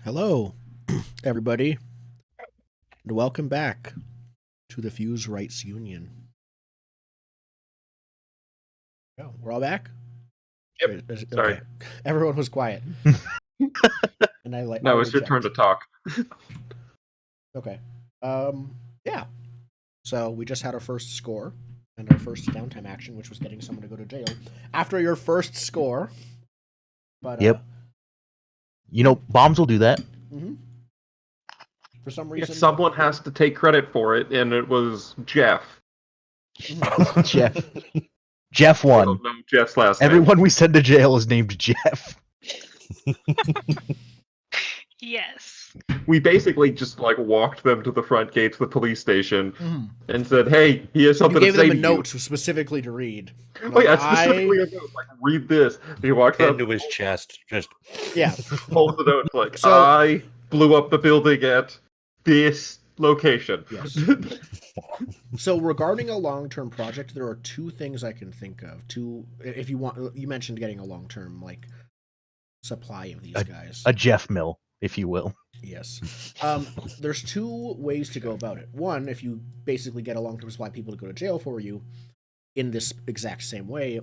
Hello, everybody, and welcome back to the Fusewrights Union. Oh, we're all back? Yep. Sorry. Okay. Everyone was quiet. And I like. Now I'll it's your turn to reject. talk. Okay. Yeah. So we just had our first score and our first downtime action, which was getting someone to go to jail after your first score. But Yep. You know, bombs will do that. mhm. For some Yeah, reason, someone has to take credit for it, and it was Jeff. Jeff. Jeff I won. don't know Jeff's last name. Everyone we send to jail is named Jeff. Yes. We basically just walked them to the front gates of the police station Mhm. and said, "Hey, he has You something to gave say them a to note specifically to read. you." Oh yeah, specifically a note. Read this. He walks Pinned up, to his chest. Just Yeah. holds the note, like, So- "I blew up the building at this location." Yes. So regarding a long-term project, there are two things I can think of. If you want, you mentioned getting a long-term supply of these guys. A Jeff Mill, if you will. Yes. There's two ways to go about it. One, if you basically get a long-term supply of people to go to jail for you in this exact same way,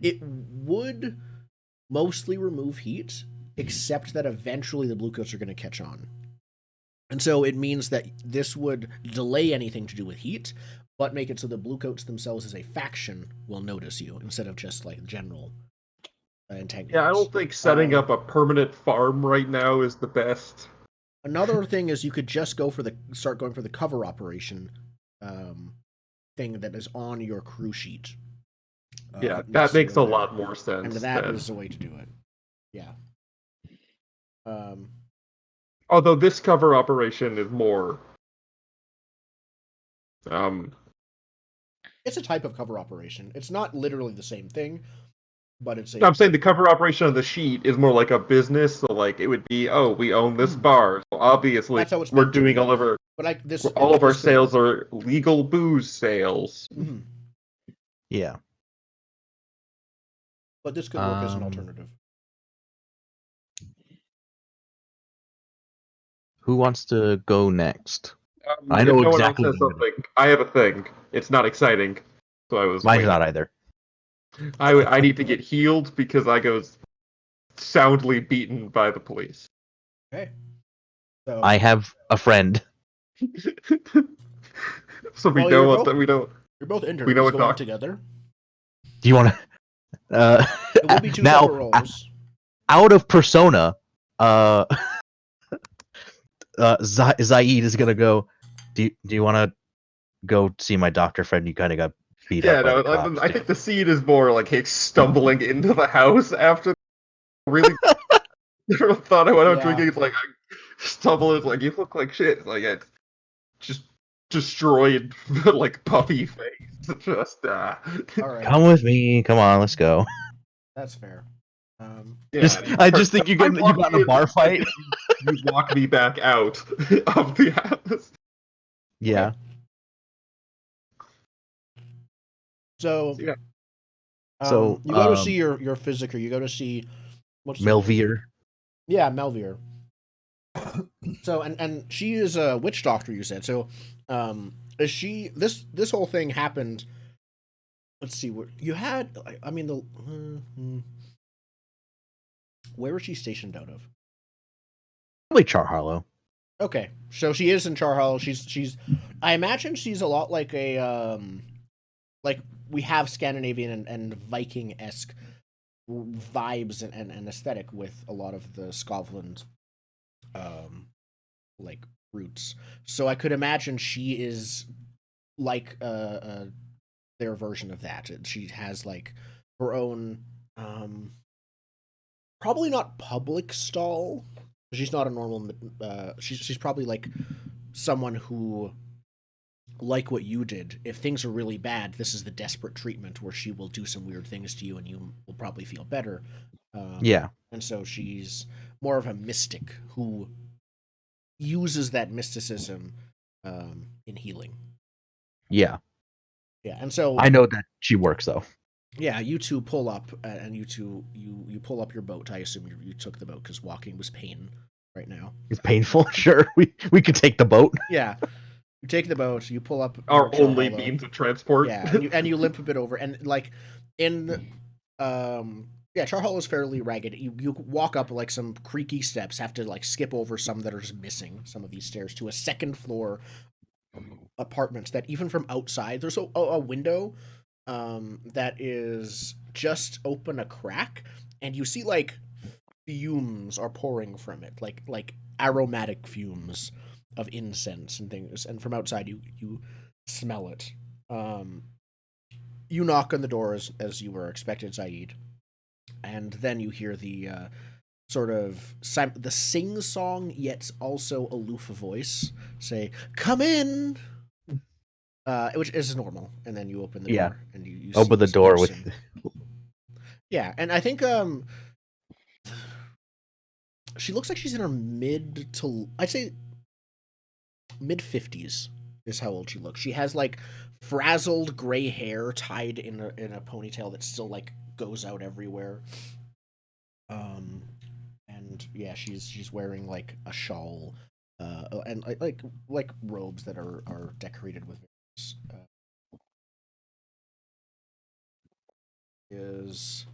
it would mostly remove heat, except that eventually the bluecoats are going to catch on. And so it means that this would delay anything to do with heat, but make it so the bluecoats themselves as a faction will notice you instead of just general entanglements. Yeah, I don't think setting up a permanent farm right now is the best. Another thing is you could just start going for the cover operation thing that is on your crew sheet. Yeah, that makes a lot more And sense. that is the way to do it. Yeah. Although this cover operation is more it's a type of cover operation. It's not literally the same thing, but it's a I'm saying the cover operation on the sheet is more like a business, so it would be, oh, we own this bar, so obviously That's how it's we're meant to doing be. all of our But all of our sales are legal booze sales. Mhm. Yeah. But this could work as an alternative. Who wants to go next? I If know no exactly one else what has something, I have a thing. It's not exciting, so I was Mine's waiting. not either. I need to get healed because I was soundly beaten by the police. Okay. So I have a friend. So we Well, know you're what both- we know. you're both interns We know what going doc- together. Do you want to... It will be two now, separate roles. out of Persona, Zaid is gonna go. Do you want to go see my doctor friend? You kind of got beat Yeah, up by no, the cops. I think the scene is more like he's stumbling into the house after really never thought I went out Yeah. drinking. It's like I stumble. It's like you look like shit. It's like it's just destroyed, puppy face. Just All right. Come with me. Come on, let's go. That's fair. yeah, I just think you got in a bar fight. You walk me back out of the house. Yeah. So, Yeah. So, you go to see your physiker. You go to see what's his name? Melvier. Yeah, Melvier. So and she is a witch doctor. You said so. Is she this whole thing happened? Let's see what you had. I mean where was she stationed out of? Probably Char Harlow. Okay, so she is in Char Hollow. She's. I imagine she's a lot like a like we have Scandinavian and Viking-esque vibes and aesthetic with a lot of the Scotland, roots. So I could imagine she is like their version of that. She has her own, probably not public stall. She's not a normal. She's probably like someone who, like what you did. If things are really bad, this is the desperate treatment where she will do some weird things to you, and you will probably feel better. Yeah. And so she's more of a mystic who uses that mysticism in healing. Yeah. Yeah, and so I know that she works though. Yeah, you two pull up, and you pull up your boat. I assume you took the boat because walking was pain right now. It's painful. Sure, we could take the boat. Yeah, you take the boat. You pull up Our Char only Hollow. means of transport. Yeah, and you limp a bit over, and like in yeah, Char Hollow is fairly ragged. You walk up like some creaky steps, have to like skip over some that are just missing some of these stairs to a second floor apartments that even from outside there's a window that is just open a crack, and you see like fumes are pouring from it, like aromatic fumes of incense and things, and from outside you smell it. um you knock on the door as you were expected, Zaid, and then you hear the sort of the sing song yet also aloof voice say, "Come in," which is normal. And then you open the Yeah. door and you see Open the this door person. with. Yeah, and I think she looks like she's in her I'd say mid-50s is how old she looks. She has like frazzled gray hair tied in a ponytail that still like goes out everywhere. And yeah, she's wearing like a shawl, and like robes that are decorated with various, is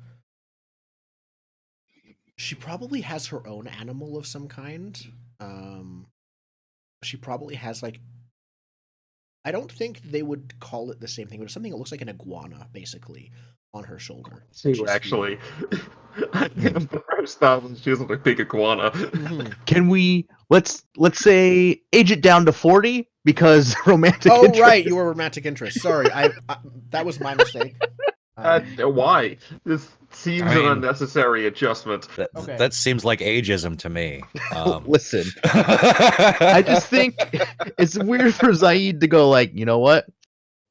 she probably has her own animal of some kind. Um, she probably has like, I don't think they would call it the same thing, but it's something that looks like an iguana, basically, on her shoulder. See, She's actually, feeding. I think the first time she was like a big iguana. Mhm. Can we let's say age it down to 40 because romantic Oh interest. right, you were romantic interest. Sorry, I that was my mistake. Why? This seems I mean- an unnecessary adjustment. Okay. That seems like ageism to me. Listen, I just think it's weird for Zaid to go like, you know what?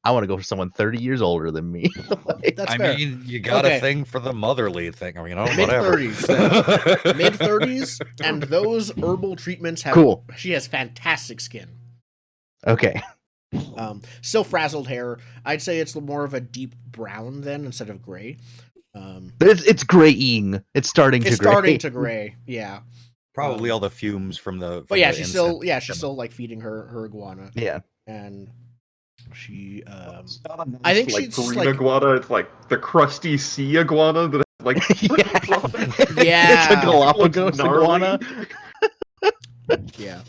I want to go for someone 30 years older than me. Like, That's I fair. mean, you got Okay. a thing for the motherly thing, you know, Mid whatever. 30s, mid 30s, and those herbal treatments have. Cool. She has fantastic skin. okay. Still frazzled hair. I'd say it's more of a deep brown then instead of gray. But it's graying. It's starting to It's gray. starting to gray. Yeah. Probably all the fumes from the. But yeah, the she's incense. still like feeding her iguana, Yeah. and she It's not a nice, I think like she's just, green like- iguana. It's like the crusty sea iguana that has, like Yeah. It's a Galapagos gnarly. iguana. yeah.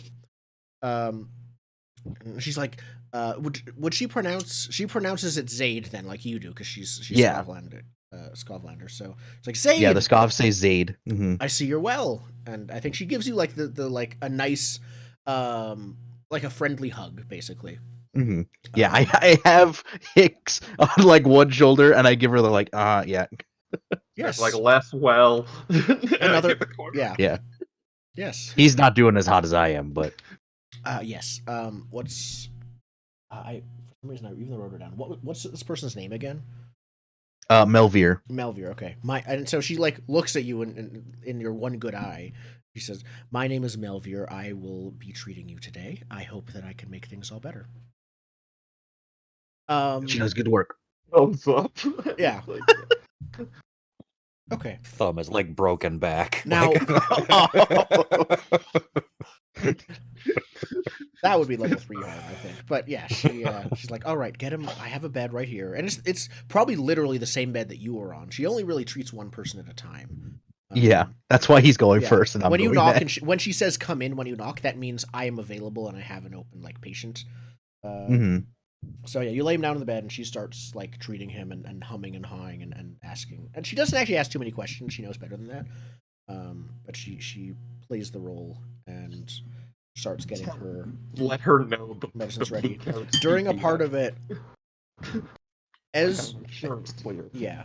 She's like, would she pronounces it Zaid then, like you do, because she's Yeah. Scotlander. So it's like, Zaid. Yeah, the Scov say Zaid. Mm-hmm. I see you're well, and I think she gives you like the like a nice, like a friendly hug, basically. Mm-hmm. Yeah, I have Hicks on like one shoulder, and I give her the like, yeah. Yes. Like less well. Another- Get the corner. Yeah. Yeah. Yes. He's not doing as hot as I am, but Yes. What's I for some reason I even wrote her down. What's this person's name again? Melvir. Melvir. Okay. And so she like looks at you in your one good eye. She says, "My name is Melvir. I will be treating you today. I hope that I can make things all better." She does good work. Thumbs up. Yeah. Like, Okay. Thumb is like broken back. Now- Like- That would be level 3 hard, I think. But yeah, she's like, "All right, get him. I have a bed right here." And it's probably literally the same bed that you were on. She only really treats one person at a time. Yeah, that's why he's going yeah. first, and I'm when you going knock next. and when she says come in, when you knock, that means I am available and I have an open like patient. Mhm. So yeah, you lay him down in the bed and she starts like treating him and humming and hawing and asking. And she doesn't actually ask too many questions. She knows better than that. But she plays the role and starts getting her let her know the medicine's the ready. blue coat's During a speaking part up. of it, as I'm sure it's clear. yeah,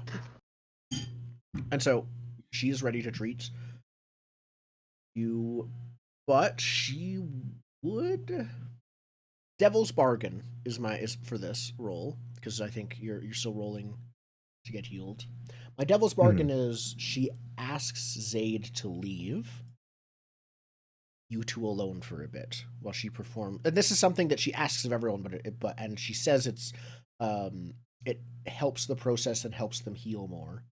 and so she's ready to treat you, but she would. Devil's Bargain is for this roll, because I think you're still rolling to get healed. My Devil's Bargain is she asks Zaid to leave you two alone for a bit while she performs. And this is something that she asks of everyone, and she says it's it helps the process and helps them heal more.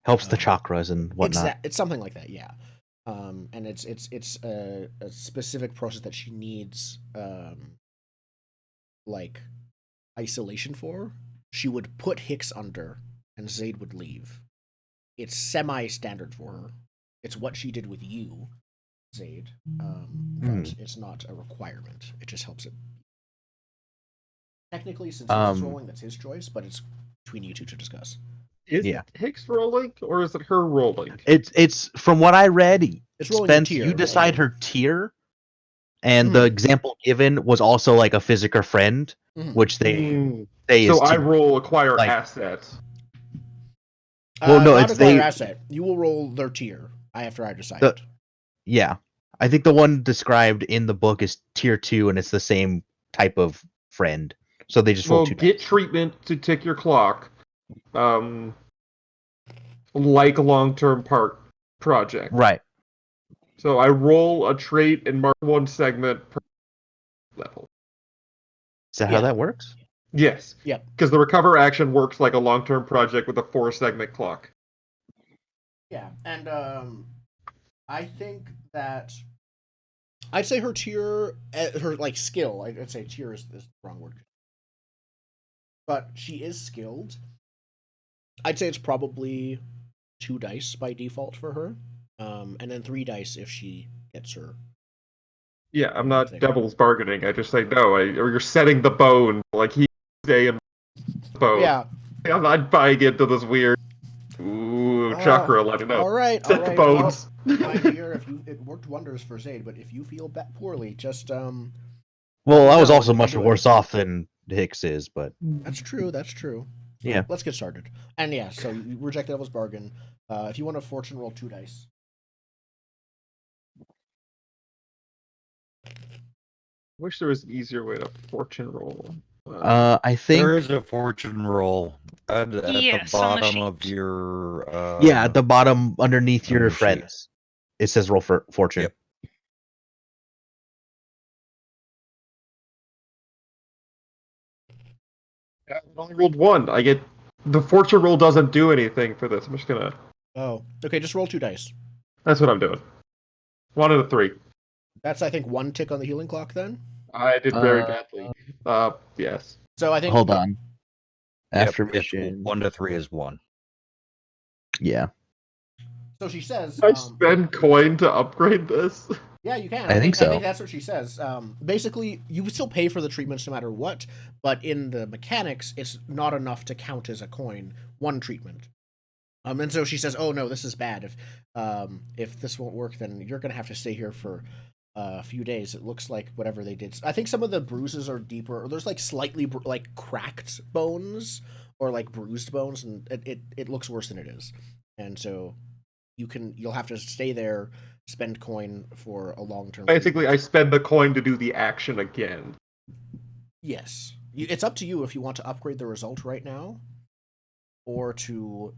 Helps the chakras and whatnot. It's something like that, yeah. And it's a specific process that she needs, like isolation for. She would put Hicks under, and Zaid would leave. It's semi-standard for her. It's what she did with you, Zaid, but it's not a requirement. It just helps it. Technically, since he's rolling, that's his choice, but it's between you two to discuss. Is it Hicks rolling, or is it her rolling? It's from what I read, It's rolling Spence, tier, you decide right? her tier, and the example given was also like a physic or friend, which they say so is I tier. roll acquire like- assets. Well, no, not it's acquire they. asset. You will roll their tier after I decide it. Yeah, I think the one described in the book is tier 2, and it's the same type of friend. So they just roll 2 get dice. treatment to tick your clock. Like a long-term project. Right. So I roll a trait and mark 1 segment per level. Is that how that works? Yes. Yep. Because the recover action works like a long-term project with a 4-segment clock. Yeah, and I think that I'd say her tier, her like skill. I'd say tier is the wrong word, but she is skilled. I'd say it's probably 2 dice by default for her, and then 3 dice if she gets her. Yeah, I'm not devil's bargaining. I just say no. Or you're setting the bone like he say in the bone. Yeah, I'm not buying into this weird. Ooh, chakra. Let me know. All right, Set the bones. Well, my dear, it worked wonders for Zaid, but if you feel poorly, just Well, I was no, also you can much do it. worse off than Hicks is, but That's true. yeah. Let's get started. And yeah, so you reject Devil's Bargain. If you want a fortune roll 2 dice. Wish there was an easier way to fortune roll. I think There is a fortune roll at Yes, the on the bottom of sheet. your. yeah, at the bottom underneath on your your sheet. friends, it says roll for fortune. Yep. I only rolled 1. I get the fortune roll doesn't do anything for this. I'm just gonna. Oh, okay. Just roll 2 dice. That's what I'm doing. 1 out of 3. That's I think 1 tick on the healing clock. Then. I did very badly. Yes. So I think. Hold on. Yep, After it's mission. 1 to 3 is 1. Yeah. So she says. I spend coin to upgrade this. Yeah, you can. I think so. I think that's what she says. Basically, you would still pay for the treatments no matter what, but in the mechanics, it's not enough to count as a coin 1 treatment. And so she says, "Oh no, this is bad. If this won't work, then you're gonna have to stay here for a few days." It looks like whatever they did. I think some of the bruises are deeper, or there's like slightly like cracked bones or like bruised bones, and it looks worse than it is. And so you'll have to stay there, spend coin for a long term. Basically, I spend the coin to do the action again. Yes, it's up to you if you want to upgrade the result right now, or to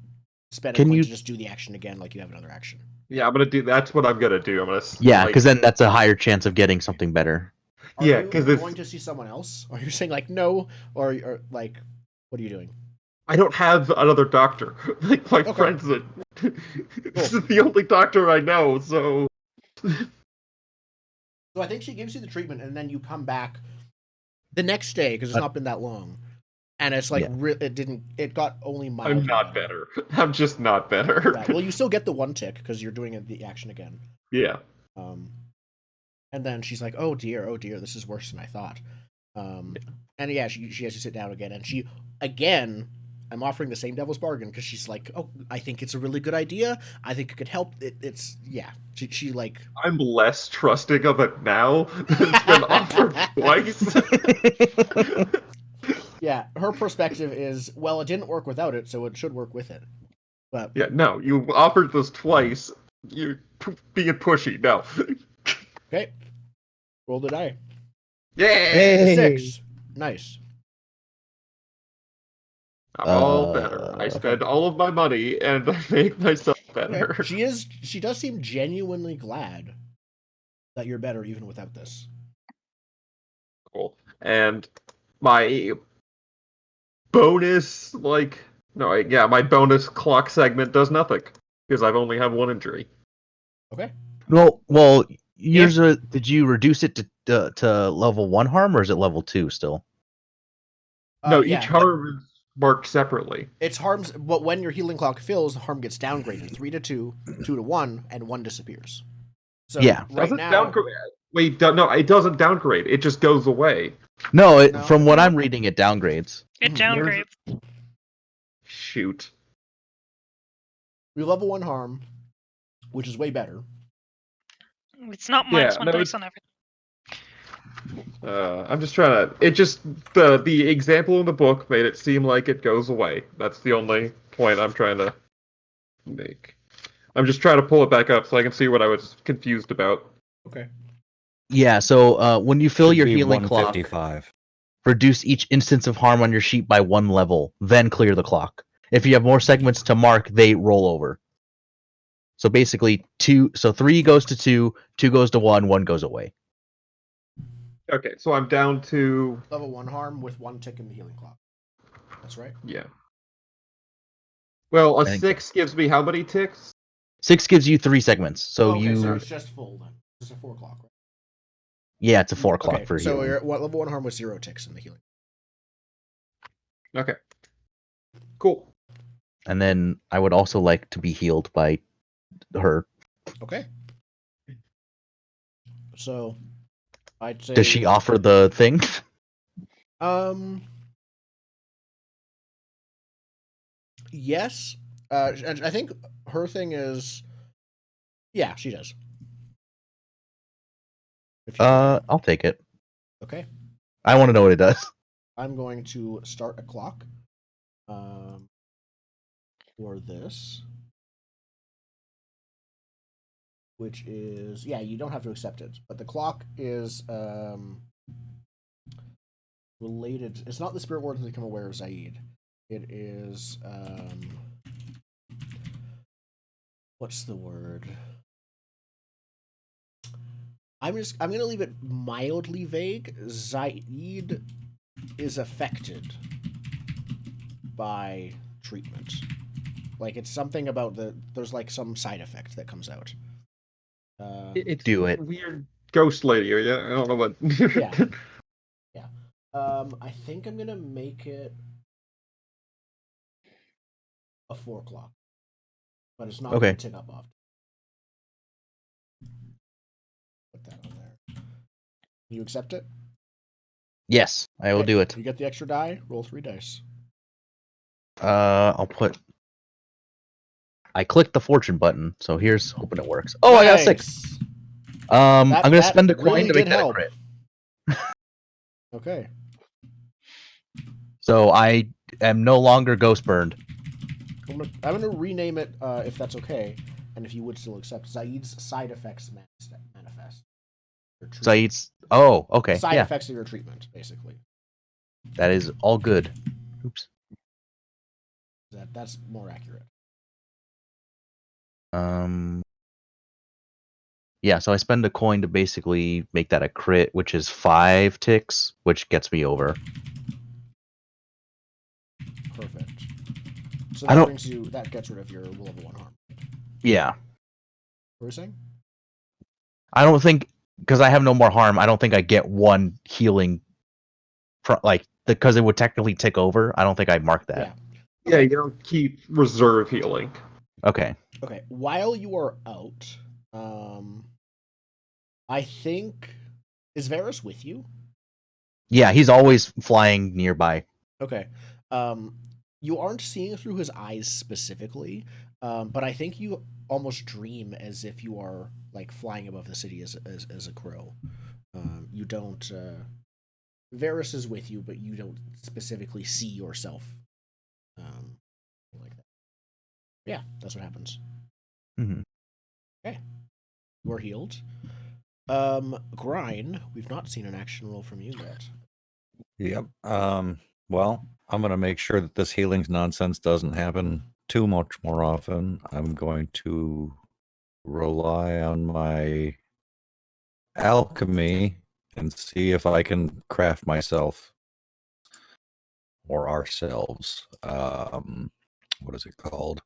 spend a coin to just do the action again, like you have another action. Yeah, I'm gonna do. That's what I'm gonna do. I'm gonna. Yeah, because then that's a higher chance of getting something better. Are you going to see someone else? Or you're saying like no, or like, what are you doing? I don't have another doctor. Like my friends. This is the only doctor I know. So. So I think she gives you the treatment, and then you come back the next day because it's not been that long, and it's like it got only mildly. I'm not better. I'm just not better. Yeah, well, you still get the 1 tick because you're doing the action again. Yeah. And then she's like, oh dear, this is worse than I thought. And yeah, she has to sit down again, and she again. I'm offering the same Devil's Bargain because she's like, oh, I think it's a really good idea. I think it could help. It's yeah. She like. I'm less trusting of it now than it's been offered twice. Yeah, her perspective is, well, it didn't work without it, so it should work with it. But yeah, no, you offered this twice. You're being pushy. No. Okay. Roll the die. Yay! 6. Nice. I'm all better. I spend all of my money and I make myself better. Okay. She does seem genuinely glad that you're better even without this. Cool. And my bonus, like, no, yeah, my bonus clock segment does nothing because I've only have one injury. Okay. Well, yours. Did you reduce it to level 1 harm, or is it level 2 still? No, Yeah. each harm is marked separately. It's harms, but when your healing clock fills, the harm gets downgraded 3 to 2, 2 to 1, and 1 disappears. So Yeah. right Doesn't now, downgrade. Wait, no, it doesn't downgrade. It just goes away. No, No. from what I'm reading, it downgrades. It Mhm. downgrades. Shoot. we have level 1 harm, which is way better. It's not Yeah, minus one no, dice on everything. I'm just trying to. It just the example in the book made it seem like it goes away. That's the only point I'm trying to make. I'm just trying to pull it back up so I can see what I was confused about. Okay. Yeah. So when you fill Should your be healing clock, 155. reduce each instance of harm on your sheet by 1 level, then clear the clock. If you have more segments to mark, they roll over. So basically, 3 goes to 2, 2 goes to 1, 1 goes away. Okay, so I'm down to Level 1 harm with 1 tick in the healing clock. That's right. yeah. Well, a I think 6 gives me how many ticks? 6 gives you 3 segments. So okay, so you, it's just full then. It's a 4 o'clock, right? yeah, it's a 4 o'clock Okay, for so healing. you're at level 1 harm with 0 ticks in the healing. Okay. Cool. And then I would also like to be healed by her. Okay. So I'd say. Does she offer the thing? Yes. And I think her thing is. Yeah, she does. If you want I'll take it. okay. I want to know what it does. I'm going to start a clock. For this. Which is, yeah, you don't have to accept it, but the clock is related. It's not the spirit ward to become aware of Zaid. It is what's the word? I'm gonna leave it mildly vague. Zaid is affected by treatment. Like it's something about there's like some side effect that comes out. It's Do it. weird ghost lady, or yeah, I don't know what. Yeah. Yeah. I think I'm gonna make it a 4 o'clock, but it's not Okay. gonna tick up often. Put that on there. You accept it? Yes, I will Okay, do it. You get the extra die. Roll 3 dice. I'll put. I clicked the fortune button, so here's hoping it works. Oh, I got a 6. I'm gonna spend a coin really to make did that a help. crit. Okay. So I am no longer ghost burned. I'm gonna rename it if that's okay, and if you would still accept Zaid's side effects manifest. Zaid's. Oh, okay. Side Yeah, effects of your treatment, basically. that is all good. Oops. That's more accurate. Yeah, so I spend a coin to basically make that a crit, which is 5 ticks, which gets me over. Perfect. So I that don't- that gets rid of your level 1 harm. Yeah. What were you saying? I don't think, because I have no more harm, I don't think I get 1 healing, because it would technically tick over. I don't think I'd mark that. Yeah. Yeah, you don't keep reserve healing. Okay. Okay. While you are out, I think is Varus with you? Yeah, he's always flying nearby. Okay. You aren't seeing through his eyes specifically, but I think you almost dream as if you are like flying above the city as a crow. You don't. Varus is with you, but you don't specifically see yourself. Like that. Yeah, that's what happens. Mm-hmm. Okay, you're healed. Grine, we've not seen an action roll from you yet. Yep. Well, I'm going to make sure that this healings nonsense doesn't happen too much more often. I'm going to rely on my alchemy and see if I can craft myself or ourselves. What is it called?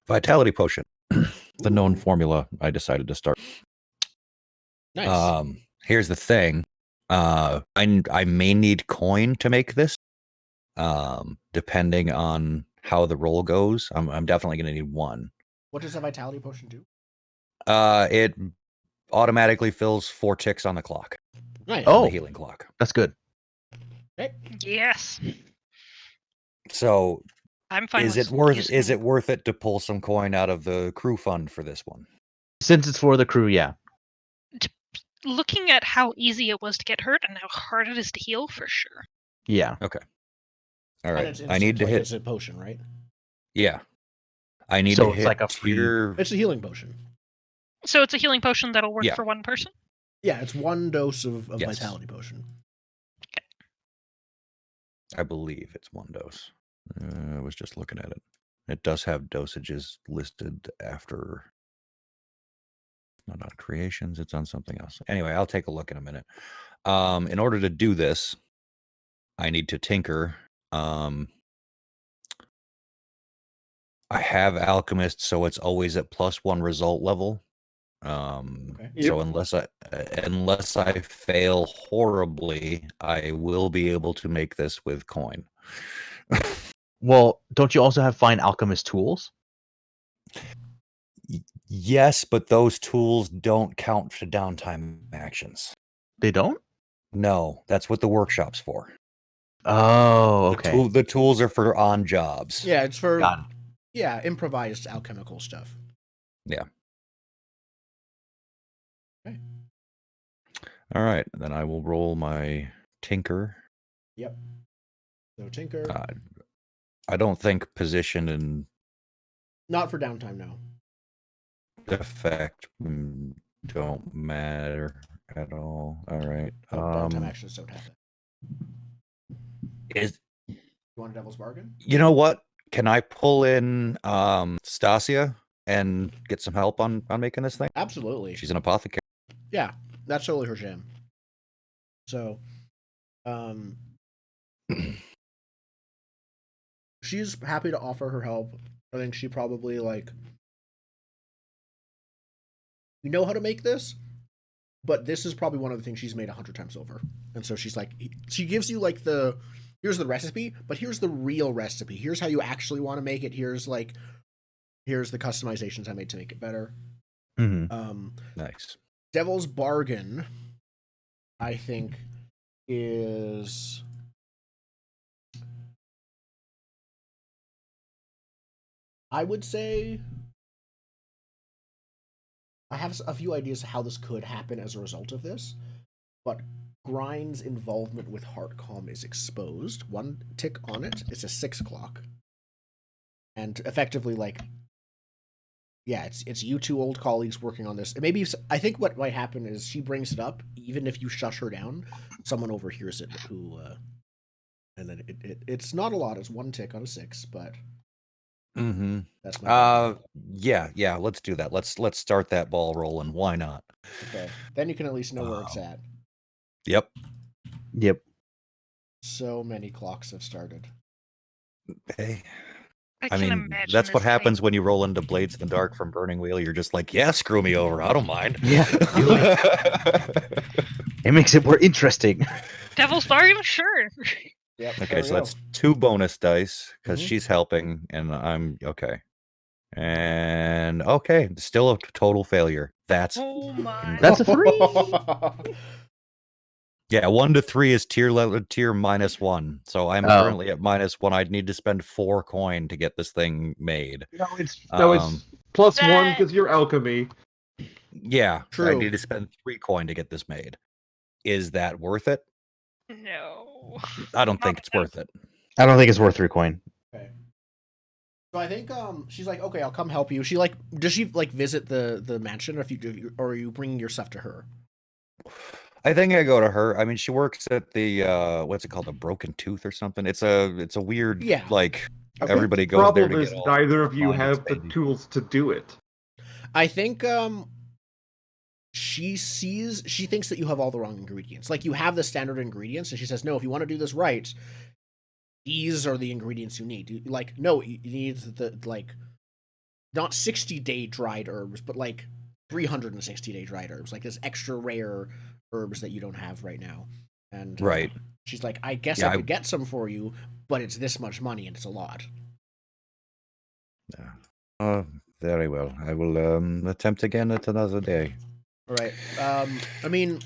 Vitality potion. The known Ooh. formula I decided to start. Nice. Here's the thing. I may need coin to make this. Depending on how the roll goes. I'm definitely gonna need one. What does a vitality potion do? It automatically fills 4 ticks on the clock. Nice. On Oh. the healing clock. That's good. Okay. Yes. So I'm fine is with it worth using- worth it to pull some coin out of the crew fund for this one? Since it's for the crew, yeah. Looking at how easy it was to get hurt and how hard it is to heal, for sure. Yeah. All And right. it's I need to like hit. It's a potion, right? Yeah. I need So to it's hit like a free- tier. It's a healing potion. So it's a healing potion that'll work Yeah. for one person? Yeah, it's 1 dose of Yes. vitality potion. I believe it's 1 dose. I was just looking at it. It does have dosages listed after. Not on creations, it's on something else. Anyway, I'll take a look in a minute. In order to do this, I need to tinker. I have alchemist, so it's always at +1 result level. Okay. So unless I fail horribly, I will be able to make this with coin. Well, don't you also have fine alchemist tools? Yes, but those tools don't count for downtime actions. They don't? No, that's what the workshop's for. Oh, okay. The tools are for on jobs. Yeah, it's for Got it. improvised alchemical stuff. All right, then I will roll my tinker. Yep. So tinker, I don't think position and not for downtime, no. effect don't matter at all. All right. No, downtime actions don't have that. You want a devil's bargain? You know what? Can I pull in Stasia and get some help on making this thing? Absolutely. She's an apothecary. Yeah, that's totally her jam. So, she's happy to offer her help. I think she probably you know how to make this, but this is probably one of the things she's made 100 times over. And so she's like, she gives you here's the recipe, but here's the real recipe. Here's how you actually want to make it. Here's the customizations I made to make it better. Mm-hmm. Nice. Devil's Bargain, I think, is I would say I have a few ideas how this could happen as a result of this, but Grind's involvement with Heartcom is exposed. 1 tick on it. It's a 6 o'clock. And effectively, it's you 2 old colleagues working on this. Maybe I think what might happen is she brings it up, even if you shush her down, someone overhears it and then it's not a lot. It's 1 tick on a 6, but Mm-hmm. that's my yeah, let's do that. Let's start that ball rolling. Why not? okay. Then you can at least know where it's at. Yep. Yep. So many clocks have started. Hey. I I can mean, imagine that's what this happens thing- when you roll into Blades in the Dark from Burning Wheel. You're just like, yeah, screw me over. I don't mind. Yeah. It makes it more interesting. Devil's Bargain? Sure. Yep. Okay, so that's 2 bonus dice because Mhm. she's helping and I'm okay. And okay, still a total failure. That's Oh my. That's a 3. yeah. 1 to 3 is tier -1. So I'm Oh. currently at -1. I'd need to spend 4 coin to get this thing made. No, it's Um, +1 because you're alchemy. Yeah, so I True. need to spend 3 coin to get this made. Is that worth it? No. I don't think Not it's worth it. I don't think it's worth 3 coin. Okay. So I think she's like, okay, I'll come help you. Does she visit the mansion, or are you bringing your stuff to her? I think I go to her. I mean, she works at the what's it called, the Broken Tooth or something. It's a weird Okay. everybody goes there Problem to is get all neither of you mind have the expanding. tools to do it. I think she thinks that you have all the wrong ingredients. Like, you have the standard ingredients, and she says, no, if you want to do this right, these are the ingredients you need. Like, no, you need the like not 60-day dried herbs, but like 360-day dried herbs, like this extra rare herbs that you don't have right now. And Right. she's like, I guess Yeah, I could get some for you, but it's this much money and it's a lot. Yeah. Very well. I will attempt again at another day. All right. I mean,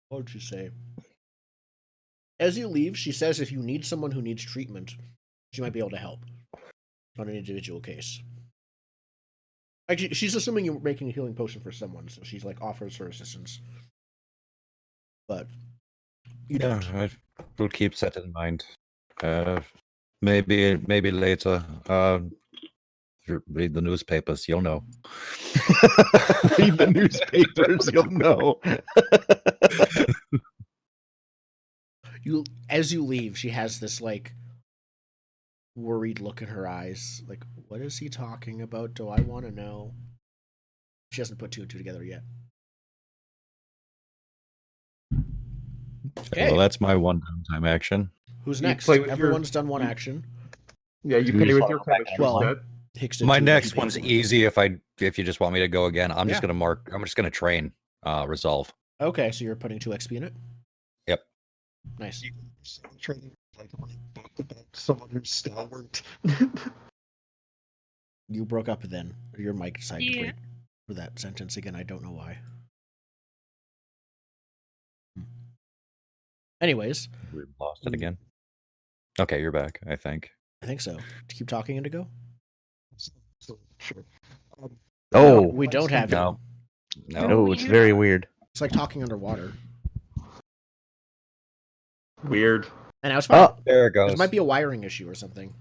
what would you say? As you leave, she says if you need someone who needs treatment, she might be able to help on an individual case. Actually, she's assuming you're making a healing potion for someone, so she's like offers her assistance. But you don't. I will keep that in mind. Maybe later. Read the newspapers, you'll know. Read the newspapers, you'll know. As you leave, she has this like worried look in her eyes. Like, what is he talking about? Do I want to know? She hasn't put two and two together yet. Okay. Well, that's my one downtime action. Who's You next? play with your- Everyone's done one action. Yeah, you We pay just with wanna your go back chemistry Well, set. Hicks did My two, but he next paid one's for it. easy if you just want me to go again. I'm just Yeah. gonna mark. I'm just gonna train. Resolve. Okay, so you're putting 2 XP in it? Yep. Nice. Someone who's stalwart. You broke up then. Your mic decided to Yeah. break for that sentence again. I don't know why. Anyways, We lost it again. Okay, you're back. I think. I think so. To keep talking, Indigo? So, sure. Oh, We don't have No. you. No. no, it's very weird. It's like talking underwater. Weird. And I was fine. Oh, There it There goes. might be a wiring issue or something.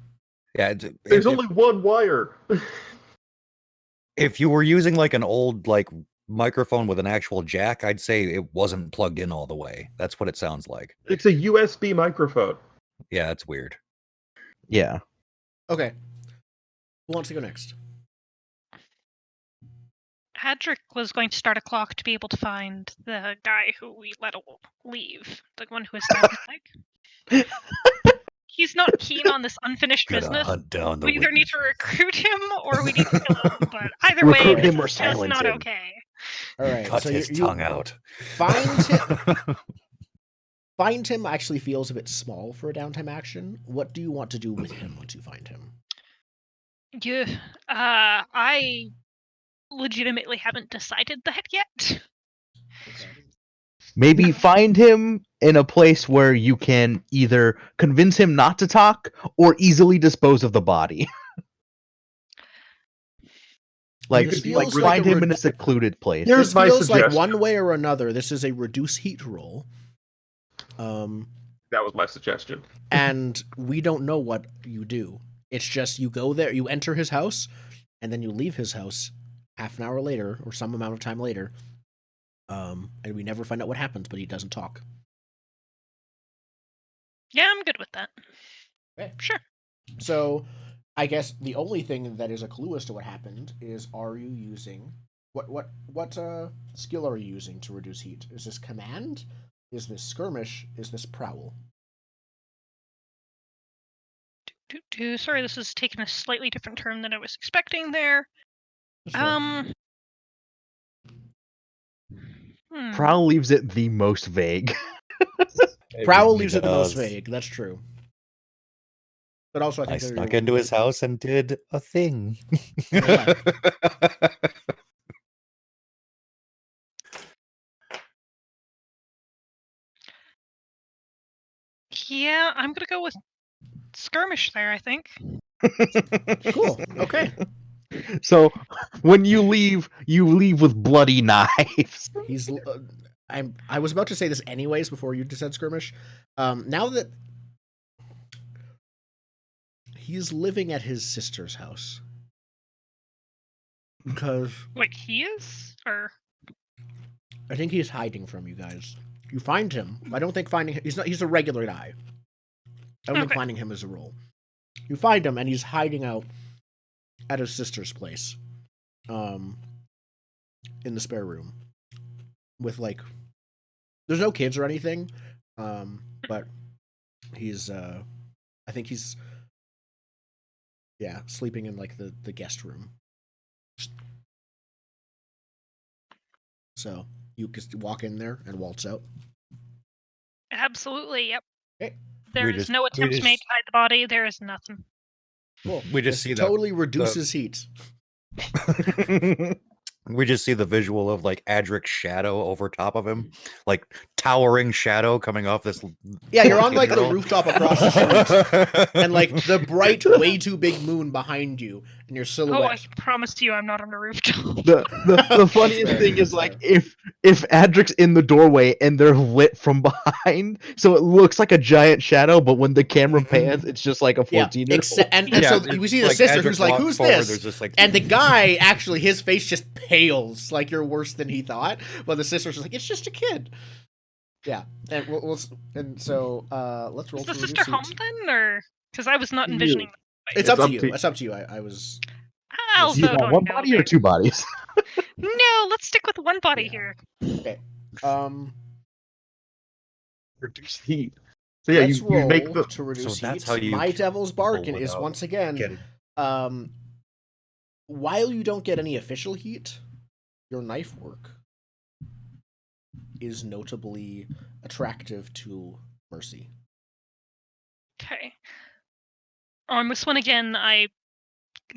Yeah. There's only one wire. If you were using like an old like microphone with an actual jack, I'd say it wasn't plugged in all the way. That's what it sounds like. It's a USB microphone. Yeah, it's weird. yeah. Okay. Who wants to go next? Hadrick was going to start a clock to be able to find the guy who we let leave, the one who is down his leg. He's not keen on this unfinished Gotta business. hunt down the We either need witness. to recruit him or we need to kill him. But either Recruit way, him or it's just silence not him. okay. All right. Cut so his you tongue out. find him. Find him actually feels a bit small for a downtime action. What do you want to do with him once you find him? Yeah, I legitimately haven't decided that yet. Maybe find him in a place where you can either convince him not to talk or easily dispose of the body. like, This like feels like find a him re- in a secluded place. Here's This my feels like suggestion. one way or another. This is a reduce heat roll. That was my suggestion. And we don't know what you do. It's just you go there, you enter his house, and then you leave his house half an hour later or some amount of time later. And we never find out what happens, but he doesn't talk. Yeah, I'm good with that. Okay. Sure. So, I guess the only thing that is a clue as to what happened is: are you using what skill are you using to reduce heat? Is this command? Is this skirmish? Is this prowl? Sorry, this is taking a slightly different turn than I was expecting there. Hmm. Prowl leaves it the most vague. Prowl leaves it the most vague. That's true. But also, I I think there snuck are- into his house and did a thing. Yeah. Yeah, I'm gonna go with skirmish there, I think. Cool. Okay. So when you leave with bloody knives. He's. I was about to say this anyways before you said skirmish. Now that he's living at his sister's house, because Wait, he is? Or I think he's hiding from you guys. You find him. I don't think finding him. He's a regular guy. I don't think Okay. finding him is a rule. You find him, and he's hiding out at his sister's place, in the spare room, with like, there's no kids or anything, But he's I think he's sleeping in like the guest room. So you just walk in there and waltz out. Absolutely, yep. Okay. There is no attempt made to hide the body. There is nothing. Cool. We just This see totally reduces heat. We just see the visual of like Adric's shadow over top of him, like towering shadow coming off this. Yeah, you're on like the girl. rooftop across the street, and like the bright, way too big moon behind you, and your Oh, I silhouette. promise to you, I'm not on a rooftop. The funniest fair, thing is that's like if Adric's in the doorway and they're lit from behind, so it looks like a giant shadow, but when the camera pans, it's just like a 14-year-old. And so we see the sister who's like, "Who's this?" There's like, And the guy actually, his face just pales, like you're worse than he thought. But the sister's just like, "It's just a kid." Yeah, and so let's roll. Is the to sister reduce home heat. then, or because I was not envisioning? It's up to you. It's up to you. I was. I'll Do you vote want on one no body or there. 2 bodies? No, let's stick with one body Yeah. here. Okay. Reduce heat. So yeah, Let's you roll make the. to reduce So that's heat. how you My devil's bargain is without once again, getting- while you don't get any official heat, your knife work is notably attractive to Mercy. Okay. On this one again, I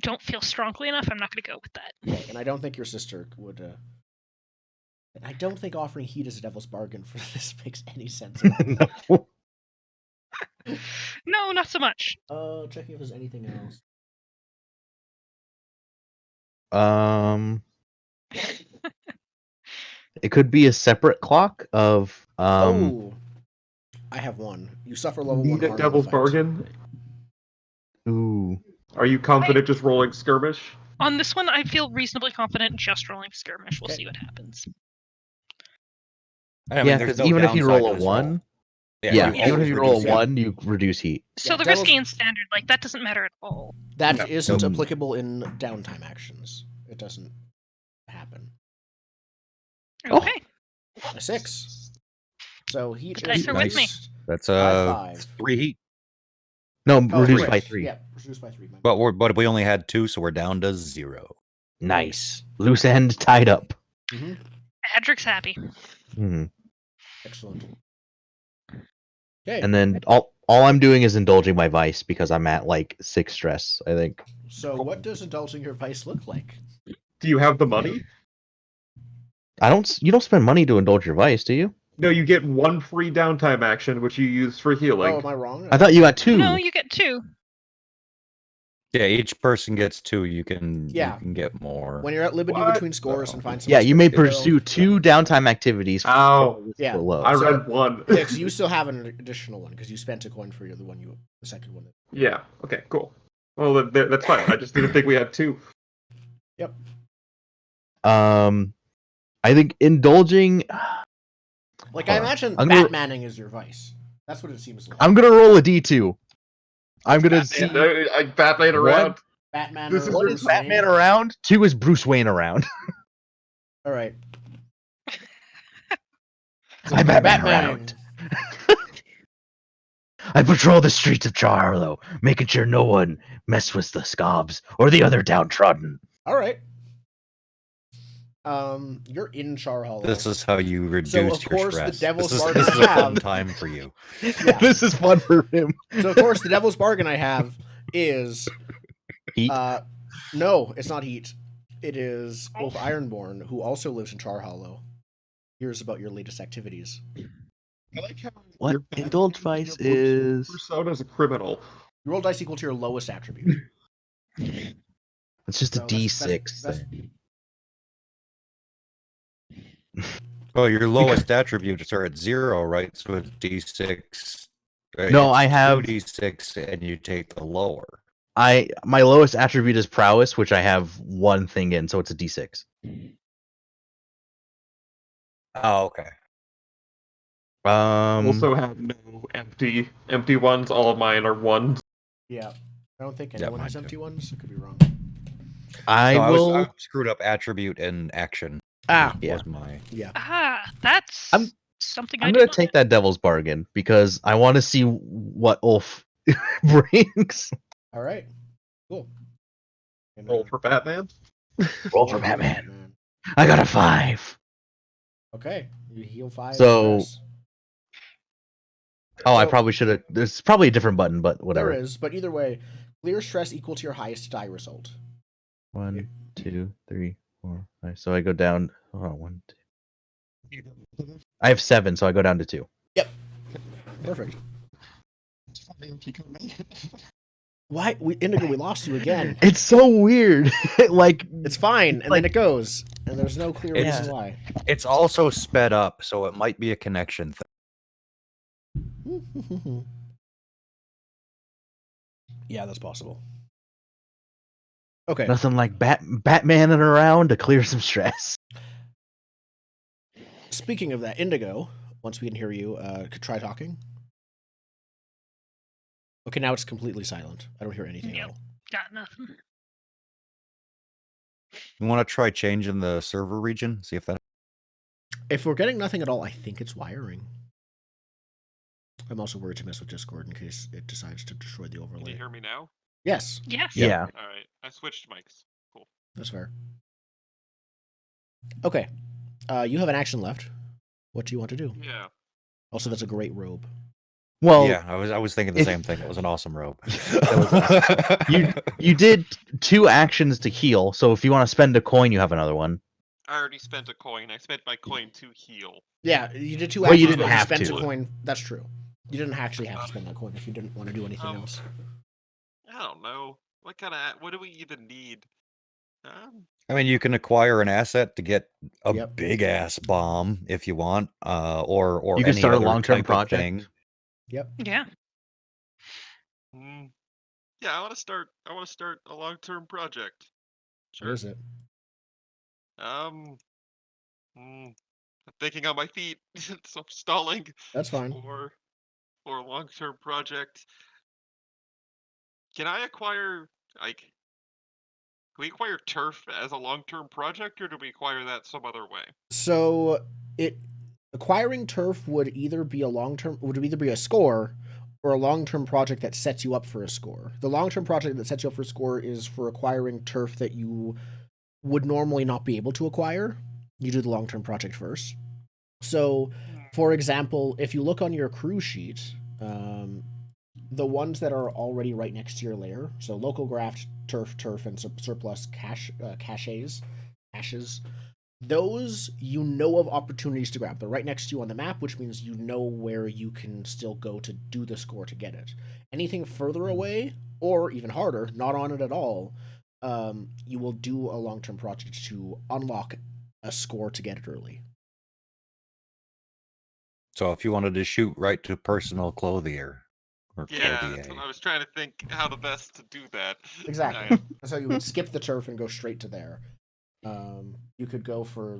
don't feel strongly enough. I'm not going to go with that. Okay, and I don't think your sister would. And I don't think offering heat as a devil's bargain for this makes any sense. At all. No, not so much. Checking if there's anything else. It could be a separate clock of I have one. You suffer level 1 Need a harm. devil's in the fight. bargain. Ooh. Are you confident just rolling skirmish? On this one, I feel reasonably confident just rolling skirmish. We'll Okay. see what happens. I mean, Yeah, there's because no even if you downside roll to a this roll. 1, Yeah, yeah, you even always if you roll a reduce heat. 1, you reduce heat. So Yeah, the devil's- risky and standard, like, that doesn't matter at all. That No. isn't Nope. applicable in downtime actions. It doesn't happen. Oh. Okay. A 6. So heat The dice is are with me. reduced That's by 5. 3 heat. No, Oh, reduced right. by 3. Yeah, reduced by 3. But we only had 2, so we're down to 0. Nice. Loose end tied up. Mm-hmm. Adric's happy. Hmm. Excellent. Okay. And then all I'm doing is indulging my vice because I'm at like 6 stress, I think. So what does indulging your vice look like? Do you have the money? You don't spend money to indulge your vice, do you? No, you get 1 free downtime action, which you use for healing. Oh, am I wrong? I thought you got 2. No, you get 2. Yeah, each person gets 2. You can Yeah. you can get more. When you're at liberty What? between scores and find some. Yeah, you may respectable- pursue 2 downtime activities. Ow. Yeah. Below. I So- read 1. Yeah, because you still have an additional one because you spent a coin for the second one. Yeah. Okay. Cool. Well, that's fine. I just didn't think we had 2. Yep. I think indulging. Like I imagine, I'm gonna- Batmaning is your vice. That's what it seems like. I'm gonna roll a D2. I'm gonna see. I Batman around. Batman. This or is One Bruce is Batman Wayne. around. 2 is Bruce Wayne around. All right. I'm Batman around. I patrol the streets of Charlo, making sure no one mess with the scobs or the other downtrodden. All right. You're in Char Hollow. This is how you reduce of your course, the stress. devil's this bargain is a I fun have- time for you. Yeah. This is fun for him. So of course, the devil's bargain I have is Heat. no, it's not Heat. It is Wolf Ironborn, who also lives in Char Hollow. Here's about your latest activities. I like how What your Batman indulge vice looks is? Persona's a criminal. You roll dice equal to your lowest attribute. It's just a So that's- D6. that's- Oh, your lowest attributes are at 0, right? So it's D6. No, it's I have- 2D6, and you take the lower. My lowest attribute is prowess, which I have 1 thing in, so it's a D6. Oh, okay. Also have no empty ones. All of mine are 1s. Yeah. I don't think Yeah, anyone mine has too. empty ones. I could be wrong. I No, will. I screwed up attribute and action. Ah, Yeah. Was my yeah. Ah, that's. I'm Something I'm I gonna did not. take that devil's bargain because I want to see what Ulf brings. All right. Cool. And, Roll for Batman. Roll for roll Batman. Batman. I got a 5. Okay. You heal 5 So- stress. Oh, I So- probably should have. There's probably a different button, but whatever. There is, but either way, clear stress equal to your highest die result. 1, 2, 3, 4, 5. So I go down. Hold on, 1, 2. I have 7, so I go down to 2. Perfect. Why, Indigo? We lost you again. It's so weird. Like It's fine, and like- then it goes, and there's no clear It's- reason why. It's also sped up, so it might be a connection thing. Yeah, that's possible. Okay. nothing like Batmaning around to clear some stress. Speaking of that, Indigo, once we can hear you, could try talking. Okay, now it's completely silent. I don't hear anything Yep. at all. Got nothing. You want to try changing the server region? See if that. If we're getting nothing at all, I think it's wiring. I'm also worried to mess with Discord in case it decides to destroy the Can overlay. you hear me now? Yes, Yes. Yeah. All right, I switched mics. Cool. that's fair. Okay, you have an action left. What do you want to do? Yeah. Also, that's a great robe. Well, Yeah, I was thinking the if- same thing. It was an awesome robe. you did 2 actions to heal, so if you want to spend a coin, you have another one. I already spent a coin. I spent my coin to heal. Yeah, you did 2 Well, you actions, didn't but have spent to. a coin. That's true. You didn't actually have to spend that coin if you didn't want to do anything else. I don't know. What do we even need? I mean, you can acquire an asset to get a Yep. big ass bomb if you want, or You can any start a other long-term type of project. thing. Yep. Yeah. Yeah, I want to start a long-term project. What Sure. is it? I'm thinking on my feet, so I'm stalling. That's fine. For a long-term project. Can I acquire can we acquire turf as a long-term project, or do we acquire that some other way? So acquiring turf would either be a score or a long-term project that sets you up for a score. The long-term project that sets you up for a score is for acquiring turf that you would normally not be able to acquire. You do the long-term project first. So, for example, if you look on your crew sheet, the ones that are already right next to your lair, so local graft, turf, and surplus caches, those you know of opportunities to grab. They're right next to you on the map, which means you know where you can still go to do the score to get it. Anything further away, or even harder, not on it at all, you will do a long-term project to unlock a score to get it early. So if you wanted to shoot right to personal clothier or Yeah, clothier, that's what I was trying to think how the best to do that. Exactly. So you would skip the turf and go straight to there. You could go for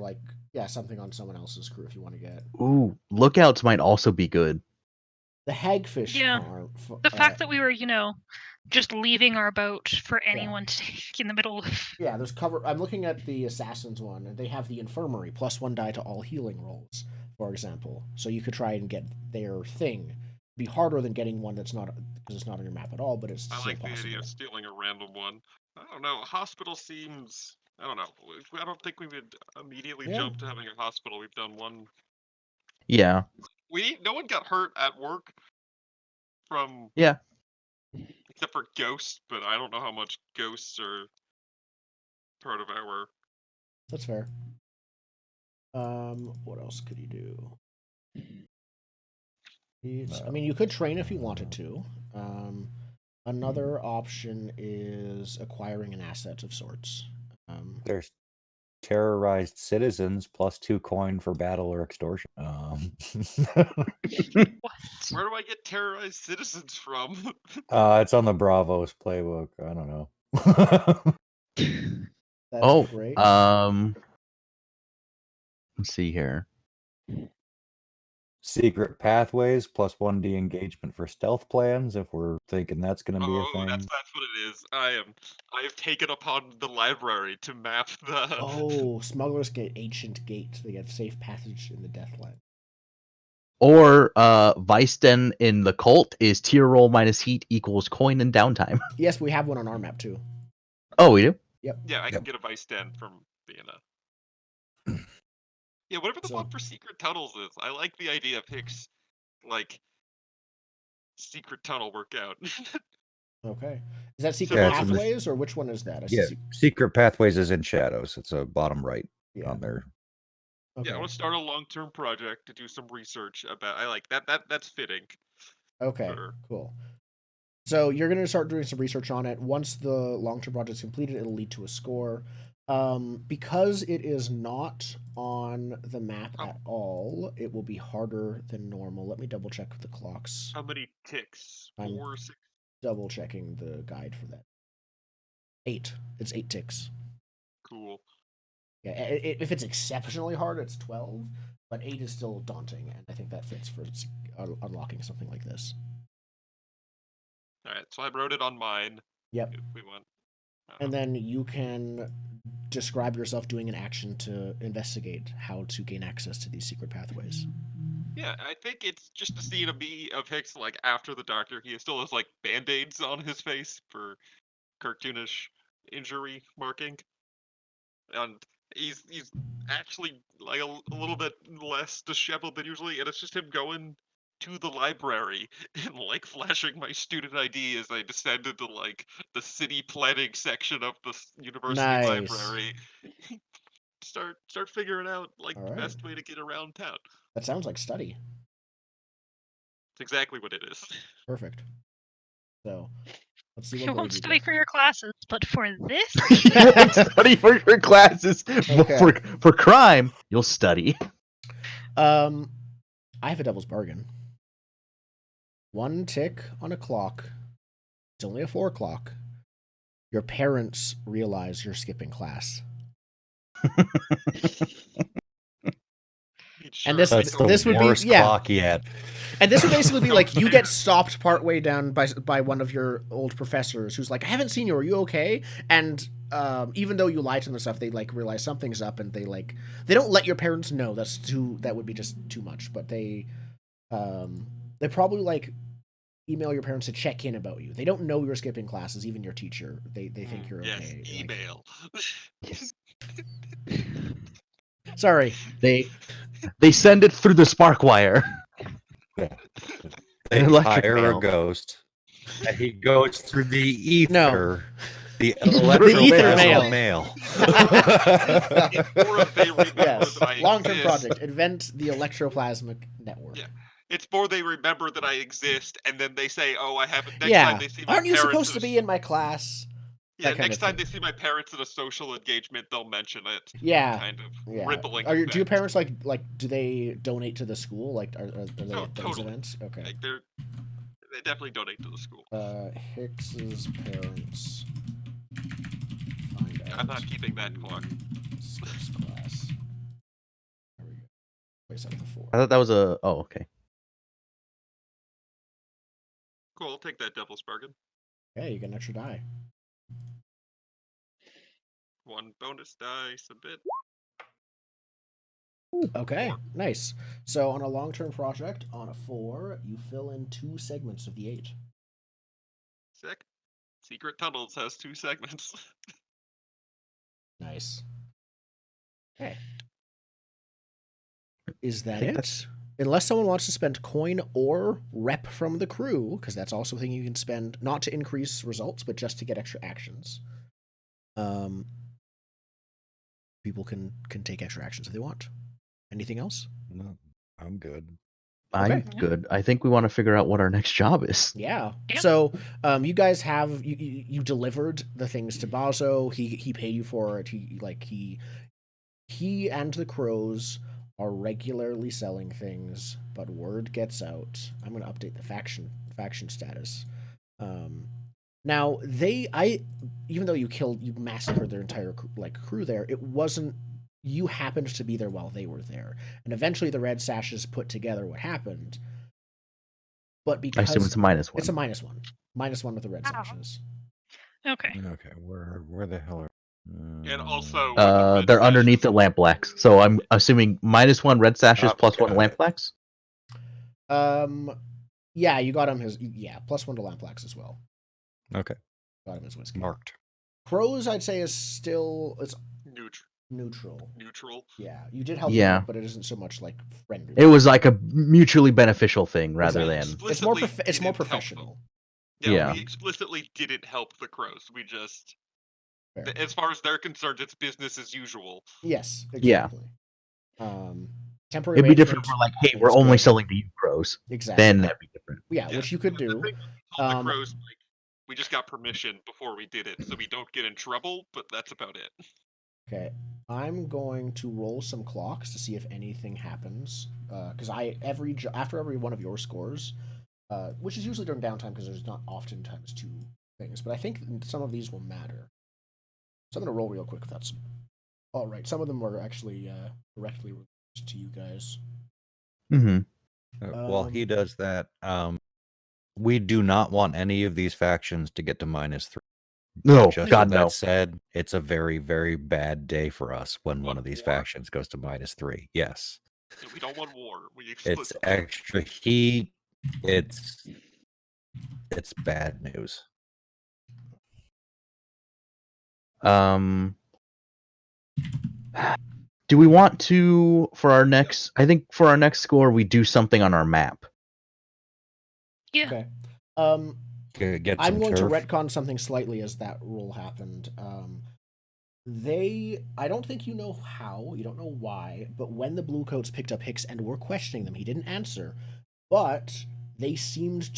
something on someone else's crew if you want to get Ooh, lookouts might also be good. the hagfish. Yeah. farm. The fact that we were, just leaving our boat for anyone to take in the middle of. Yeah, there's cover. I'm looking at the assassins one, and they have the infirmary +1 die to all healing rolls, for example. So you could try and get their thing. It'd be harder than getting one that's not because it's not on your map at all, but it's I still like the possible. idea of stealing a random one. I don't know. Hospital seems. I don't know. I don't think we would immediately jump to having a hospital. We've done one. Yeah. No one got hurt at work from. Yeah. Except for ghosts, but I don't know how much ghosts are part of our. That's fair. What else could you do? I mean, you could train if you wanted to. Another option is acquiring an asset of sorts. there's terrorized citizens +2 coin for battle or extortion. What? Where do I get terrorized citizens from? It's on the Bravos playbook. I don't know. That's great. Let's see here. Secret pathways +1 de-engagement for stealth plans. If we're thinking that's going to be a thing. That's what it is. I have taken upon the library to map the. Smuggler's Gate, Ancient Gate. They get safe passage in the Deathland. Or Weisten in the cult is tier roll minus heat equals coin and downtime. Yes, we have one on our map too. Oh, we do? Yeah, I can Yep. get a vice den from being a. Yeah, whatever the So- one for secret tunnels is. I like the idea of Hicks, like, secret tunnel workout. Okay. Is that secret Yeah, it's in the- pathways or which one is that? I see Yeah, Secret Pathways is in shadows. It's a bottom right Yeah. on there. Okay. Yeah, I want to start a long-term project to do some research about. I like that. That's fitting. Okay. Sure. Cool. So you're going to start doing some research on it. Once the long-term project is completed, it'll lead to a score. Because it is not on the map at all, it will be harder than normal. Let me double check the clocks. How many ticks? I'm- 4, 6. Double checking the guide for that. 8. It's 8 ticks. Cool. Yeah, if it's exceptionally hard, it's 12, but 8 is still daunting, and I think that fits for unlocking something like this. All right, so I wrote it on mine. Yep. If we want. And then you can describe yourself doing an action to investigate how to gain access to these secret pathways. Yeah, I think it's just a scene of me of Hicks like after the doctor. He still has like band-aids on his face for cartoonish injury marking, and he's actually like a little bit less disheveled than usually, and it's just him going to the library and like flashing my student ID as I descend into like the city planning section of the university Nice. library. start figuring out like All the right. best way to get around town. That sounds like study. It's exactly what it is. Perfect. So, let's see You what won't grade you study get. for your classes, but for this, You won't study for your classes. Okay. For crime, you'll study. I have a devil's bargain. 1 tick on a clock. It's only a 4 o'clock. Your parents realize you're skipping class. And this- That's the this would be- worst yeah. clock yet. And this would basically be like you get stopped partway down by one of your old professors who's like, I haven't seen you. Are you okay? And even though you lied to them and stuff, they like realize something's up, and they don't let your parents know. That would be just too much. But they probably like email your parents to check in about you. They don't know you're skipping classes. Even your teacher, they think you're yes, okay. Like, email. sorry. They send it through the spark wire. They Electric hire mail. a ghost, and he goes through the ether. No. The ether electroplasma mail. It's more of they remember Yes. that I Long-term exist. project. Invent the electroplasmic network. Yeah. It's more they remember that I exist, and then they say, "Oh, I haven't." Next Yeah. time they see my Aren't you parents supposed to at a be in my class? Yeah, that kind next of time thing? they see my parents at a social engagement, they'll mention it. Yeah. Kind of Yeah. rippling. Do your effect. parents like do they donate to the school? Like are they Oh, at those totally. events? Okay. Like they definitely donate to the school. Hicks's parents find out I'm not keeping that clock. skips class. There we go. Place out of the 4. I thought that was a. Oh, okay. Cool, I'll take that devil's bargain. Okay, you get an extra die. 1 bonus dice a bit. Okay, 4. nice. So on a long-term project, on a 4, you fill in 2 segments of the 8. Sick. Secret Tunnels has 2 segments. Nice. Okay. Is that think it? that's- Unless someone wants to spend coin or rep from the crew, because that's also a thing you can spend, not to increase results, but just to get extra actions. People can take extra actions if they want. Anything else? No, I'm good. I'm Okay. good. I think we want to figure out what our next job is. Yeah. Yeah. So, you guys have you delivered the things to Bazo. He paid you for it. He and the crows are regularly selling things, but word gets out. I'm gonna update the faction status. Now even though you massacred their entire crew there, it wasn't you happened to be there while they were there, and eventually the Red Sashes put together what happened. But I because assume it's a -1. it's a -1 with the Red Ow. Sashes. okay. Okay, where the hell are? And also, with the red They're sashes- underneath the lamp blacks. So I'm assuming -1 red sashes Oh, plus 1 got lamp it. blacks. Yeah, you got him his +1 to Lamplax as well. Okay. Got him his whiskey. Marked. Crows, I'd say, is still it's Neutral. neutral. Yeah, you did help him Yeah. out, but it isn't so much like friendly. It was like a mutually beneficial thing rather Exactly. than It's more Explicitly it's more didn't help them. professional. Yeah. We explicitly didn't help the crows. We just, Fair. as far as they're concerned, it's business as usual. Yes, Yeah. exactly. Temporary It'd be different if arrangement we're like, hey, is we're only good. selling to you crows. Exactly. Then that'd be different. Yeah, Yeah, which you could The do. thing is, we told the crows, like, we just got permission before we did it, so we don't get in trouble, but that's about it. Okay, I'm going to roll some clocks to see if anything happens. Because after every one of your scores, which is usually during downtime because there's not oftentimes two things, but I think some of these will matter. So I'm gonna roll real quick if that's all right. Some of them were actually directly to you guys. Mm-hmm. While he does that, we do not want any of these factions to get to -3. No, Just God, with that no. said, it's a very, very bad day for us when one of these War? factions goes to -3. Yes. Yeah, we don't want war. We It's explicitly. extra heat. It's bad news. Do we want to I think for our next score we do something on our map. Yeah. Okay. Get I'm some going turf. to retcon something slightly as that roll happened. I don't think you know how, you don't know why, but when the Bluecoats picked up Hicks and were questioning them, he didn't answer, but it seemed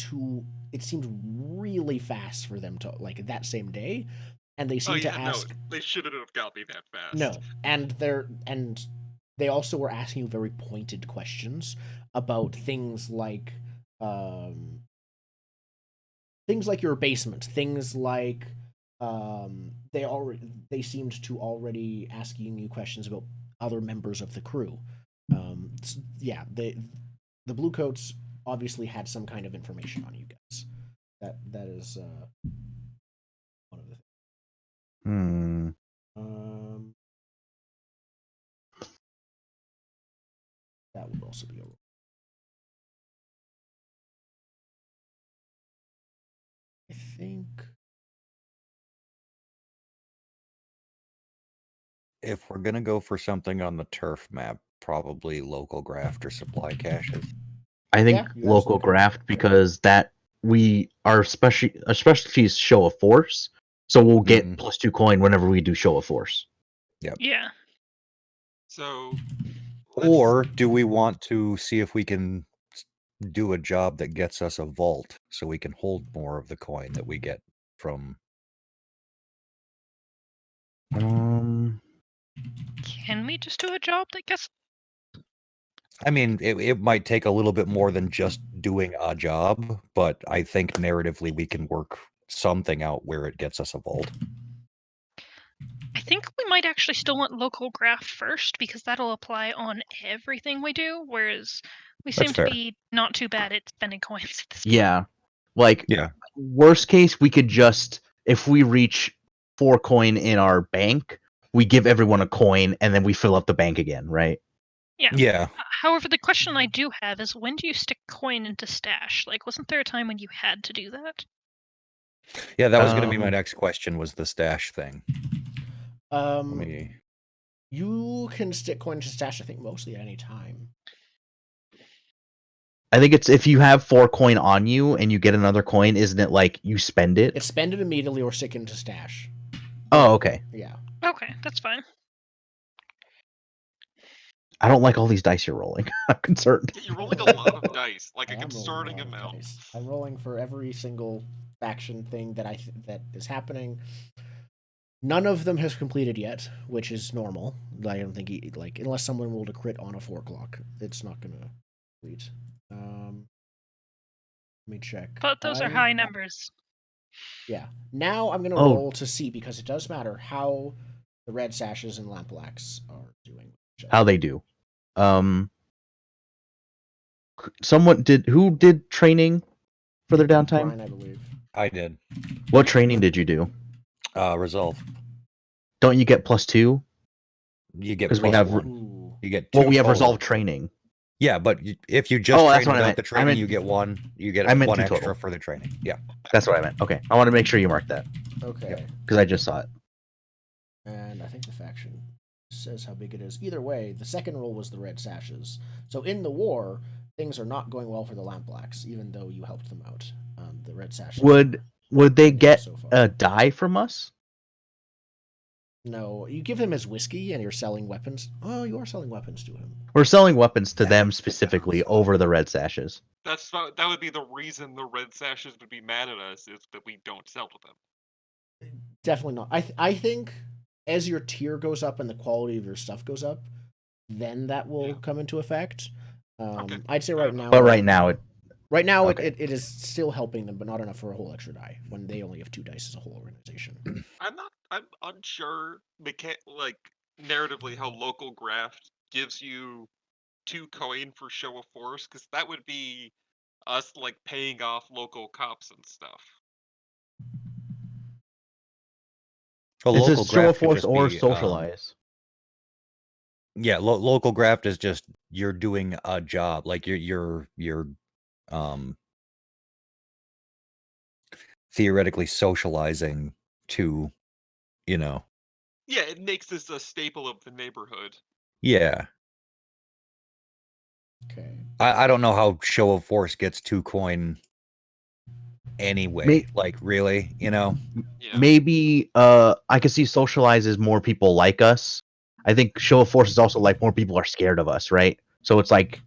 really fast for them to, like, that same day, and they seemed to ask. No, they shouldn't have got me that fast. No, and they also were asking you very pointed questions about things like your basement, things like they seemed to already asking you questions about other members of the crew. Yeah, the Bluecoats obviously had some kind of information on you guys. That is one of the things. That would also be a roll. I think. If we're gonna go for something on the turf map, probably local graft or supply caches. I think Yeah, you local absolutely could. graft because our specialties show of force, so we'll get Mhm. +2 coin whenever we do show of force. Yeah. So. Or do we want to see if we can do a job that gets us a vault so we can hold more of the coin that we get from? Um, Can we just do a job that gets? I mean, it might take a little bit more than just doing a job, but I think narratively we can work something out where it gets us a vault. I think we might actually still want local graph first because that'll apply on everything we do, whereas we That's seem to fair. be not too bad at spending coins at this point. yeah, like Yeah. worst case, we could just if we reach 4 coin in our bank, we give everyone a coin and then we fill up the bank again, right? Yeah. However, the question I do have is when do you stick coin into stash? Like, wasn't there a time when you had to do that? Yeah, that was going to be my next question, was the stash thing. You can stick coin to stash, I think, mostly at any time. I think it's if you have 4 coin on you and you get another coin, isn't it like you spend it? It's spend it immediately or stick into stash. Oh, okay. Yeah. Okay, that's fine. I don't like all these dice you're rolling. I'm concerned. You're rolling a lot of dice, like a I am rolling concerning lot of amount. dice. I'm rolling for every single faction thing that that is happening. None of them has completed yet, which is normal. I don't think unless someone rolled a crit on a 4 o'clock, it's not gonna complete. Let me check. But those are high numbers. Yeah. Now I'm gonna roll to see, because it does matter how the red sashes and Lamplax are doing. How they do. Who did training for their downtime? Brian, I believe. I did. What training did you do? Resolve. Don't you get +2? You get Because we have +1. You get 2 we have total. resolve training. Yeah, but if you just Oh, train that's what I without meant. the I training, meant- you get one. You get I meant one 2 extra total. for the training. Yeah. That's what I meant. Okay, I want to make sure you mark that Okay. because I just saw it. And I think the faction says how big it is. Either way, the second rule was the red sashes. So in the war, things are not going well for the Lampblacks, even though you helped them out. The red sashes. Would they doing get so far. a die from us? No, you give him his whiskey, and you're selling weapons. Oh, you are selling weapons to him. We're selling weapons to them That's the specifically downside. over the red sashes. That would be the reason the red sashes would be mad at us, is that we don't sell to them. Definitely not. I think as your tier goes up and the quality of your stuff goes up, then that will Yeah. come into effect. Okay. I'd say right now. But right now, okay. it is still helping them, but not enough for a whole extra die when they only have 2 dice as a whole organization. I'm unsure like narratively how local graft gives you 2 coin for show of force, because that would be us like paying off local cops and stuff. Well, It local says show graft of could force just or be, socialize. yeah, local graft is just you're doing a job, like you're um theoretically socializing to, you know, Yeah, it makes this a staple of the neighborhood. yeah. Okay. I don't know how show of force gets 2 coin anyway. May- Like really, you know? Yeah. Maybe I could see socialize as more people like us. I think show of force is also like more people are scared of us, right? So it's like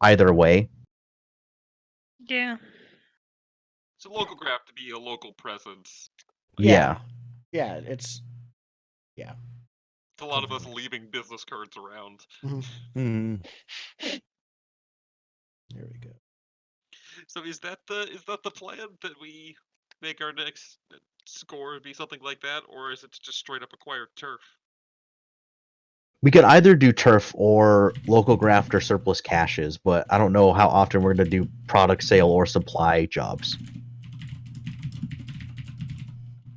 either way. Yeah. So local graft to be a local presence. Yeah. Yeah, it's It's a lot of us Something leaving business cards around. Mm. there we go. So is that the plan, that we make our next score be something like that, or is it to just straight up acquire turf? We could either do turf or local graft or surplus caches, but I don't know how often we're going to do product sale or supply jobs.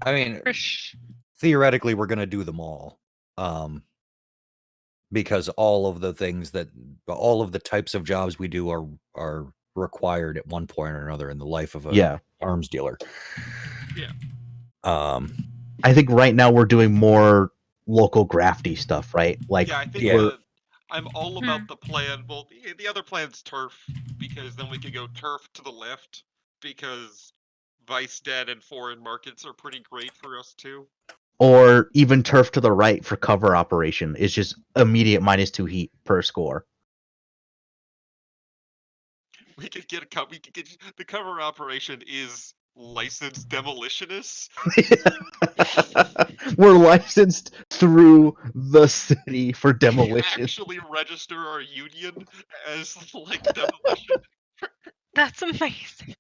I mean, Krish. theoretically we're going to do them all. Because all of the types of jobs we do are required at one point or another in the life of a arms dealer. Yeah. I think right now we're doing more local grafty stuff, right? Like Yeah, I think Yeah. I'm all about the plan. Well, the other plan's turf, because then we could go turf to the left, because Vice Dead and foreign markets are pretty great for us too. or even turf to the right for cover operation is just immediate -2 heat per score. We could get the cover operation is licensed demolitionists. We're licensed through the city for We demolition. actually register our union as like demolition. That's amazing.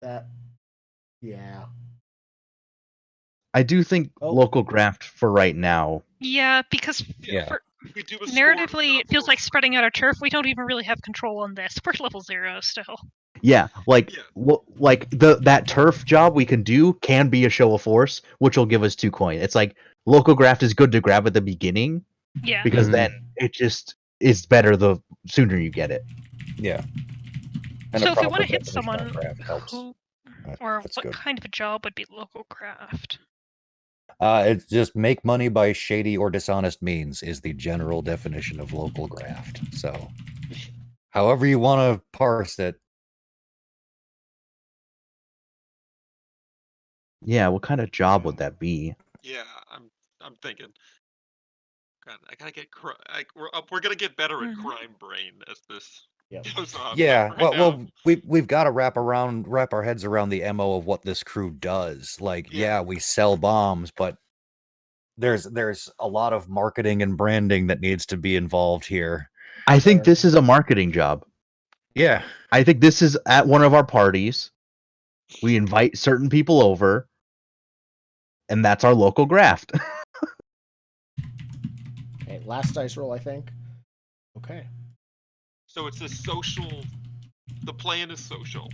That yeah. I do think local graft for right now. Yeah, because Yeah. We do a narratively, it feels like spreading out our turf. We don't even really have control on this. We're level 0 still. Yeah, like that turf job we can do can be a show of force, which will give us 2 coin. It's like local graft is good to grab at the beginning, Yeah. because then it just is better the sooner you get it. Yeah. And So a if we want proper to hit definition on someone craft helps. who, That- or that's what good. kind of a job would be local craft? It's just make money by shady or dishonest means is the general definition of local graft. So, however you want to parse it. Yeah, what kind of job would that be? Yeah, I'm thinking. God, I gotta get we're gonna get better at crime brain as this goes on. Yeah, but right now, well, we've got to wrap our heads around the MO of what this crew does. Like, yeah, we sell bombs, but there's a lot of marketing and branding that needs to be involved here. I think this is a marketing job. Yeah. I think this is at one of our parties. We invite certain people over, and that's our local graft. Okay, last dice roll, I think. Okay. So it's a social. The plan is social.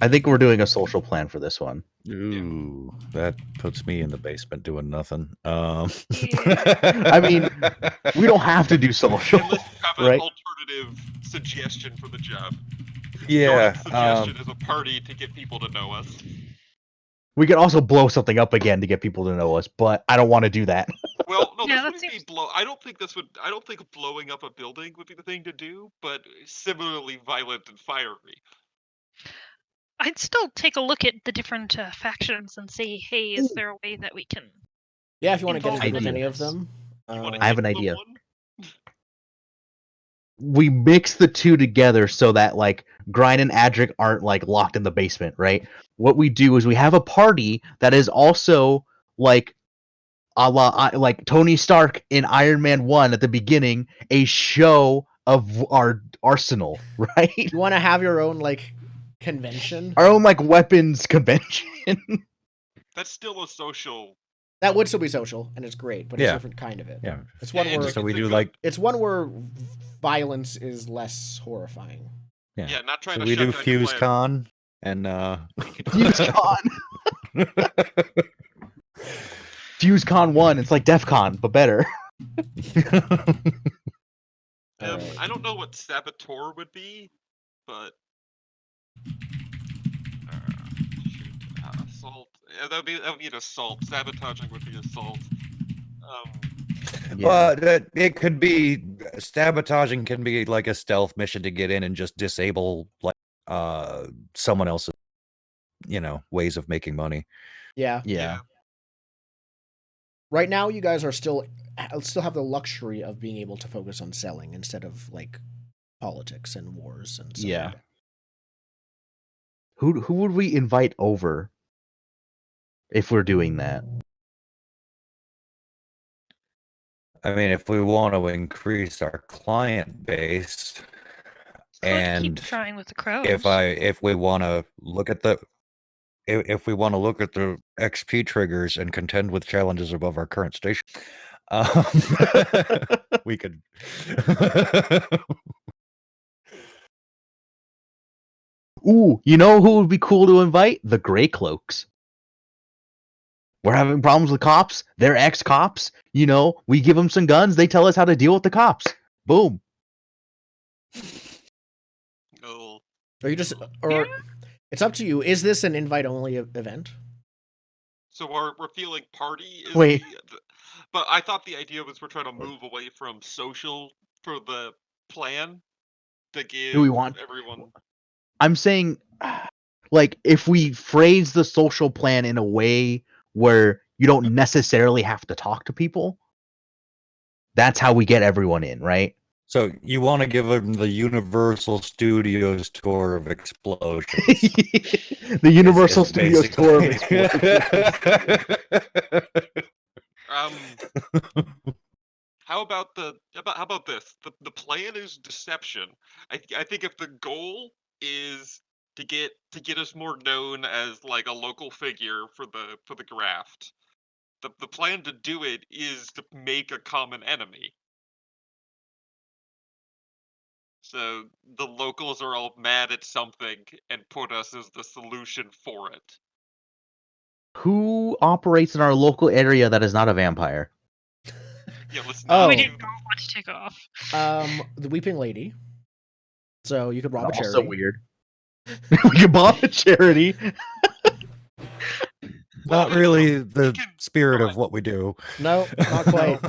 I think we're doing a social plan for this one. Ooh, that puts me in the basement doing nothing. I mean, we don't have to do social, Unless you have an right? alternative suggestion for the job. yeah. Jordan's suggestion is a party to get people to know us. We could also blow something up again to get people to know us, but I don't want to do that. Well, no, Yeah, this that wouldn't be seems- blow. I don't think this would. I don't think blowing up a building would be the thing to do, but similarly violent and fiery. I'd still take a look at the different factions and say, hey, is there a way that we can? Yeah, if you want to get Involve in with them in any of this. them. You want I have an idea. One? We mix the two together so that like Grind and Adric aren't like locked in the basement, right? What we do is we have a party that is also like a la like Tony Stark in Iron Man 1 at the beginning, a show of our arsenal, right? You want to have your own like convention. Our own like weapons convention. That's still a social. That would still be social, and it's great, but it's Yeah. a different kind of it. Yeah. It's one Yeah, where it's So we a do good- like it's one where violence is less horrifying. Yeah, not trying so to we shut do down your plan. FuseCon and FuseCon. FuseCon 1, it's like DEF CON, but better. Alright. I don't know what Saboteur would be, but assault. Yeah, that would be an assault. Sabotaging would be assault. Well, it could be sabotaging. Can be like a stealth mission to get in and just disable like someone else's, ways of making money. Yeah. Yeah. Right now, you guys are still have the luxury of being able to focus on selling instead of like politics and wars and stuff. Yeah. Like that. Who would we invite over if we're doing that? I mean, if we want to increase our client base, Could and keep trying with the crows. if we want to look at the if we want to look at the XP triggers and contend with challenges above our current station, we could. Ooh, you know who would be cool to invite? The Grey Cloaks. We're having problems with cops. They're ex-cops. We give them some guns. They tell us how to deal with the cops. Boom. Oh, Or you just or it's up to you. Is this an invite only event? so we're feeling party. Is Wait. But I thought the idea was we're trying to move away from social for the plan to give we want- everyone. I'm saying, like, if we phrase the social plan in a way where you don't necessarily have to talk to people, that's how we get everyone in, right? So you want to give them the Universal Studios tour of explosions? The Universal Is Studios tour of basically- explosions. How about this? The plan is deception. I think if the goal is to get us more known as like a local figure for the graft, the plan to do it is to make a common enemy. So the locals are all mad at something and put us as the solution for it. Who operates in our local area that is not a vampire? Yeah, let's Oh. not We do did not want to take off. The Weeping Lady. So you could rob a Also charity. weird. We can bomb a charity. Well, Not really we the can- spirit go of what we do. No, not quite.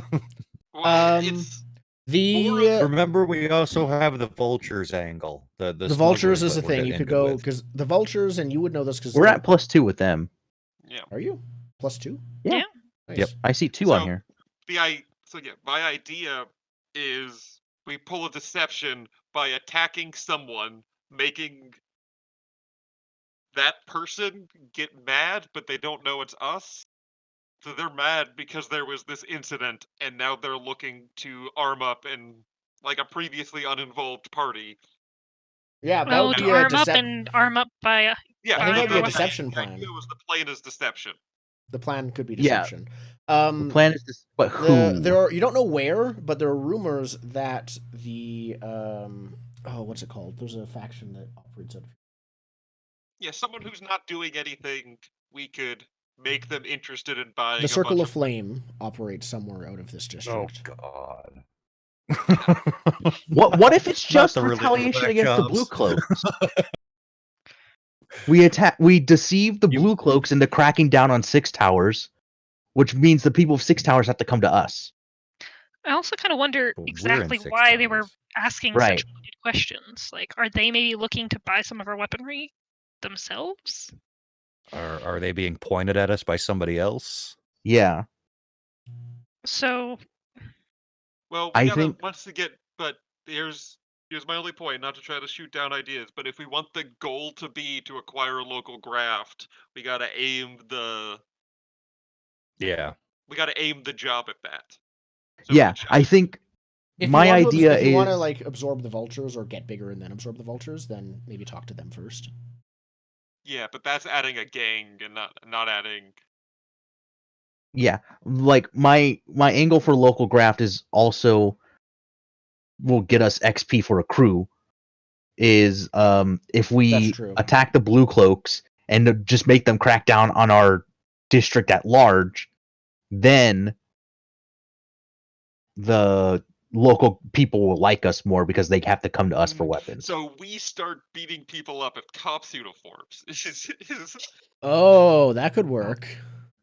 Well, it's More the Remember, we also have the vultures angle. The vultures smugglers is the that we're thing. You getting could into go with. because the vultures, and you would know this because We're at +2 with them. yeah. Are you +2? Yeah. Nice. Yep. I see 2 on So- here. My idea is we pull a deception by attacking someone, making that person get mad, but they don't know it's us. So they're mad because there was this incident, and now they're looking to arm up and like a previously uninvolved party. Yeah, that Well, would to be a arm up by Yeah, I think that'd be a deception the plan. idea was the plan is deception. The plan could be Yeah. deception. The plan is this, but who? There are, you don't know where, but there are rumors that the what's it called? There's a faction that operates out of Yeah, someone who's not doing anything we could make them interested in buying The a Circle bunch of Flame operates somewhere out of this Oh district. God. What if it's Not just the relief retaliation back against the jobs. blue cloaks? We deceive the blue cloaks into cracking down on 6 towers, which means the people of 6 towers have to come to us. I also kind of wonder But we're in exactly 6 why they were towers. asking Right. such pointed questions. Like, are they maybe looking to buy some of our weaponry themselves? Are they being pointed at us by somebody else? Yeah. So, Well, I we gotta think- once to get, but here's my only point, not to try to shoot down ideas, but if we want the goal to be to acquire a local graft, we gotta aim the Yeah. job at that. So Yeah, which I think If my you want idea if you want to is like absorb the vultures or get bigger and then absorb the vultures, then maybe talk to them first. yeah, but that's adding a gang and not adding. yeah, like my angle for local graft is also will get us XP for a crew. Is if we That's true. attack the blue cloaks and just make them crack down on our district at large, then the local people will like us more because they have to come to us for weapons. So we start beating people up in cops' uniforms. Oh, that could work.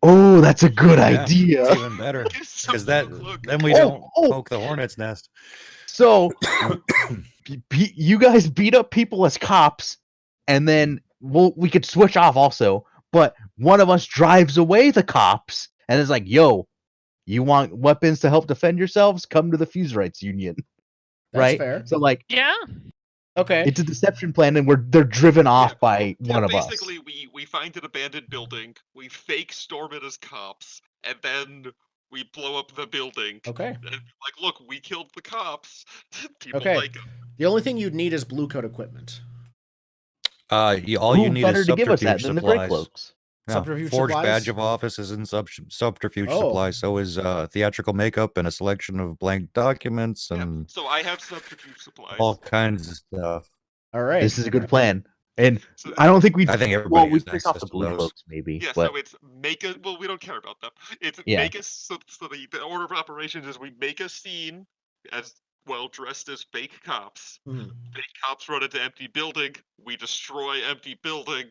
Oh, that's a good Yeah, idea. It's even better. Get some Because that blue cloak. then we Oh, don't oh. poke the hornet's nest. So you guys beat up people as cops, and then we could switch off also. But one of us drives away the cops and is like, "Yo, you want weapons to help defend yourselves? Come to the Fusewrights Union." That's right? fair. So like, yeah. Okay. it's a deception plan, and they're driven off by one of us. Basically, we find an abandoned building, we fake storm it as cops, and then we blow up the building. Okay. And like, look, we killed the cops. People Okay. like 'em. The only thing you'd need is blue coat equipment. All Who you need better is to give us that subterfuge than the Grey supplies. Cloaks? Yeah, Subterfuge Forged supplies? badge of office is in subterfuge Oh. supplies. So is theatrical makeup and a selection of blank documents Yeah, and so I have subterfuge supplies. all kinds of stuff. All right. This is a good plan, and So- I don't think we. I think Well, everybody we has piss off the access to blue those. cloaks, maybe. Yeah, but so it's make a. Well, we don't care about them. It's Yeah. make us so the order of operations is we make a scene as well dressed as fake cops. Mhm. Fake cops run into empty building. We destroy empty building.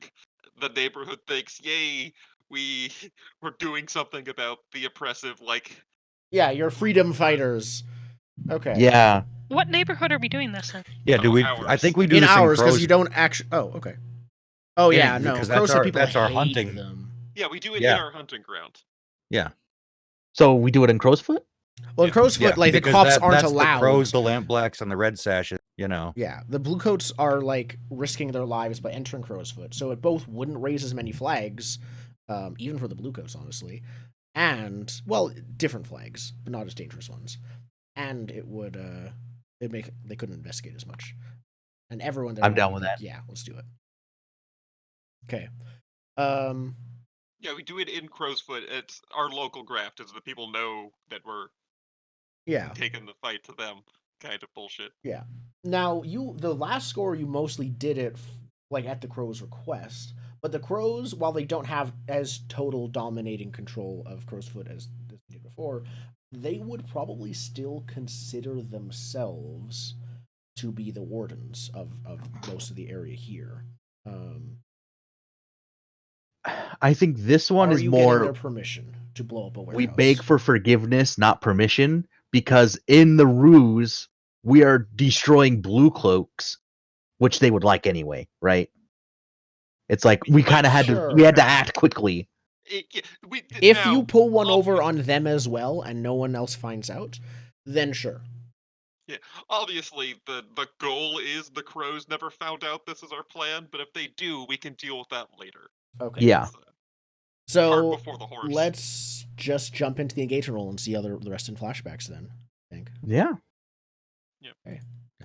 The neighborhood thinks, "Yay, we're doing something about the oppressive." Like, Yeah, you're freedom fighters. Okay. yeah, What neighborhood are we doing this in? Yeah, do we? I ours. think we do In this ours, in because crows. you don't actually. Oh, okay. Oh yeah, no. because Crows people that's our hate hunting. them. yeah, we do it Yeah. in our hunting ground. Yeah, so we do it in Crowsfoot. Well, in Yeah. Crowsfoot, yeah. like the because cops aren't that's allowed. The crows, the lampblacks, and the red sashes. You know. Yeah, the bluecoats are like risking their lives by entering Crowsfoot, so it both wouldn't raise as many flags, even for the bluecoats, honestly, and well, different flags, but not as dangerous ones, and it would they couldn't investigate as much, and everyone there. I'm would down be with like, that. Yeah, let's do it. Okay. Yeah, we do it in Crowsfoot. It's our local graft, as the people know that we're Yeah. taking the fight to them. Kind of bullshit. Yeah. Now, the last score, you mostly did it like at the Crows' request, but the Crows, while they don't have as total dominating control of Crowsfoot as they did before, they would probably still consider themselves to be the wardens of most of the area here. I think this one Are is you getting their more. permission to blow up a warehouse? We beg for forgiveness, not permission, because in the ruse we are destroying blue cloaks, which they would like anyway, right? It's like we kind of had Sure. to act quickly. If you pull one over on them as well and no one else finds out, then sure. Yeah, obviously the goal is the Crows never found out this is our plan, but if they do, we can deal with that later. Okay. Yeah. So Cart before the horse. let's just jump into the engagement roll and see the rest in flashbacks then, I think. Yeah.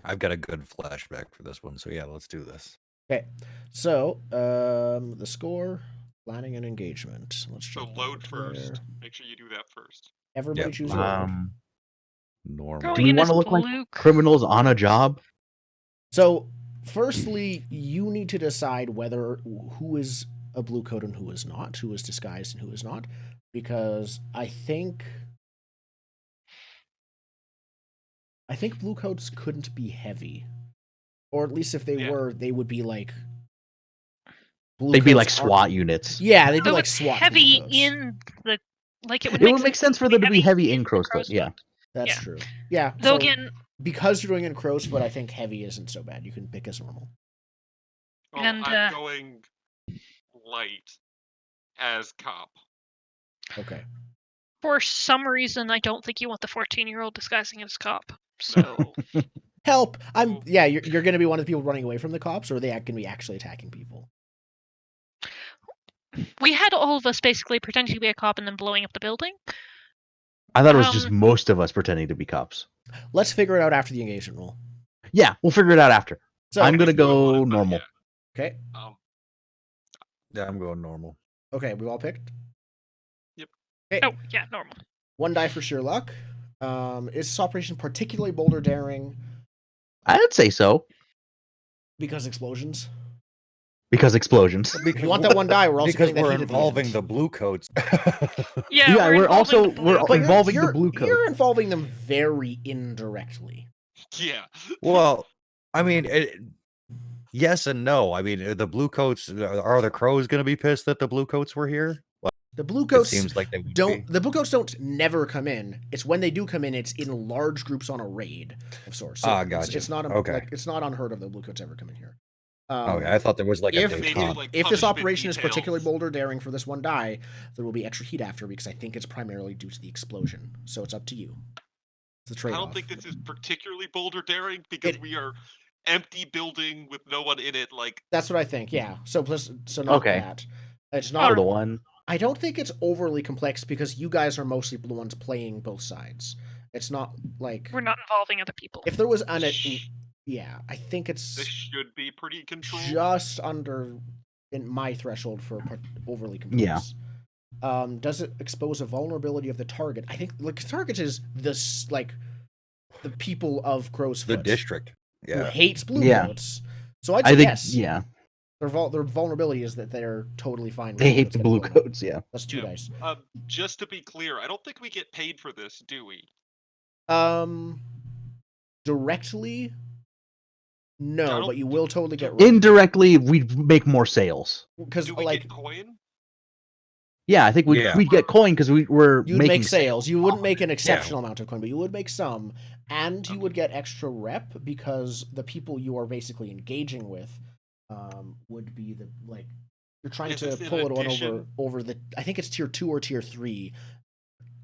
I've got a good flashback for this one, so yeah, let's do this. Okay. So, the score, planning and engagement. Let's So jump load over to first. there. Make sure you do that first. Everybody Yep. choose a load. Normal. Going Do we in want as to look like blue criminals on a job? So, firstly, you need to decide whether who is a blue coat and who is not, who is disguised and who is not, because I think blue coats couldn't be heavy, or at least if they were, they would be like blue They'd be like coats aren't- SWAT units. Yeah, they'd be So like it's SWAT heavy blue coats. in the it would It make would make sense for to them to be heavy in the Crow's Foot. Yeah. That's yeah. true. Yeah. Though So again, because you're doing it in Crow's Foot, I think heavy isn't so bad. You can pick as normal. Well, And, I'm going light as cop. Okay. for some reason, I don't think you want the 14-year-old disguising as cop. So Help! Well- You're going to be one of the people running away from the cops, or are they going to be actually attacking people? we had all of us basically pretending to be a cop and then blowing up the building. I thought it was just Um, most of us pretending to be cops. Let's figure it out after the engagement roll. Yeah, we'll figure it out after. So I'm gonna Let's do it go one, but normal. okay. Yeah, I'm going normal. Okay, we all picked. Yep. Okay. Oh yeah, normal. One die for sheer luck. Is this operation particularly bold or daring I'd say so because explosions? because explosions. If you want that one die, we're also because getting that we're heat at the involving end. the blue coats. Yeah, Yeah, we're also we're But involving you're, the blue coats. You're involving them very indirectly. Yeah. Well, I mean, yes and no. I mean, the blue coats, are the crows going to be pissed that the blue coats were here? Well, The blue it coats seems like they would don't. be. The blue coats don't never come in. It's when they do come in, it's in large groups on a raid of sorts. So Gotcha. It's not Okay. It's not unheard of the blue coats ever come in here. Okay, I thought there was like if- a Maybe, baton. like, If this punishment operation is details. particularly bold or daring for this one die, there will be extra heat after because I think it's primarily due to the explosion. So it's up to you. It's the I trade-off. don't think this is particularly bold or daring because we are empty building with no one in it. Like, That's what I think. Yeah. So not Okay. that. It's For not. the one. I don't think it's overly complex because you guys are mostly the ones playing both sides. It's not like We're not involving other people. if there was an Shh. yeah, I think this it's should be pretty controlled. just under in my threshold for overly complex. Does it expose a vulnerability of the target? I think like target is this like the people of Crow's The Foot district. who Yeah. hates blue Yeah. coats. So I'd I say think yes. yeah. Their vulnerability is that they're totally fine. With They hate coats the getting blue blown up. coats, yeah. That's 2 Yeah. dice. Just to be clear, I don't think we get paid for this, do we? Directly, no, don't- but you will totally get Indirectly, we'd make more sales. because Do we like get coin? Yeah, I think Yeah. we'd get coin because we're you'd making make sales. You wouldn't make an Yeah. exceptional amount of coin, but you would make some, and you would get extra rep because the people you are basically engaging with, would be the like you're trying Is to this in pull it one addition? over the. I think it's tier 2 or tier 3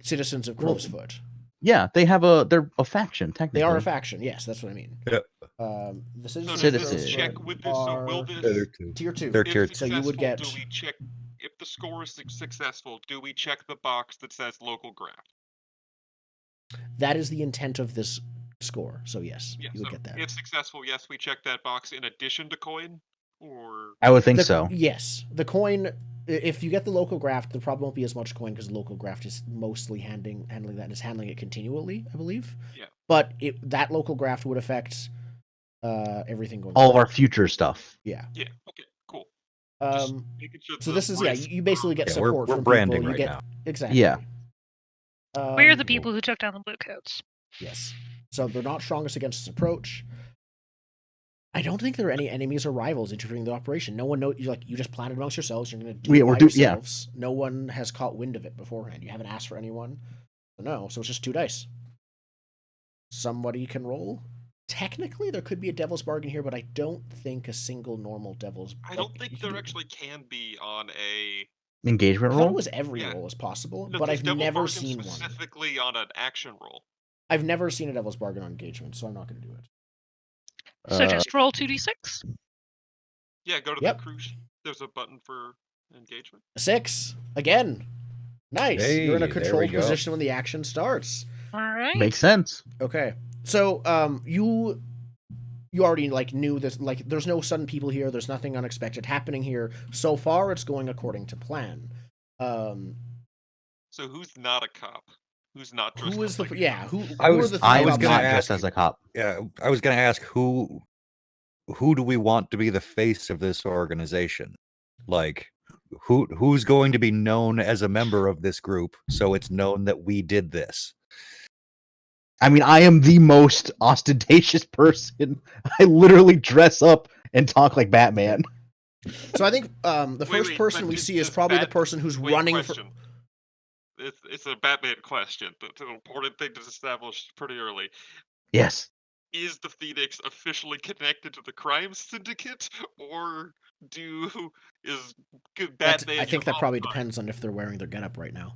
citizens of Crow's Foot. Yeah, they're a faction technically. They are a faction. Yes, that's what I mean. Yep. The So citizens does of this Crow's Citizens. check Foot with this? So will are this? They're two. tier 2. They're If tier So you would successful, get- Do we check if the score is successful? Do we check the box that says local graph? That is the intent of this score. So yes, Yeah. you would So get that. if successful, yes, we check that box in addition to coin, or I would think The- so. Yes, the coin. If you get the local graft, there probably won't be as much coin because the local graft is mostly handling that and is handling it continually, I believe. Yeah. But that local graft would affect everything going. All of forward. our future stuff. Yeah. yeah, okay, cool. Just So making sure the this is risk- you basically get Yeah, support we're from branding people. You right get now. exactly. Yeah. We're the people who took down the blue coats. Yes. So they're not strongest against this approach. I don't think there are any enemies or rivals interfering in the operation. No one knows. You just plan it amongst yourselves. You're going to do it by yourselves. No one has caught wind of it beforehand. You haven't asked for anyone. No, so it's just 2 dice. Somebody can roll. Technically, there could be a devil's bargain here, but I don't think a single normal devil's. I don't think there actually can be on a. Engagement I thought it roll. was every Yeah. roll as possible, No, but there's I've devil never bargain seen one. specifically on an action roll. I've never seen a devil's bargain on engagement, so I'm not going to do it. So just roll 2d6. Yeah, go to Yep. the cruise. There's a button for engagement. 6 again. Nice. Hey, You're in a there we controlled go. position when the action starts. All right. Makes sense. Okay. So, you already knew this. There's no sudden people here. There's nothing unexpected happening here. So far, it's going according to plan. So who's not a cop? Who's not dressed Who up is the like a yeah? cop? Who? I who was- are the I three was was cops gonna not you- dressed ask- as a cop. Yeah, I was going to ask who do we want to be the face of this organization? Like, who's going to be known as a member of this group, so it's known that we did this. I mean, I am the most ostentatious person. I literally dress up and talk like Batman. So I think the first wait, person but we is see is this probably the Bat- person who's wait, running question. It's a Batman question. That's an important thing to establish pretty early. Yes. Is the Phoenix officially connected to the crime syndicate, or is Batman? I think your that probably alibi? depends on if they're wearing their getup right now.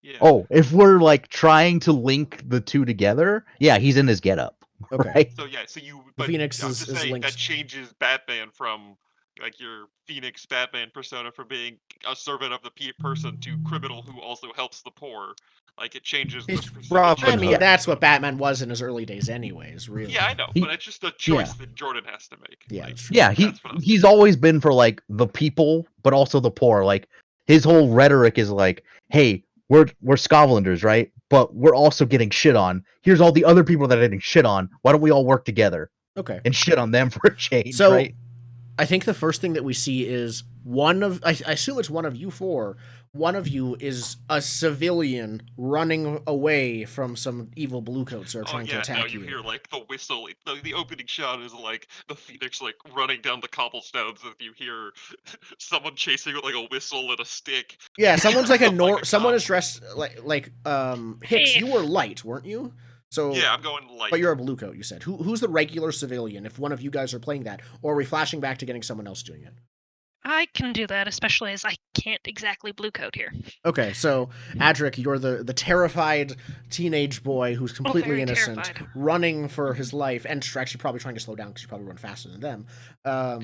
Yeah. Oh, if we're like trying to link the two together, yeah, he's in his getup. Okay. Right? So yeah, so you. The But Phoenix I'm is just saying linked. that changes Batman from like your Phoenix Batman persona from being a servant of the person to criminal who also helps the poor. Like it changes the. He's Robin I mean, Hood. that's what Batman was in his early days, anyways. Really. Yeah, I know, He- but it's just a choice yeah. that Jordan has to make. Yeah, like, that's true. Yeah, that's what I'm he's always been for like the people, but also the poor. Like his whole rhetoric is like, "Hey, we're Scotlanders, right? But we're also getting shit on. Here's all the other people that are getting shit on. Why don't we all work together Okay. and shit on them for a change, So right?" I think the first thing that we see is I assume it's one of you four. One of you is a civilian running away from some evil bluecoats that are trying to attack you hear like the whistle. The opening shot is like the Phoenix like running down the cobblestones, and you hear someone chasing with like a whistle and a stick. Yeah, someone's like Like a someone cop. is dressed like Hicks. Hey. You were light, weren't you? So Yeah, I'm going like. but you're a blue coat. You said who's the regular civilian? If one of you guys are playing that, or are we flashing back to getting someone else doing it? I can do that, especially as I can't exactly blue coat here. Okay, so Adric, you're the terrified teenage boy who's completely very innocent, terrified. running for his life, and actually probably trying to slow down because you probably run faster than them. Yeah.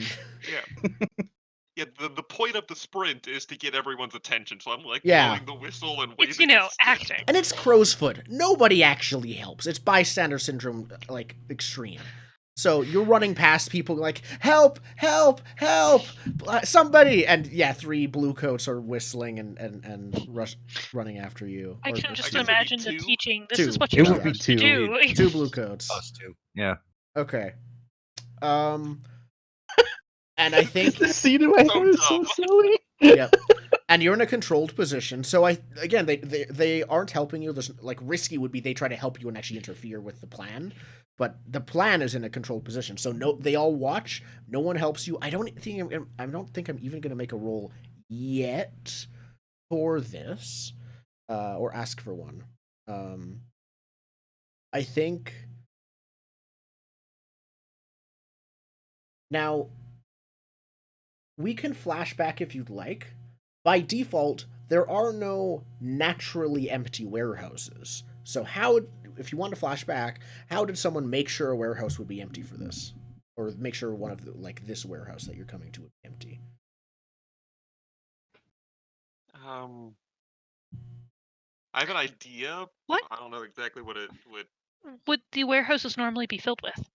Yeah, the point of the sprint is to get everyone's attention. So I'm like Yeah. blowing the whistle and waving. It's, you the know, stick. acting. And it's crow's foot. Nobody actually helps. It's bystander syndrome, like extreme. So you're running past people like, help, help, help, somebody, and yeah, 3 blue coats are whistling and running after you. I Or- can just guess it'd be imagine the 2? teaching. This 2. is what It you're would be supposed to do. 2 blue coats. Us too. Yeah. Okay. And I think The scene in my So head is so dumb. silly. yep. And you're in a controlled position. So they aren't helping you. There's like risky would be they try to help you and actually interfere with the plan. But the plan is in a controlled position. So no, they all watch. No one helps you. I don't think I'm even going to make a roll yet for this, or ask for one. I think now we can flash back if you'd like. By default, there are no naturally empty warehouses. So if you want to flash back, how did someone make sure a warehouse would be empty for this? Or make sure one of this warehouse that you're coming to would be empty? I have an idea. What? I don't know exactly what it would. Would the warehouses normally be filled with?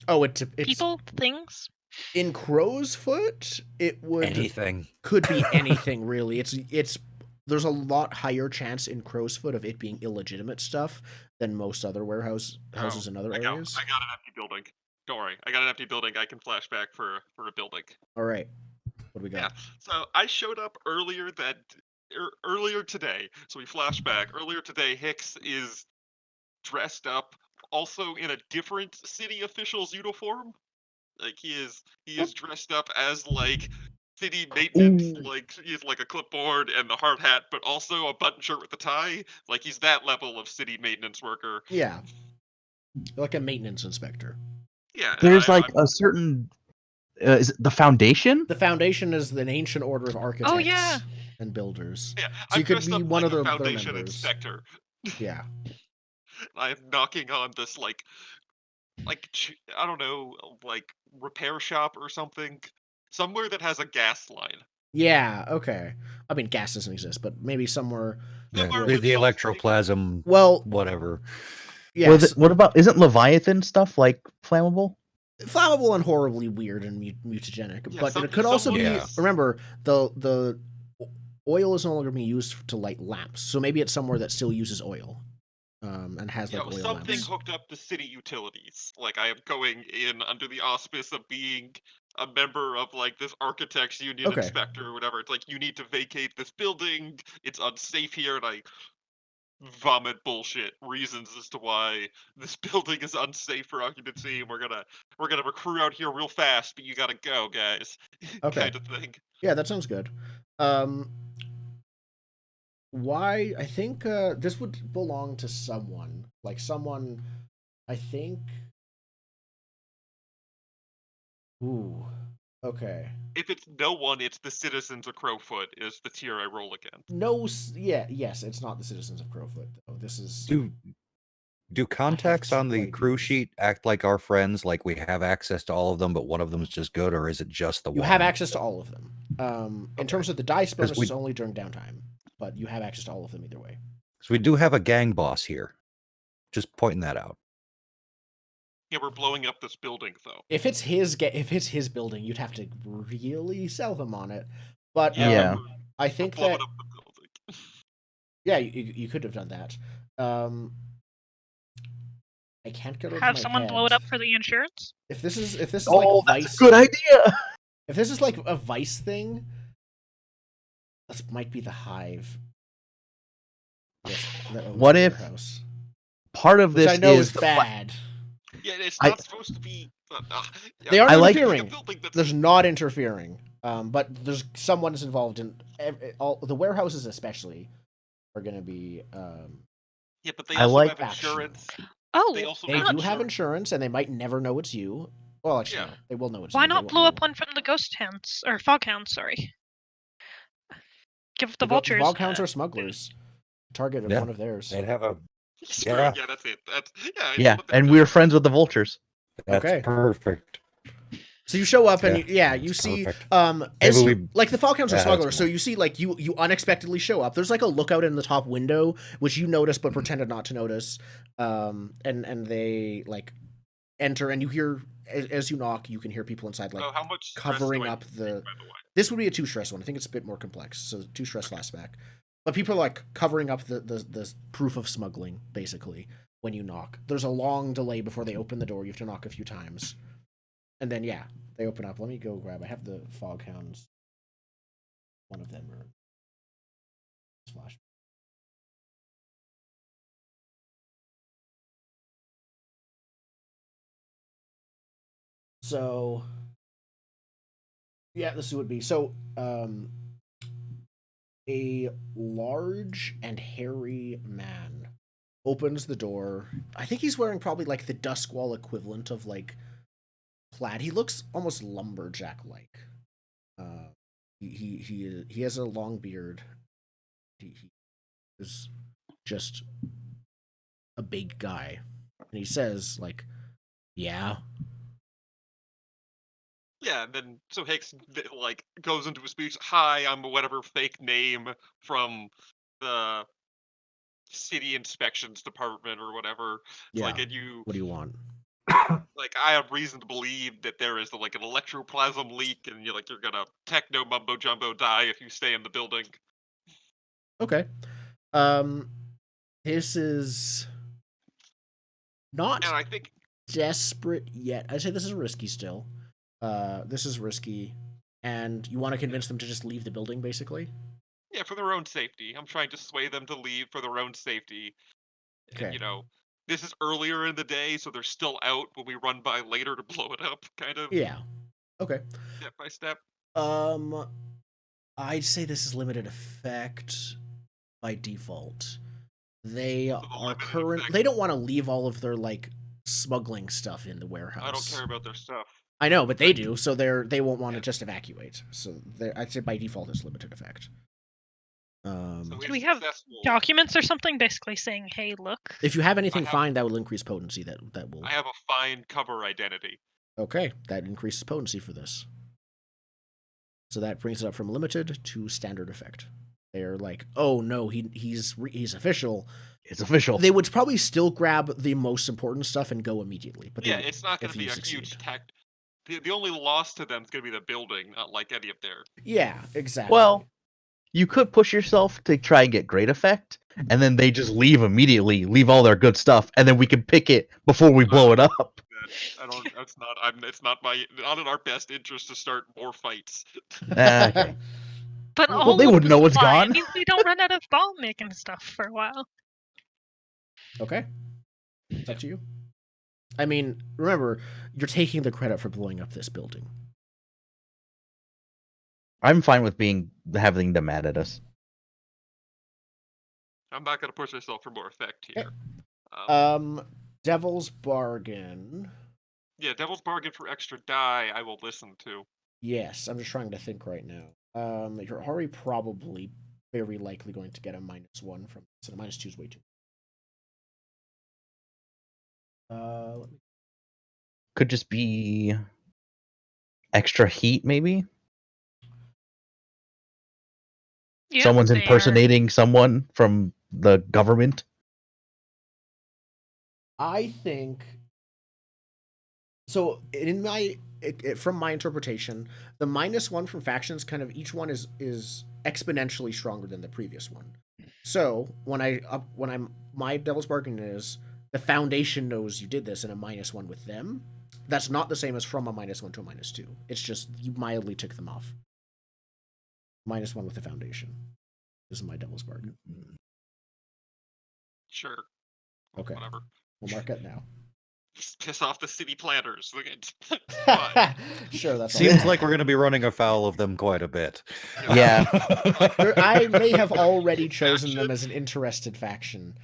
Oh, it's People, things? in Crow's Foot. It would Anything. could be anything really. It's there's a lot higher chance in Crow's Foot of it being illegitimate stuff than most other houses in other areas. I got an empty building. Don't worry, I got an empty building. I can flash back for a building. All right, what do we got? Yeah. So I showed up earlier today. So we flash back. Earlier today, Hicks is dressed up, also in a different city official's uniform. Like he is dressed up as like city maintenance. Ooh. Like he has like a clipboard and the hard hat, but also a button shirt with a tie. Like he's that level of city maintenance worker. Yeah, like a maintenance inspector. Yeah. There's like a certain is it the Foundation? The Foundation is an ancient order of architects Oh, yeah. and builders. Yeah, So I'm you could dressed be up one like of a their Foundation members. inspector. Yeah. I'm knocking on this like I don't know, like repair shop or something, somewhere that has a gas line. Yeah, okay. I mean, gas doesn't exist, but maybe somewhere. Yeah, Somewhere the with some electroplasm, Well, whatever. yes. What about isn't Leviathan stuff like flammable? Flammable and horribly weird and mutagenic, Yeah, but it could also be. Yeah. Remember, the oil is no longer being used to light lamps, so maybe it's somewhere that still uses oil, and has like oil something lamps. hooked up to city utilities. Like I am going in under the auspice of being a member of like this architects union Okay. inspector or whatever. It's like, you need to vacate this building. It's unsafe here, and I vomit bullshit reasons as to why this building is unsafe for occupancy, and we're gonna recruit out here real fast, but you gotta go, guys. Okay. Kind of thing. Yeah, that sounds good. Why? I think this would belong to someone. Like someone, I think. Ooh. Okay. If it's no one, it's the citizens of Crowfoot is the tier I roll against. No. Yeah. Yes. It's not the citizens of Crowfoot though. This is. Do contacts on the two crew ideas. sheet act like our friends, like we have access to all of them, but one of them is just good, or is it just the You one? have access to all of them. In terms of the dice 'Cause bonus, we- it's only during downtime, but you have access to all of them either way. So we do have a gang boss here. Just pointing that out. Yeah, we're blowing up this building though. If it's his building, you'd have to really sell him on it. But Yeah. I We're think blowing that up the building. yeah, you could have done that. I can't get it over Have my someone head. blow it up for the insurance. If this is Oh, like a that's vice, a good idea. if this is like a vice thing, this might be the hive. Yes, that owns What the if warehouse, Part of which this I know is the bad. Yeah, it's I- not supposed to be. They aren't I like- interfering. A building that's There's not interfering. But there's someone is involved in all the warehouses, especially, are going to be. yeah, but they I also like have insurance. Oh, They also They have do have insurance. insurance, and they might never know it's you. Well, actually, Yeah. no, they will know it's why you. They not won't blow know. up one from the ghost hounds or fog hounds? Sorry. Give the The vultures. Bog hounds are smugglers. Target of Yeah. one of theirs. They'd have a. Screw Yeah. it, yeah, that's it. That's I Yeah, know what they're and doing. we're friends with the vultures. That's Okay. perfect. So you show up and Yeah, you that's see perfect. as Maybe you, we- like the Falcons are Yeah, that's smugglers, so more. you see like you unexpectedly show up. There's like a lookout in the top window which you notice but pretended not to notice. And they like enter and you hear as you knock, you can hear people inside like Oh, how much stress covering do I up take, the. by the way? This would be a 2 stress one. I think it's a bit more complex. So 2 stress flashback. But people are like covering up the proof of smuggling, basically, when you knock. There's a long delay before they open the door. You have to knock a few times. And then yeah, they open up. Let me go grab. I have the Foghounds. One of them are flash. So yeah, this would be so a large and hairy man opens the door. I think he's wearing probably like the Duskwall equivalent of like plaid. He looks almost lumberjack like. He has a long beard. He is just a big guy, and he says like, "Yeah." Yeah, and then so Hicks like goes into a speech. Hi, I'm whatever fake name from the city inspections department or whatever. It's Yeah. like, and you What do you want? like, I have reason to believe that there is like an electroplasm leak, and you're gonna techno mumbo jumbo die if you stay in the building. Okay. This is not And I think desperate yet. I'd say this is risky still. This is risky, and you want to convince them to just leave the building, basically. yeah, for their own safety. I'm trying to sway them to leave for their own safety. Okay. And this is earlier in the day, so they're still out when we run by later to blow it up, kind of Yeah. Okay. step by step. I'd say this is limited effect by default. They are limited current. effect. They don't want to leave all of their like smuggling stuff in the warehouse. I don't care about their stuff. I know, but they do, so they won't want to just evacuate. So I'd say by default it's limited effect. So Do we're we have successful. documents or something basically saying, "Hey, look"? If you have anything I have- fine, that will increase potency. That will. I have a fine cover identity. Okay, that increases potency for this. So that brings it up from limited to standard effect. They're like, oh no, he's official. It's official. They would probably still grab the most important stuff and go immediately. But Yeah, they, it's not going if to be you a succeed. huge tech. The only loss to them is going to be the building, not like any of their. Yeah, exactly. Well, you could push yourself to try and get great effect, and then they just leave immediately, leave all their good stuff, and then we can pick it before we blow it up. I don't. That's not. It's not in our best interest to start more fights. Okay. But Well, all they of wouldn't the know it's supply, gone. It means we don't run out of bomb making stuff for a while. Okay. It's up to you. I mean, remember, you're taking the credit for blowing up this building. I'm fine with having them mad at us. I'm not gonna push myself for more effect here. Devil's Bargain. Yeah, Devil's Bargain for extra die. I will listen to. Yes, I'm just trying to think right now. You're already probably very likely going to get a -1 from this, and a -2 is way too. Let me... Could just be extra heat, maybe. Yeah, Someone's they are- impersonating someone from the government. I think so. From my interpretation, the -1 from factions, kind of each one is exponentially stronger than the previous one. So my Devil's Bargain is the Foundation knows you did this, and a -1 with them. That's not the same as from a -1 to a -2. It's just you mildly tick them off. -1 with the Foundation. This is my Devil's Bargain. Sure. Okay. Whatever. We'll mark it now. Just piss off the city planners. Sure, that's Seems all. like we're going to be running afoul of them quite a bit. Yeah. I may have already chosen them as an interested faction.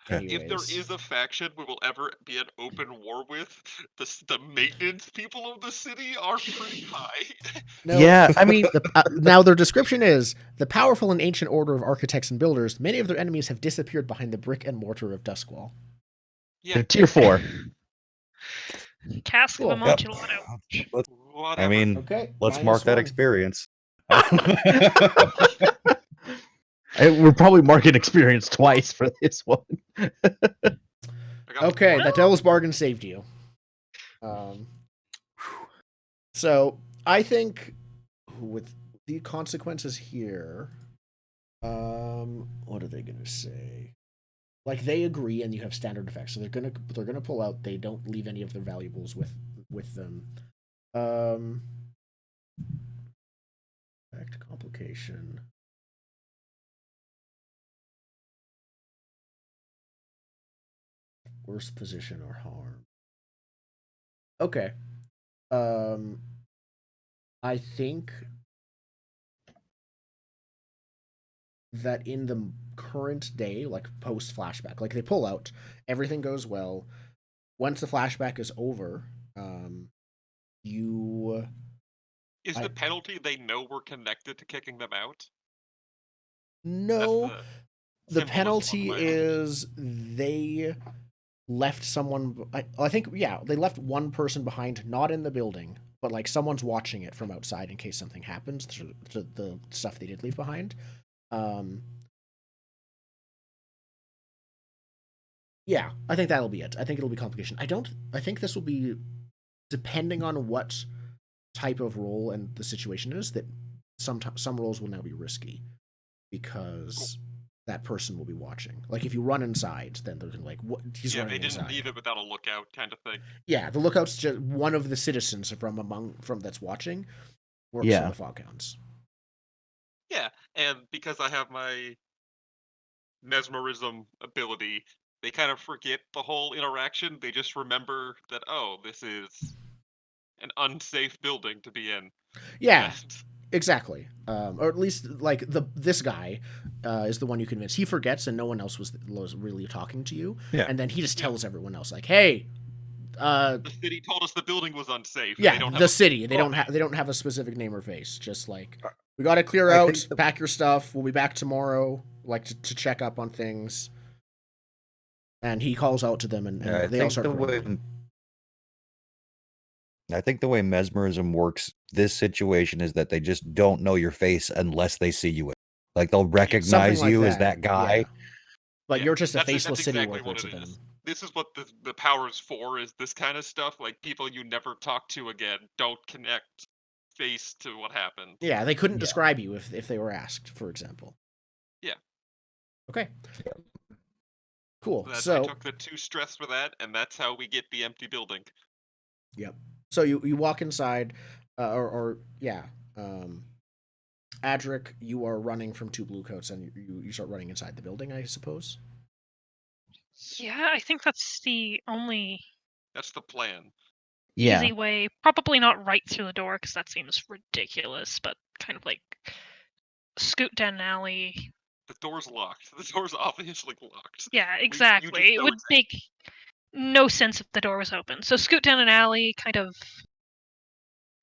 Anyways. If there is a faction we will ever be at open war with, the maintenance people of the city are pretty high. No, Yeah, I mean, now their description is the powerful and ancient order of architects and builders. Many of their enemies have disappeared behind the brick and mortar of Duskwall. Yeah, they're tier 4. Cask of Cool. Amontillado. whatever. I mean, Okay, let's mark that -1. experience. We're probably marking experience twice for this one. I got Okay, one. that Devil's Bargain saved you. So I think with the consequences here, what are they gonna say? Like they agree, and you have standard effects, so they're gonna pull out. They don't leave any of their valuables with them. Back to complication. Worst position or harm. Okay. I think that in the current day, like post flashback, like they pull out, everything goes well. Once the flashback is over, you Is the penalty they know we're connected to kicking them out? no. The simplest penalty one in my mind. is they left someone. I think they left one person behind, not in the building, but like someone's watching it from outside in case something happens to the stuff they did leave behind. Yeah, I think that'll be it. I think it'll be complication. I think this will be depending on what type of role and the situation is, that some roles will now be risky because that person will be watching. Like if you run inside, then they're like, "What? He's running inside." They didn't leave it without a lookout kind of thing. Yeah, the lookout's just one of the citizens from that's watching works for the Foghounds. Yeah, and because I have my mesmerism ability, they kind of forget the whole interaction. They just remember that, oh, this is an unsafe building to be in. Yeah, exactly. Or at least like this guy is the one you convince. He forgets, and no one else was really talking to you. Yeah. And then he just tells everyone else, like, "Hey, the city told us the building was unsafe." Yeah, they don't the city. They don't have a specific name or face. Just like, we got to clear I out, think pack your stuff. We'll be back tomorrow, like to check up on things. And he calls out to them, and they all start grumbling. I think the way mesmerism works, this situation is that they just don't know your face unless they see you. Like they'll recognize Something you like as that guy. Yeah. But you're just a that's faceless city exactly worker what to it them. is. This is what the power's for, is this kind of stuff. Like people you never talk to again don't connect face to what happened. Yeah, they couldn't describe you if they were asked, for example. Yeah. Okay. Cool. I So took the 2 stress for that, and that's how we get the empty building. Yep. So you walk inside, or yeah. Adric, you are running from two bluecoats, and you start running inside the building, I suppose. Yeah, I think that's the only That's the plan. Yeah. easy way. Probably not right through the door, because that seems ridiculous, but kind of like scoot down an alley. The door's locked. The door's obviously locked. Yeah, You exactly. just It know would it's make no sense if the door was open. So scoot down an alley, kind of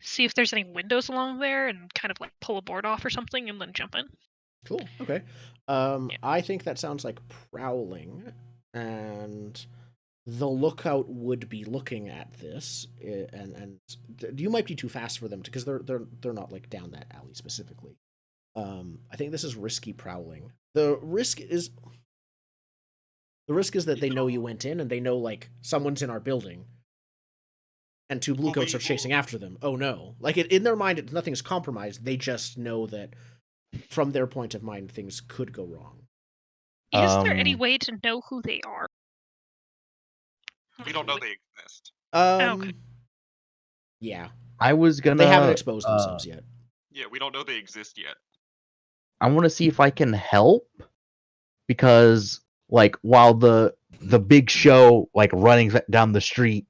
see if there's any windows along there, and kind of like pull a board off or something, and then jump in. Cool. Okay. Yeah. I think that sounds like prowling, and the lookout would be looking at this, and you might be too fast for them because they're not like down that alley specifically. I think this is risky prowling. The risk is that they know you went in, and they know like someone's in our building, and two bluecoats are chasing after them. Oh no! Like in their mind, nothing is compromised. They just know that from their point of mind, things could go wrong. Is there any way to know who they are? We don't know they exist. Okay. Yeah. I was gonna. They haven't exposed themselves yet. Yeah, we don't know they exist yet. I want to see if I can help, because like while the big show like running down the street,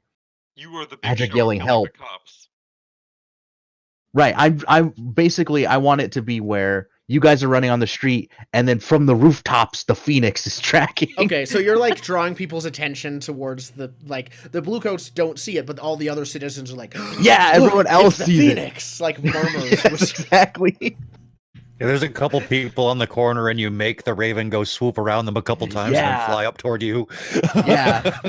You are the big Adric show yelling killing help. the cops. Right. I basically I want it to be where you guys are running on the street, and then from the rooftops the Phoenix is tracking. Okay, so you're like drawing people's attention towards the bluecoats don't see it, but all the other citizens are like, Yeah, "Look, everyone else it's the sees Phoenix!" Like murmurs. it. Exactly. Yeah, there's a couple people on the corner, and you make the Raven go swoop around them a couple times and then Yeah. fly up toward you. Yeah.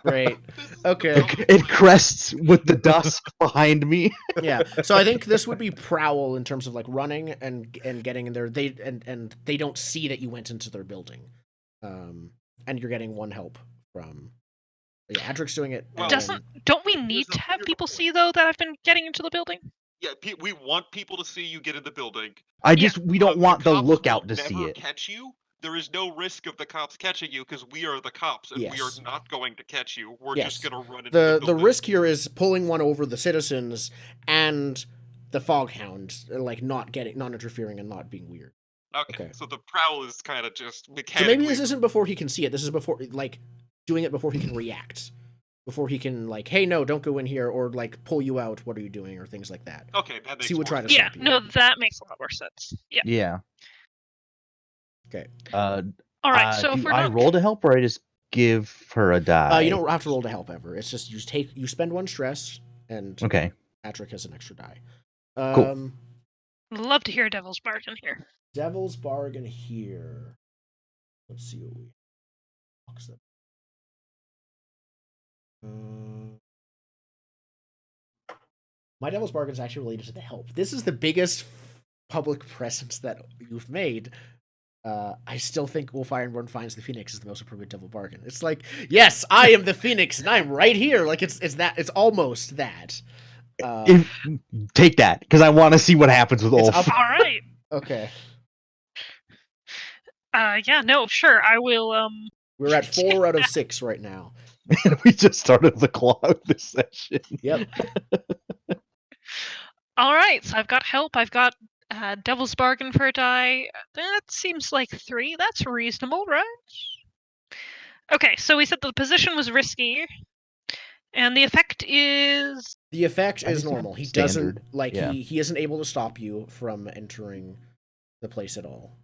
Great. Okay. It crests with the dusk behind me. Yeah. So I think this would be prowl in terms of like running and getting in there. And they don't see that you went into their building. And you're getting one help from Adric's doing it. Well, Don't we need to have people see though that I've been getting into the building? Yeah, we want people to see you get in the building. We don't want the cops lookout will to see never it. catch you. There is no risk of the cops catching you because we are the cops, and we are Yes. not going to catch you. We're Yes. just gonna run into the The building. risk here is pulling one over the citizens and the foghound, like not interfering and not being weird. Okay, Okay. so the prowl is kind of just So mechanically. maybe this isn't before he can see it. This is before, like, doing it before he can react. Before he can, like, hey, no, don't go in here, or, like, pull you out, what are you doing, or things like that. Okay, that makes So he would more try to sense. Yeah, stop you. no, that makes a lot more sense. Yeah. Yeah. Okay. All right, so if do we're I not roll to help, or I just give her a die? You don't have to roll to help ever. It's just you spend one stress, and Okay. Patrick has an extra die. Cool. love to hear Devil's Bargain here. Devil's Bargain here. Let's see what we box that. My Devil's Bargain is actually related to the help. This is the biggest public presence that you've made. I still think Wolf Ironborn finds the Phoenix is the most appropriate Devil Bargain. It's like, yes, I am the Phoenix, and I'm right here. Like it's almost that. Take that, because I want to see what happens with Ulf. All right. Okay. Yeah, no, sure. I will. We're at 4 out of 6 right now. We just started the clock this session. Yep. All right, so I've got help. I've got Devil's Bargain for a die. That seems like 3. That's reasonable, right? Okay, so we said the position was risky, and the effect is. The effect is just normal. He standard. doesn't like Yeah. he isn't able to stop you from entering the place at all.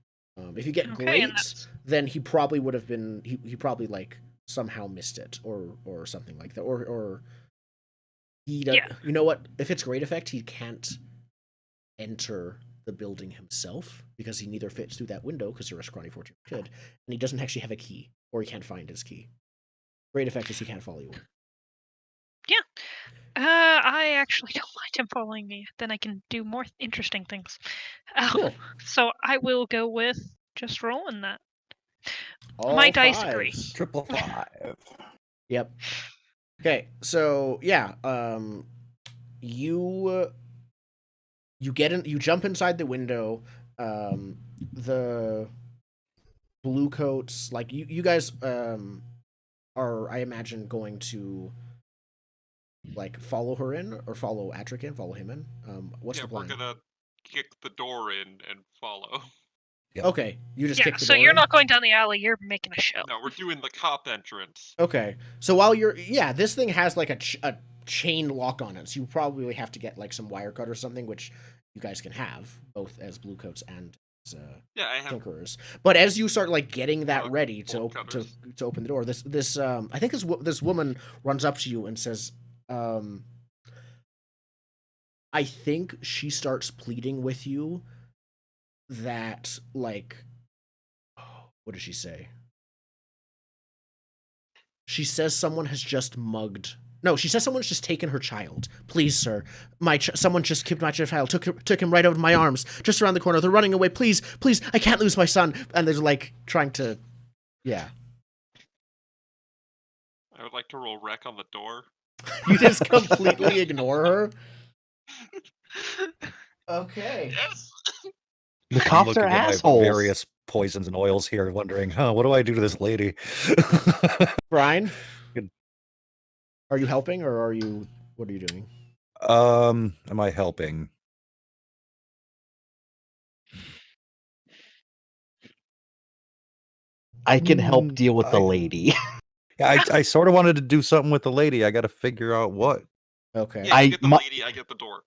If you get Okay, and great, that's- then he probably would have been he probably like somehow missed it or something like that or he does, Yeah. You know what? If it's great effect, he can't enter the building himself because he neither fits through that window because you're a scrawny 14 kid, and he doesn't actually have a key or he can't find his key. Great effect is he can't follow you in. I actually don't mind him following me. Then I can do more interesting things. Cool. So I will go with just rolling that. All My dice agree. 5s. Triple 5. Yep. Okay, so yeah, you you jump inside the window. The bluecoats, like you guys, are I imagine going to like follow her in or follow Atrick in, follow him in? What's Yeah, the we're plan? gonna kick the door in and follow. Yep. Okay, you just Yeah, kick the so door you're in? not going down the alley, you're making a show. No, we're doing the cop entrance. Okay, so while this thing has like a chain lock on it, so you probably have to get like some wire cut or something, which you guys can have both as bluecoats and as Yeah, I have tinkerers. But as you start like getting that ready to bolt open cutters. to open the door, I think this woman runs up to you and says, I think she starts pleading with you that like, what does she say? She says someone has just mugged. No, she says someone's just taken her child. Please, sir, someone just kidnapped my child. Took him right out of my arms, just around the corner. They're running away. Please, please, I can't lose my son. And they're like trying to, yeah. I would like to roll wreck on the door. You just completely ignore her. Okay. Yes. The I'm cops are looking at my assholes. various poisons and oils here, wondering, what do I do to this lady? Brian, Good. are you helping or are you? What are you doing? Am I helping? I can help deal with the lady. Yeah, I sort of wanted to do something with the lady. I got to figure out what. Okay. Yeah, you get the lady, I get the door.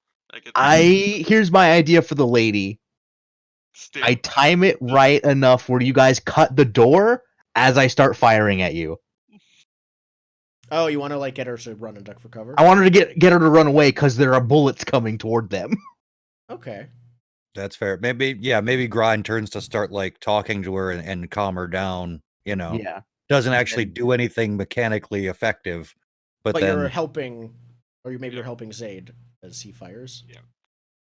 Here's my idea for the lady. Sting. I time it right enough where you guys cut the door as I start firing at you. Oh, you want to like get her to run and duck for cover? I wanted to get her to run away because there are bullets coming toward them. Okay. That's fair. Maybe Grind turns to start like talking to her and calm her down. Yeah. Doesn't actually do anything mechanically effective, but then you're helping, or you're helping Zaid as he fires. Yeah.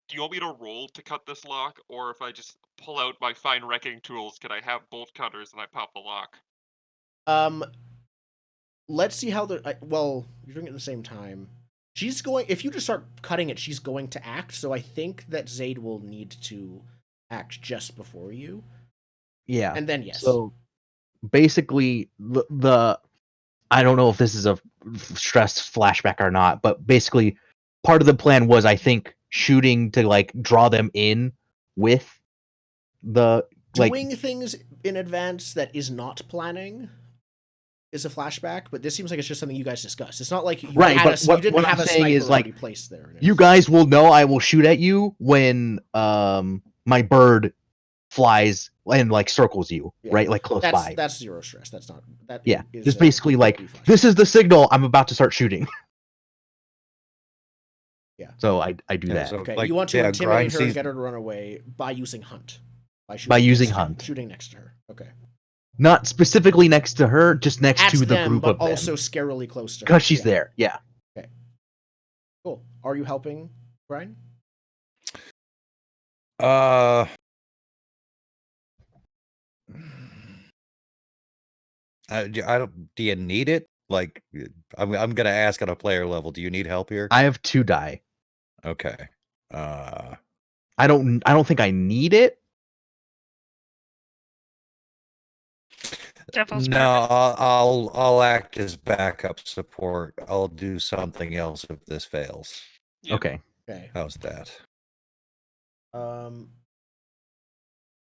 Do you want me to roll to cut this lock, or if I just pull out my fine wrecking tools, can I have bolt cutters and I pop the lock? Let's see how well, you're doing it at the same time. She's going. If you just start cutting it, she's going to act. So I think that Zaid will need to act just before you. Yeah. And then yes. So basically, the I don't know if this is a stressed flashback or not, but basically, part of the plan was I think shooting to like draw them in with the doing things in advance that is not planning is a flashback, but this seems like it's just something you guys discussed. It's not like you you didn't have a sniper already placed there. You guys will know I will shoot at you when my bird flies and like circles you, right? Like close by. That's zero stress. That's not that. Yeah, just basically like this is the signal. I'm about to start shooting. Yeah. So I do that. So, okay, you want to intimidate her and get her to run away by using hunt. By using hunt. Shooting next to her. Okay. Not specifically next to her, just next to the group of them. But also scarily close to her. Because she's there, yeah. Okay. Cool. Are you helping, Brian? I don't. Do you need it? Like, I'm gonna ask on a player level. Do you need help here? I have 2 die. Okay. I don't think I need it. No, I'll act as backup support. I'll do something else if this fails. Yeah. Okay. How's that?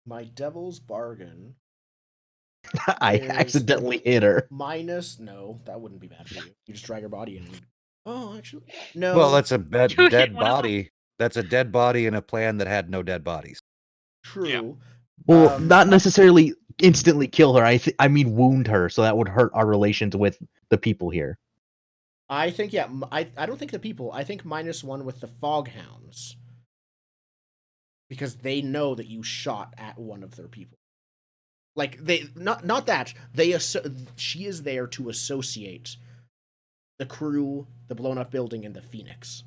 My devil's bargain. I accidentally hit her. No, that wouldn't be bad for you. You just drag her body in. Oh, actually, no. Well, that's a dead body. That's a dead body in a plan that had no dead bodies. True. Yeah. Well, not necessarily instantly kill her. I mean wound her, so that would hurt our relations with the people here. I think I don't think the people. I think -1 with the foghounds. Because they know that you shot at one of their people. Like they not that she is there to associate the crew, the blown up building, and the Phoenix.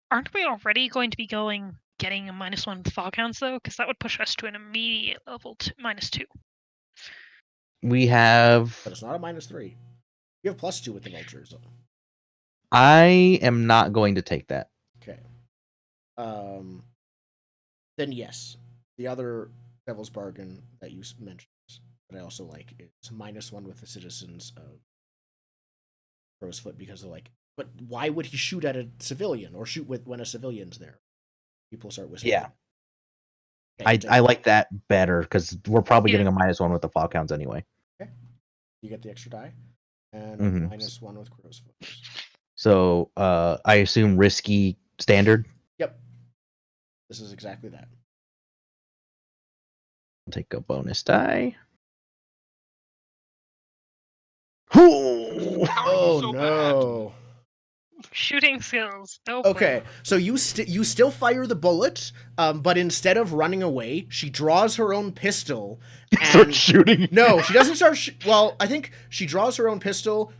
Aren't we already going to be getting a -1 foghounds though? Because that would push us to an immediate level -2. We have. But it's not a -3. You have +2 with the vultures. I am not going to take that. Okay. Then yes, the other devil's bargain that you mentioned that I also like is -1 with the citizens of Crow's Foot because they're like But why would he shoot at a civilian or shoot when a civilian's there? People start whispering. Yeah. Okay, I like that better because we're probably Yeah. getting a -1 with the Falcons anyway. you get the extra die, and Mhm. -1 with crow's foot. So I assume risky standard. Yep. This is exactly that. I'll take a bonus die. Oh, How are you Oh so bad? no. Shooting skills. Oh boy. Okay, so you still fire the bullet, but instead of running away, she draws her own pistol start and shooting. no, she doesn't start. Well, I think she draws her own pistol,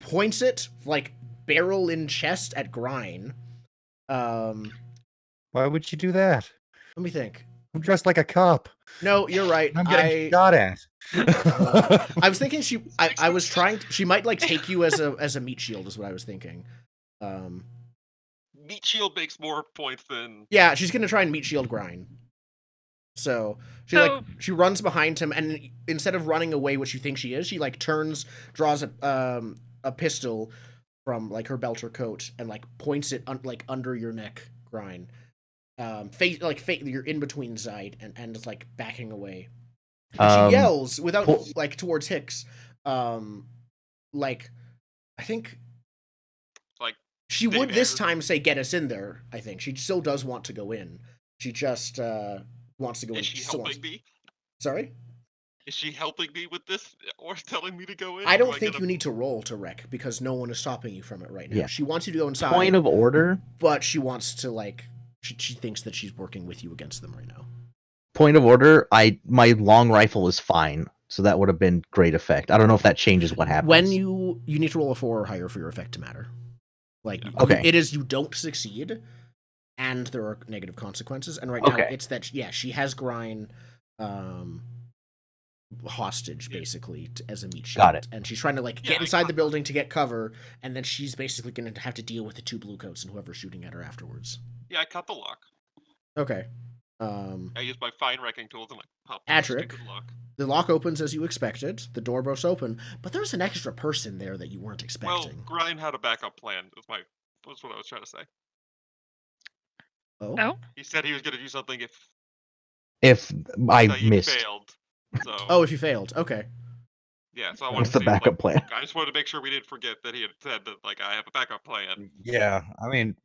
points it like barrel in chest at Grine. Let Why would you do that? me think. I'm dressed like a cop. No, you're right. I'm getting shot at. I was thinking I was trying. She might like take you as a meat shield, is what I was thinking. Meat shield makes more points than. Yeah, she's gonna try and meat shield Grine. So she runs behind him, and instead of running away, which you think she is, she like turns, draws a pistol from like her belt or coat, and like points it like under your neck, Grine. You're in between side and it's like backing away. And she yells without like towards Hicks, like I think Like she would there. this time say get us in there. I think she still does want to go in. She just wants to go in. Is she helping me? Sorry? Is she helping me with this or telling me to go in? I don't think you need to roll to wreck because no one is stopping you from it right now. Yeah. She wants you to go inside. Point of order. But she wants to like she thinks that she's working with you against them right now. Point of order. My long rifle is fine, so that would have been great effect. I don't know if that changes what happens. When you need to roll a 4 or higher for your effect to matter. Like okay. It is you don't succeed, and there are negative consequences. And right now it's that she has Grine hostage basically as a meat shield. Got it. And she's trying to like get inside the building to get cover, and then she's basically going to have to deal with the 2 blue coats and whoever's shooting at her afterwards. Yeah, I cut the lock. Okay. I used my fine wrecking tools and pop Adric, the lock. The lock opens as you expected. The door bursts open, but there's an extra person there that you weren't Well, expecting. Grine had a backup plan. Was what I was trying to say. Oh. He said he was going to do something if I Saeed missed. failed. So. Oh, if you failed, okay. Yeah, so I wanted What's to the see, backup plan? I just wanted to make sure we didn't forget that he had said that like I have a backup plan. Yeah, I mean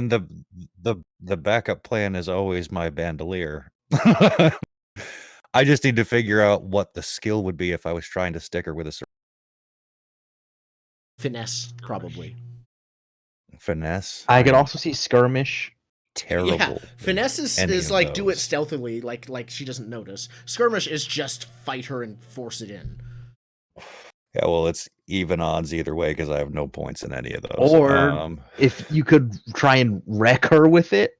the backup plan is always my bandolier. I just need to figure out what the skill would be if I was trying to stick her with a Finesse, probably. finesse. I could also see skirmish. Terrible. Yeah, finesse is like do it stealthily, like she doesn't notice. Skirmish is just fight her and force it in. Yeah, well, it's even odds either way because I have no points in any of those. Or if you could try and wreck her with it,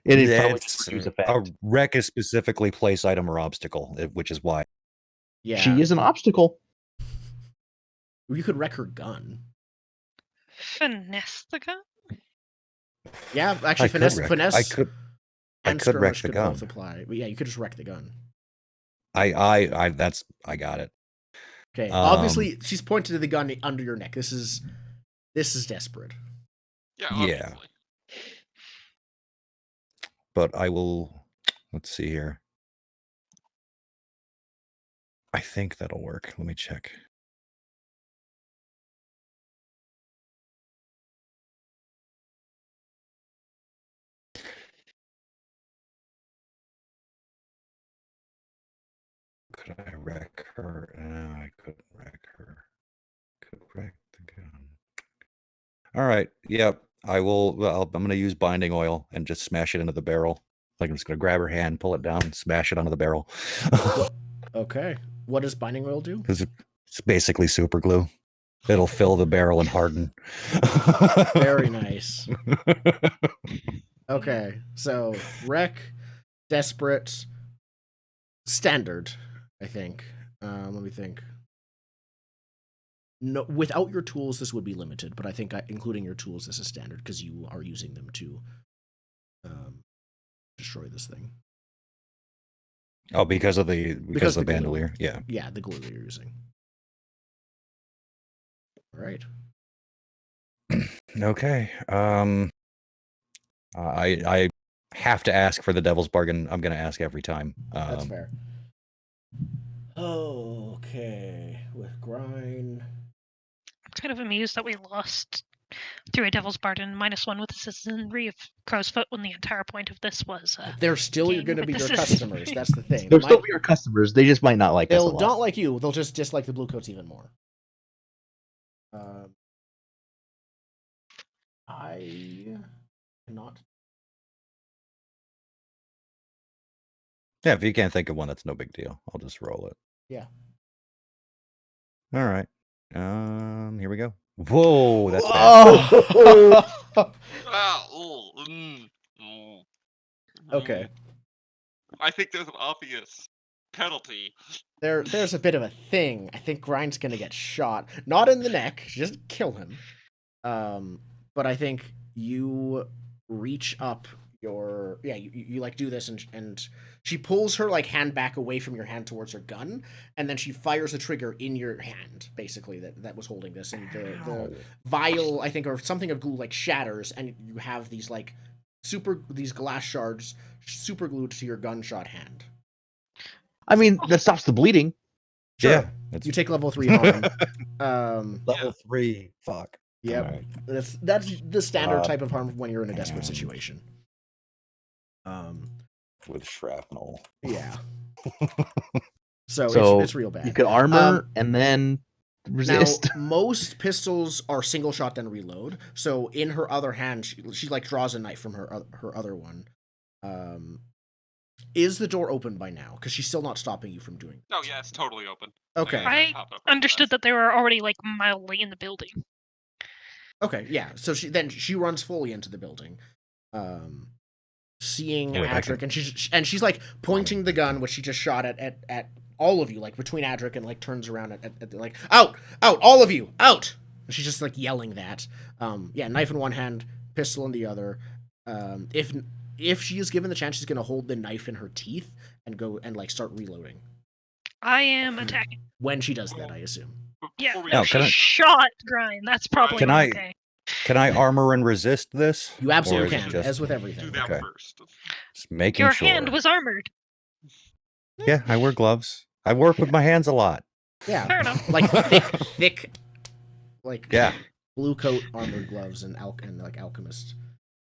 it'd probably use effect. A wreck is specifically place item or obstacle, which is why. Yeah, she is an obstacle. You could wreck her gun. Finesse the gun? Yeah, actually, finesse. I could wreck the gun. Both apply. But yeah, you could just wreck the gun. I got it. Okay. Obviously, she's pointed to the gun under your neck. This is desperate. Yeah. Obviously. Yeah. But I will. Let's see here. I think that'll work. Let me check. Could I wreck her? No, I couldn't wreck her. Could wreck the gun. All right. Yep. I will. Well, I'm going to use binding oil and just smash it into the barrel. Like I'm just going to grab her hand, pull it down, and smash it onto the barrel. Okay. What does binding oil do? Because it's basically super glue. It'll fill the barrel and harden. Very nice. Okay. So wreck, desperate, standard. I think. Let me think. No, without your tools, this would be limited, but I think including your tools, this is standard because you are using them to destroy this thing. Oh, because of the bandolier. Yeah. Yeah, the glue that you're using. All right. Okay. I have to ask for the devil's bargain. I'm going to ask every time. That's fair. Okay, with grind. I'm kind of amused that we lost through a Devil's Bargain -1 with the citizenry of Crowsfoot when the entire point of this was. They're still gain going to with be the your citizenry. customers. That's the thing. They'll still be our customers. They just might not like us a They'll lot. not like you. They'll just dislike the Bluecoats even more. I cannot. Yeah, if you can't think of one, that's no big deal. I'll just roll it. Yeah. All right. Here we go. Whoa, that's bad. Oh! Okay. I think there's an obvious penalty. There's a bit of a thing. I think Grind's gonna get shot. Not in the neck, just kill him. But I think you reach up your you like do this and she pulls her like hand back away from your hand towards her gun, and then she fires the trigger in your hand, basically that was holding this, and the vial, I think, or something of glue like shatters, and you have these like these glass shards super glued to your gunshot hand. I mean, that stops the bleeding. Sure. Yeah, it's You take level 3 harm. level 3. Fuck. Yep. All right. That's the standard type of Uh, harm when you're in a desperate and- situation. With shrapnel. Yeah. So it's real bad. You could armor and then resist. Now, most pistols are single shot then reload. So in her other hand, she like draws a knife from her other one. Is the door open by now? Because she's still not stopping you from doing it. Oh yeah, it's totally open. Okay. I understood that they were already like mildly in the building. Okay, yeah. So she runs fully into the building, seeing Wait, Adric, and she's like pointing the gun, which she just shot at all of you, like between Adric, and like turns around at like out, all of you, out. And she's just like yelling that. Yeah, knife in one hand, pistol in the other. If she is given the chance, she's gonna hold the knife in her teeth and go and like start reloading. I am attacking. When she does that, I assume. Yeah, Before we No, if can she I- shot Grind, that's probably Can I- okay. Can I armor and resist this? You Or absolutely is it can, just- as with do everything. that Okay. first. Just making Your sure. hand was armored. Yeah, I wear gloves. I work with my hands a lot. Yeah, Fair enough. like thick, like Yeah. blue coat armored gloves and like alchemist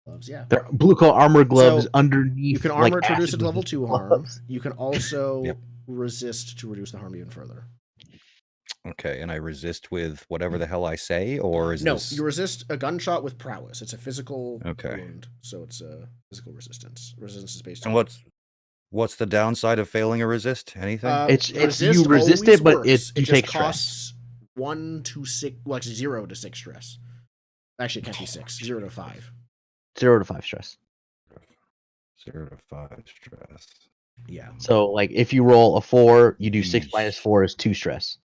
gloves. Yeah, They're blue coat armor gloves So, underneath. you can like, armor to reduce it acid to level 2 harm. gloves. You can also Yep. resist to reduce the harm even further. Okay, and I resist with whatever the hell I say, or is No, this? you resist a gunshot with prowess. It's a physical Okay. wound, so it's a physical resistance. Resistance is based And on what's the downside of failing a resist? Anything? It's you resist always it, but works. you It just take stress. costs 1 to 6, well, actually 0 to 6 stress. Actually, it can't be 6. 0 to 5. 0 to 5 stress. 0 to 5 stress. Yeah. So like if you roll a 4, you do 6 Yeesh. minus 4 is 2 stress.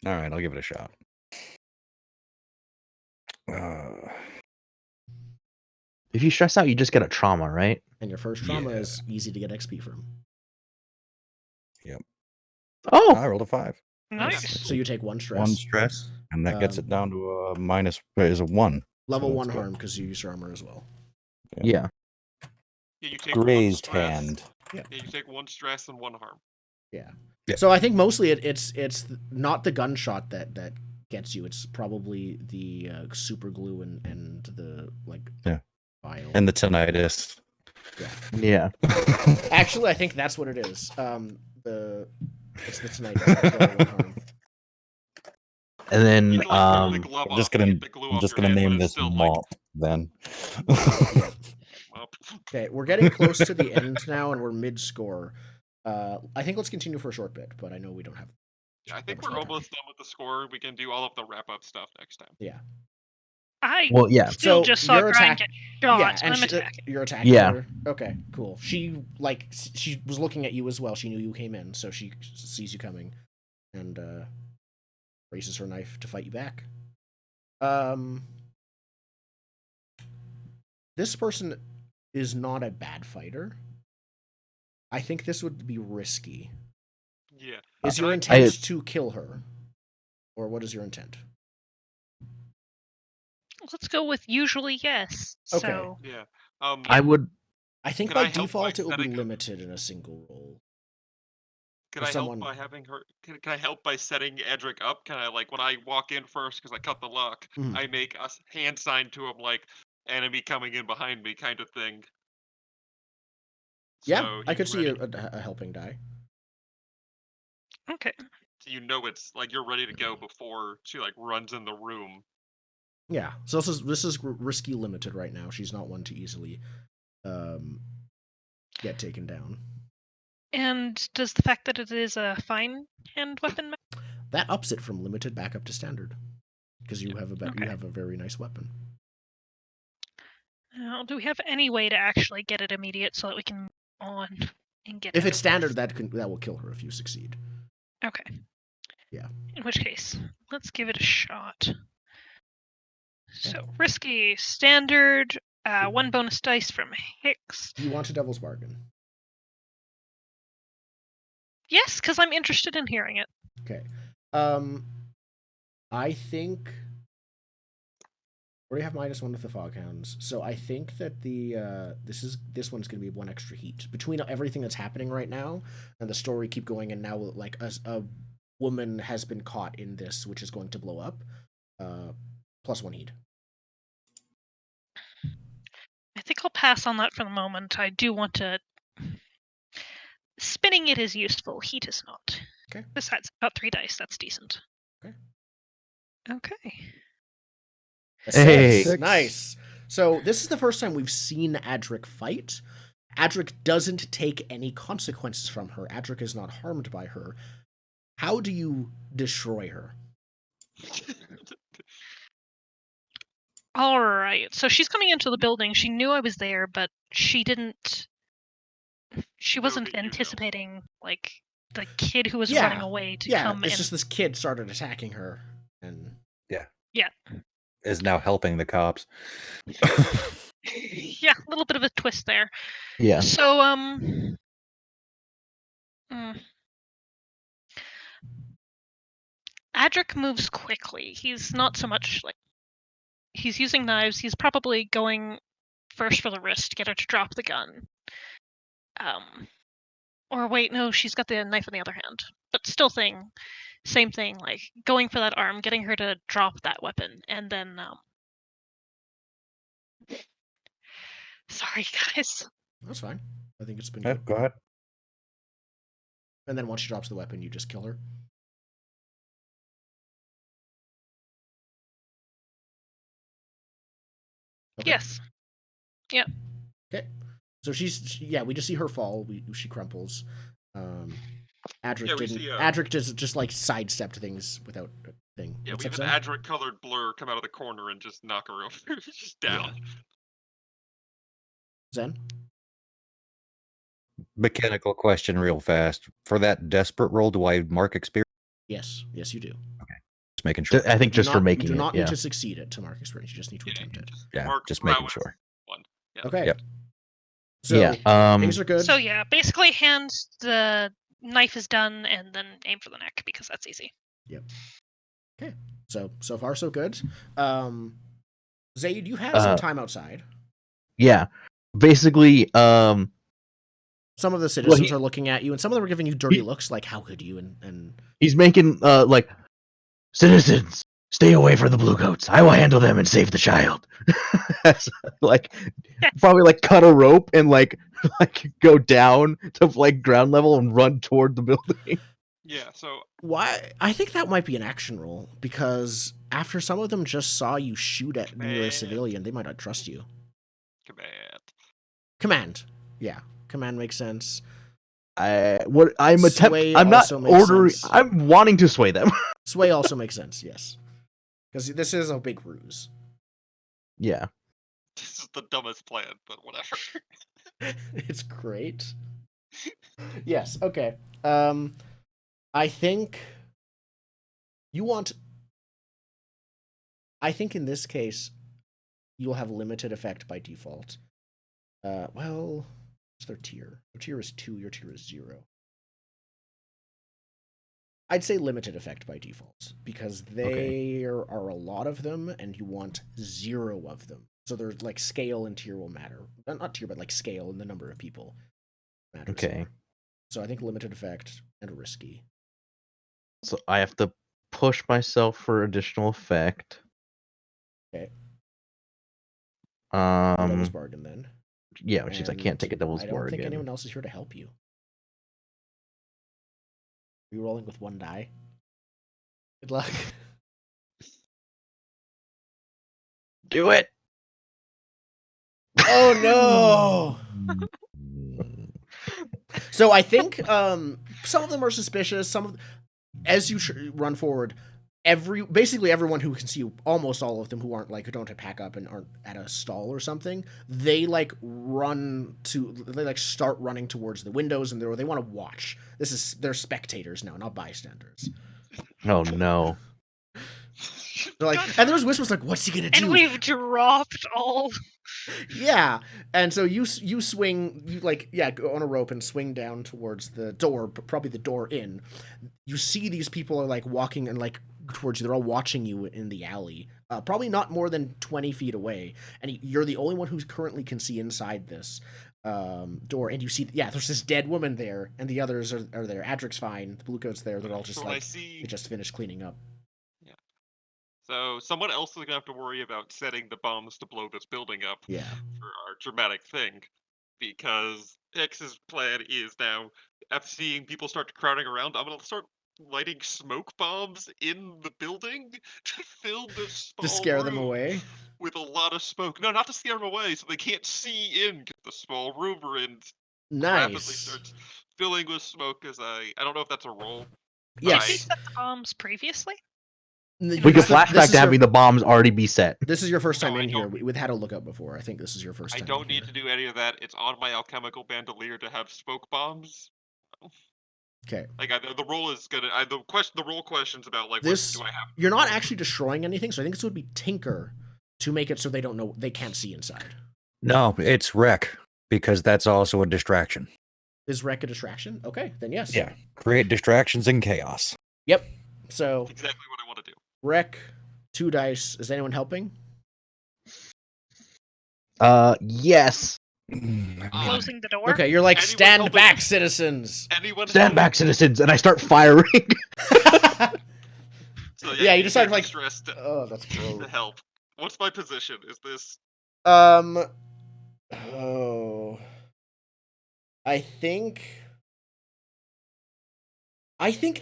All right, I'll give it a shot. If you stress out, you just get a trauma, right? And your first trauma Yeah. is easy to get XP from. Oh, I rolled a 5. Nice. So you take 1 stress. 1 stress, and that gets Um, it down to a minus. Is a 1. Level So 1 that's good. harm because you use your armor as well. yeah. Yeah, you take one Grazed stress. hand. Yeah, you take 1 stress and 1 harm. Yeah. So I think mostly it's not the gunshot that gets you. It's probably the super glue and the like Yeah. vial. And the tinnitus. Yeah. Actually, I think that's what it is. It's the tonight. Level 1 harm. And then You can, like, rip the glove I'm just off and gonna get the glue I'm off just your gonna hand, but name it's this still, malt then. up. Okay, we're getting close to the end now, and we're mid score. I think let's continue for a short bit, but I know we don't have. Yeah, I think that much we're time. almost done with the score. We can do all of the wrap-up stuff next time. Yeah. I well, yeah. still So, just saw your Grind attack- get shot. Yeah, and I'm attacking. you're attacking Yeah. her. Okay, cool. She was looking at you as well. She knew you came in, so she sees you coming, and raises her knife to fight you back. This person is not a bad fighter. I think this would be risky. Yeah. Is your I- intent to kill her, or what is your intent? let's go with usually yes. Okay. So Yeah. I would. I think Can by I help by default it will be setting- limited in a single roll. Can Or I someone- help by having her? Can I help by setting Edric up? Can I like when I walk in first because I cut the lock, Mhm. I make a hand sign to him like enemy coming in behind me kind of thing. Yeah, So I could he's see ready. a helping die. okay. So you know it's like you're ready to go before she like runs in the room. Yeah, so this is risky limited right now. She's not one to easily get taken down. And does the fact that it is a fine hand weapon That ups it from limited back up to standard because you have Okay. you have a very nice weapon. do we have any way to actually get it immediate so that we can on and get If out it's of standard, that will kill her if you succeed. Okay. Yeah. In which case, let's give it a shot. So risky, standard, 1 bonus dice from Hicks. Do you want a devil's bargain? Yes, because I'm interested in hearing it. Okay. I think we already have -1 with the Foghounds, so I think that the this one's going to be 1 extra heat between everything that's happening right now and the story keep going, and now like a woman has been caught in this, which is going to blow up. +1 heat. I think I'll pass on that for the moment. I do want to. Spinning it is useful. Heat is not. Okay. Besides, about 3 dice. That's decent. Okay. Okay. A Hey. 6. Nice. So this is the first time we've seen Adric fight. Adric doesn't take any consequences from her. Adric is not harmed by her. How do you destroy her? All right. So she's coming into the building. She knew I was there, but she didn't. She Know wasn't that you know. anticipating like the kid who was Yeah. running away to Yeah, come it's and. just this kid started attacking her, and Is now helping the cops. Yeah, a little bit of a twist there. Yeah. So Adric moves quickly. He's not so much like he's using knives. He's probably going first for the wrist to get her to drop the gun. Or wait, no, she's got the knife in the other hand. But still same thing, like going for that arm, getting her to drop that weapon, and then sorry guys. that's fine. I think it's been Yeah, good. go ahead. And then once she drops the weapon, you just kill her. Okay. Yes. Okay. So we just see her fall. She crumples. Adric Yeah, we didn't. see, Adric just like sidestepped things without a thing. Yeah, What's we up, have an Zen? Adric colored blur come out of the corner and just knock her over. Just down. Zen? Mechanical question, real fast. For that desperate roll, do I mark experience? Yes, you do. Just making sure. I think You do just for not- making you do not it. need Yeah. to succeed it to mark experience. You just need to attempt it. Yeah, Mark just making prowess sure. one. Yeah. Okay. Yep. So Yeah. things are good. So yeah, basically hand the knife is done and then aim for the neck because that's easy. Okay. So far so good. Zaid, you have some time outside. Yeah. Basically, Some of the citizens he- are looking at you, and some of them are giving you dirty looks, like "How could you?" And he's making like, citizens, stay away from the blue coats. I will handle them and save the child. Like, probably like cut a rope and like go down to like ground level and run toward the building. Yeah, so why? I think that might be an action roll because after some of them just saw you shoot at near a Command. civilian, they might not trust you. command. Yeah, command makes sense. I'm Sway I'm not also makes ordering. sense. I'm wanting to sway them. Sway also makes sense. Yes, because this is a big ruse. Yeah. This is the dumbest plan, but whatever. It's great. Yes. Okay. I think you want. I think in this case, you'll have limited effect by default. Well, what's their tier? Their tier is 2. Your tier is 0. I'd say limited effect by default because there are a lot of them, and you want 0 of them. So there's like scale and tier will matter. Not tier, but like scale and the number of people matters. Okay. More. So I think limited effect and risky. So I have to push myself for additional effect. Okay. Devil's Um, bargain then. yeah, which is I can't take a devil's I don't think bargain. anyone else is here to help you. Are you rolling with 1 die? Good luck. Do it. Oh no! Mm, So I think some of them are suspicious. Some of, as you run forward, basically everyone who can see you, almost all of them who aren't like who don't pack up and aren't at a stall or something, they like start running towards the windows and they want to watch. They're spectators now, not bystanders. Oh no. They're like, and there's whispers like, "What's he gonna do?" And we've dropped all. Yeah, and so you swing, go on a rope and swing down towards the door, probably the door in. You see these people are like walking and like towards you. They're all watching you in the alley, probably not more than 20 feet away, and you're the only one who currently can see inside this door. And you see, there's this dead woman there, and the others are there. Adric's fine, the Bluecoat's there. They're all just So like they just finished cleaning up. So someone else is gonna have to worry about setting the bombs to blow this building up Yeah. for our dramatic thing, because X's plan is now, after seeing people start crowding around, I'm gonna start lighting smoke bombs in the building to fill this To small scare them room away. with a lot of smoke. No, not to scare them away, so they can't see in. Get the small room we're in rapidly Nice. starts filling with smoke. As I don't know if that's a roll. Yes. Did you set the bombs previously? We can flashback to having the bombs already be set. This is your first time No, I in here. don't. We've had a lookup before. I think this is your first I time. don't need to do any of that. It's on my alchemical bandolier to have smoke bombs. Okay. Like the roll is gonna. The roll questions about like This what do I have? you're not actually destroying anything, so I think this would be tinker to make it so they don't know, they can't see inside. No, it's wreck because that's also a distraction. Is wreck a distraction? Okay, then yes. Yeah, create distractions and chaos. Yep. So That's exactly what I want to do. wreck, 2 dice. Is anyone helping? Yes. Closing the door. Okay, you're like, Anyone stand helping? back, citizens. Anyone Stand back, citizens, and I start firing. So Yeah, you decide, hear like, distress to, Oh, that's to gross. help. What's my position? Is this? Oh. I think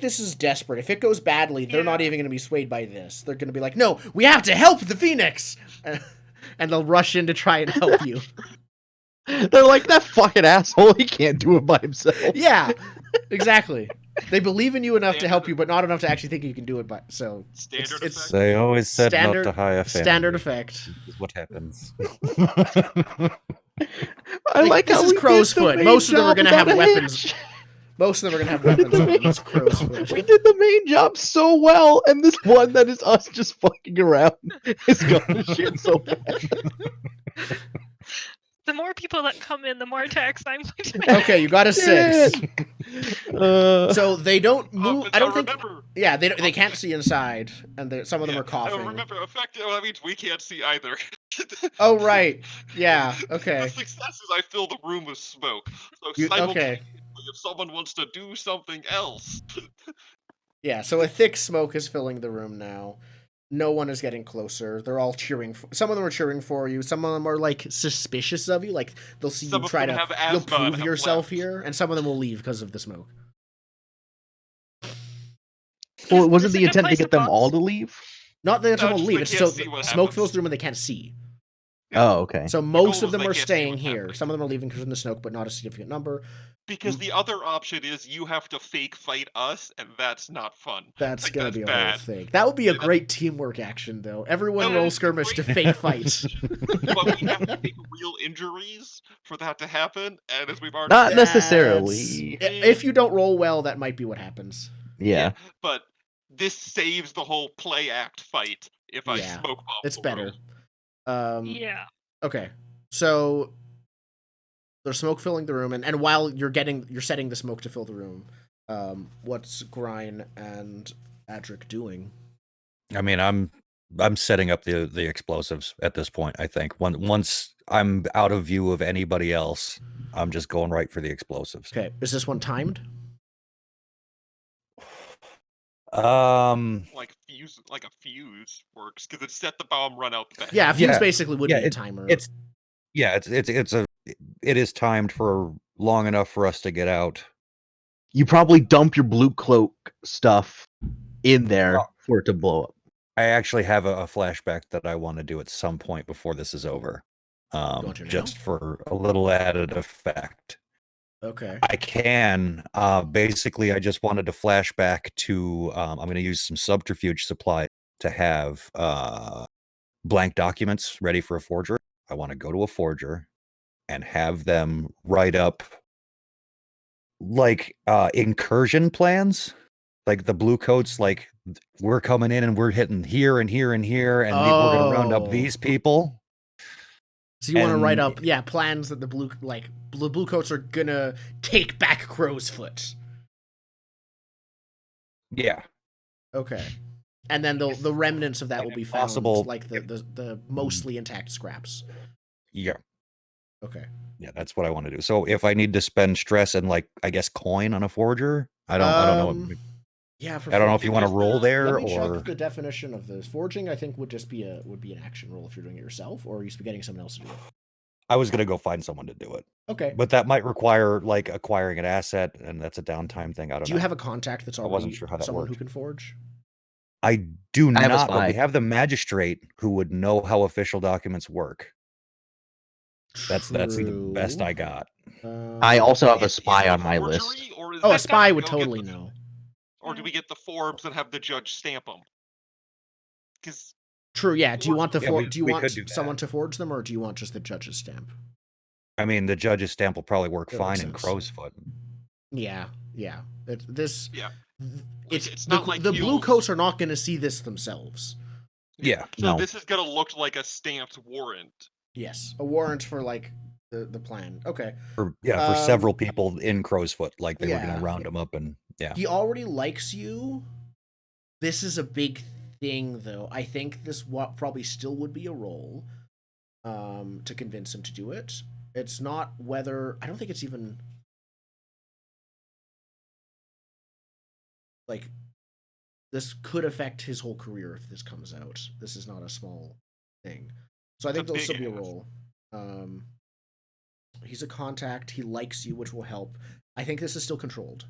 this is desperate. If it goes badly, they're not Yeah. even going to be swayed by this. They're going to be like, no, we have to help the Phoenix! And they'll rush in to try and help you. They're like, that fucking asshole, he can't do it by himself. Yeah, exactly. They believe in you enough to help you, but not enough to actually think you can do it. But so Standard it's effect? They always said standard, not to hire family. standard effect. This is what happens. I like this how is we crow's did the foot. main Most of them are job going to have without a weapons. hitch. Most of them are going to have We did weapons the on them. main- It's crow's foot. We did the main job so well, and this one that is us just fucking around is going to shit so bad. The more people that come in, the more attacks I'm going to make. Okay, you got a 6. So they don't Oh, move. but I don't now think. remember, Yeah, they can't see inside, and some of them are I coughing. remember effect. Well, that means we can't see either. Oh right, yeah, okay. The success is I fill the room with smoke. So Okay, simultaneously, if someone wants to do something else, yeah. So a thick smoke is filling the room now. No one is getting closer. They're all cheering. Some of them are cheering for you. Some of them are like suspicious of you. Like they'll see Some you of try them to. have You'll asthma and prove have yourself left. here, and some of them will leave because of the smoke. Well, Is wasn't this the a good intent to place get them pause? all to leave? Not that No, someone will just leave. they It's can't so see what smoke happens. fills the room and they can't see. Oh, okay. So most goal of them is are they can't see staying what's here. happening. Some of them are leaving because of the smoke, but not a significant number. Because the other option is you have to fake fight us, and that's not fun. That's Like, gonna that's be a bad. whole thing. That would be a Yeah, great teamwork action, though. Everyone No, roll it's skirmish to great. fake fights. But we have to take real injuries for that to happen, and as we've already Not said, necessarily. If you don't roll well, that might be what happens. Yeah. but this saves the whole play act fight if I Yeah, smoke bomb it's the better. room. Yeah. Okay, so there's smoke filling the room, and while you're setting the smoke to fill the room, What's Grine and Adric doing? I mean, I'm setting up the explosives at this point. I think once I'm out of view of anybody else, I'm just going right for the explosives. Okay, is this one timed? Like a fuse works because it set the bomb, run out the back. Yeah, a fuse Yeah, basically would yeah, be a timer. it is timed for long enough for us to get out. You probably dump your blue cloak stuff in there Well- for it to blow up. I actually have a flashback that I want to do at some point before this is over, want to now? just for a little added effect. Okay. I can. Basically, I just wanted to flash back to. I'm going to use some subterfuge supply to have blank documents ready for a forger. I want to go to a forger and have them write up like incursion plans. Like the blue coats, like we're coming in and we're hitting here and here and here, and we're going to round up Oh. these people. So you want to write And- up, plans that the blue coats are gonna take back Crow's Foot. Yeah. Okay. And then the remnants of that will be found, possible- like the mostly intact scraps. Yeah. Okay. Yeah, that's what I want to do. So if I need to spend stress and like I guess coin on a forger, I don't know. Yeah, for I don't know if forging. you want to roll there Let me or check the definition of this. Forging, I think, would just be an action roll if you're doing it yourself, or you should be getting someone else to do it. I was gonna go find someone to do it. Okay. But that might require like acquiring an asset, and that's a downtime thing. I don't Do know. you have a contact that's already wasn't sure how that someone who worked. can forge? I do I have a not, but we spy. have the magistrate who would know how official documents work. That's the best I got. I also have a Is spy it on my forgery, list. Or is Oh, a that spy gonna would go get totally the- know. Or do we get the forms and have the judge stamp them? Because True. Yeah. Do you want the Yeah, we do you want could do that. someone to forge them, or do you want just the judge's stamp? I mean, the judge's stamp will probably work That fine makes in sense. Crow's Foot. Yeah. Yeah. Yeah. It's It's not like the blue you'll- coats are not going to see this themselves. Yeah. so No. this is gonna look like a stamped warrant. Yes, a warrant for like the plan. Okay. For Um, several people in Crow's Foot, like they were yeah. gonna round them up and yeah. He already likes you. This is a big thing, though. I think this probably still would be a roll, to convince him to do it. It's not whether I don't think it's even like this could affect his whole career if this comes out. This is not a small thing, so I think It's a there'll still big be a ask. roll. He's a contact. He likes you, which will help. I think this is still controlled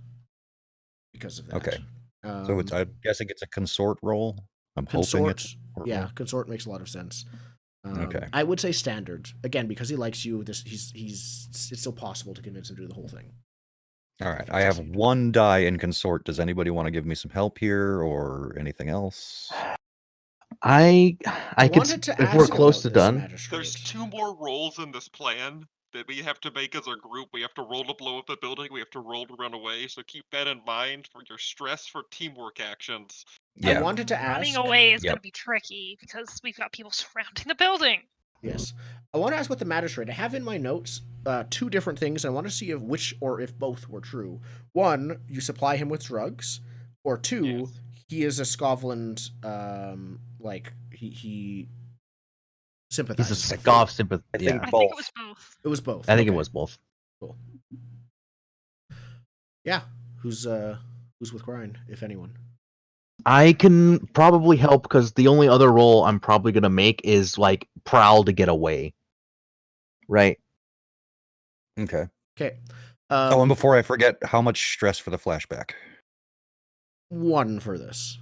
because of that. Okay. So it's I'm guessing it's a consort roll. I'm hoping consort. it's a consort Yeah, roll. consort makes a lot of sense. Okay. I would say standard again because he likes you. He's it's still possible to convince him to do the whole thing. All right. I have one die in consort. Does anybody want to give me some help here or anything else? I could wanted to if we're ask close to about this, done. Magistrate. There's 2 more rolls in this plan that we have to make as a group. We have to roll to blow up the building. We have to roll to run away. So keep that in mind for your stress for teamwork actions. I Yeah. wanted to Running ask. away is Yep. going to be tricky because we've got people surrounding the building. Yes, I want to ask what the magistrate. I have in my notes 2 different things. I want to see if both were true. One, you supply him with drugs, or 2, Yes. he is a Scotland. Like he He's sympathizes. a with scoff you. sympathy. I think Yeah, I both. think it was both. It was both. I think it Okay, was both. cool. Yeah, who's with Grind, if anyone? I can probably help because the only other role I'm probably gonna make is like prowl to get away. Right. Okay. Okay. Oh, and before I forget, how much stress for the flashback? 1 for this.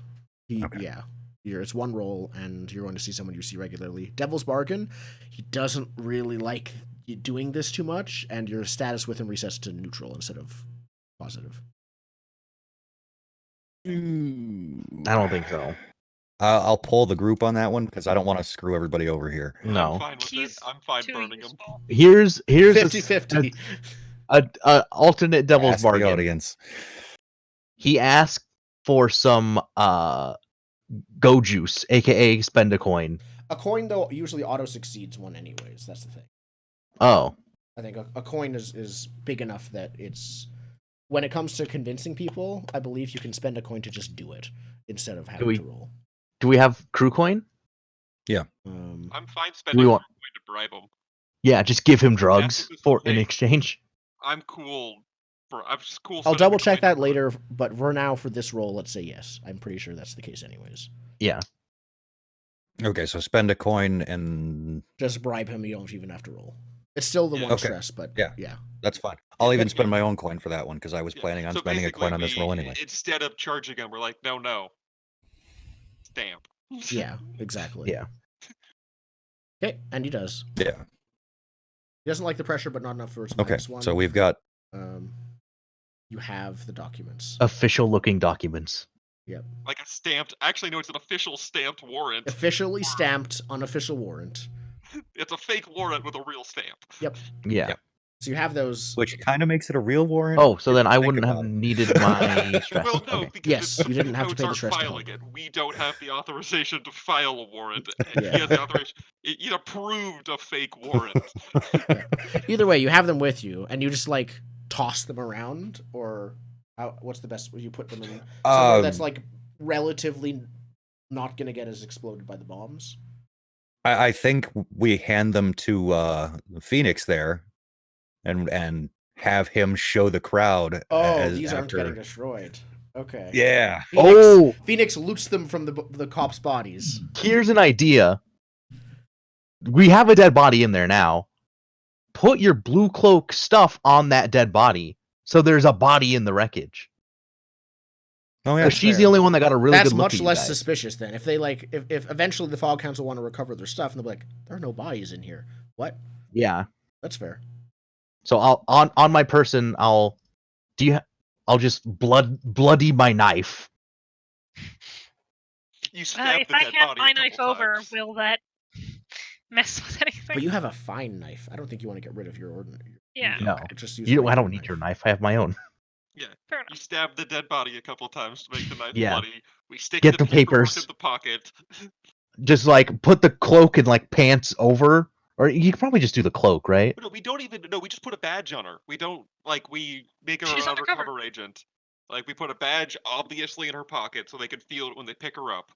Okay. Yeah. It's 1 roll, and you're going to see someone you see regularly. Devil's Bargain, he doesn't really like you doing this too much, and your status with him resets to neutral instead of positive. I don't think so. I'll pull the group on that one because I don't want to screw everybody over here. No. I'm fine with He's it. I'm fine Too burning him. useful. Here's 50-50. a alternate devil's Ask the bargain. audience. He asked for some go juice, aka spend a coin. A coin, though, usually auto succeeds 1 anyways. That's the thing. Oh, I think a coin is big enough that it's when it comes to convincing people, I believe you can spend a coin to just do it instead of having we- to roll. Do we have crew coin? I'm fine Do spending we a want? coin to bribe him. Yeah, just give him drugs this for whole in thing. exchange. I'm just cool. I'll spending double the check coin that to later, but for now, for this roll, let's say yes. I'm pretty sure that's the case anyways. Yeah. Okay, so spend a coin and Just bribe him, you don't even have to roll. It's still the Yeah. one Okay. stress, but Yeah. yeah. that's fine. I'll even spend Yeah. my own coin for that one because I was Yeah. planning on So spending a basically, coin on this roll anyway. instead of charging him, we're like, no, stamp. Yeah, exactly. Yeah. Okay, and he does. Yeah. He doesn't like the pressure, but not enough for its Okay. -1. So we've got You have the documents. Official looking documents. Like a stamped. Actually, no, it's an official stamped warrant. Officially stamped, unofficial warrant. It's a fake warrant with a real stamp. Yep. Yeah. Yep. So you have those. which kind of makes it a real warrant. Oh, so if then you I think wouldn't have about it. needed my stress. Well, no, Okay. because Yes, it's, you didn't have to codes pay the aren't stress to filing help. it. We don't have the authorization to file a warrant. And Yeah. he has the authorization. It approved a fake warrant. Either way, you have them with you, and you just like toss them around, or what's the best way you put them in? Somewhere that's like relatively not gonna get as exploded by the bombs. I think we hand them to Phoenix there, and have him show the crowd. Oh, these aren't getting destroyed. Okay. Yeah. Phoenix loots them from the cops' bodies. Here's an idea. We have a dead body in there now. Put your blue cloak stuff on that dead body, so there's a body in the wreckage. Oh yeah. Because she's fair. the only one that got a really That's good look much at you less guys. suspicious then. If they like, if eventually the Fog Council want to recover their stuff, and they'll be like, there are no bodies in here. What? Yeah. That's fair. So I'll on my person I'll just bloody my knife. You stab If the I dead hand body my a knife couple over, times. will that mess with anything? But you have a fine knife. I don't think you want to get rid of your ordinary. Yeah. No. Just use I regular don't need knife. your knife. I have my own. Yeah. Fair enough. You stab the dead body a couple times to make the knife Yeah. bloody. We stick Get the the paperwork papers. in the pocket. Just like put the cloak and like pants over, or you could probably just do the cloak, right? No, we don't even. No, we just put a badge on her. We don't we make her She's an undercover. undercover agent. Like we put a badge obviously in her pocket so they can feel it when they pick her up.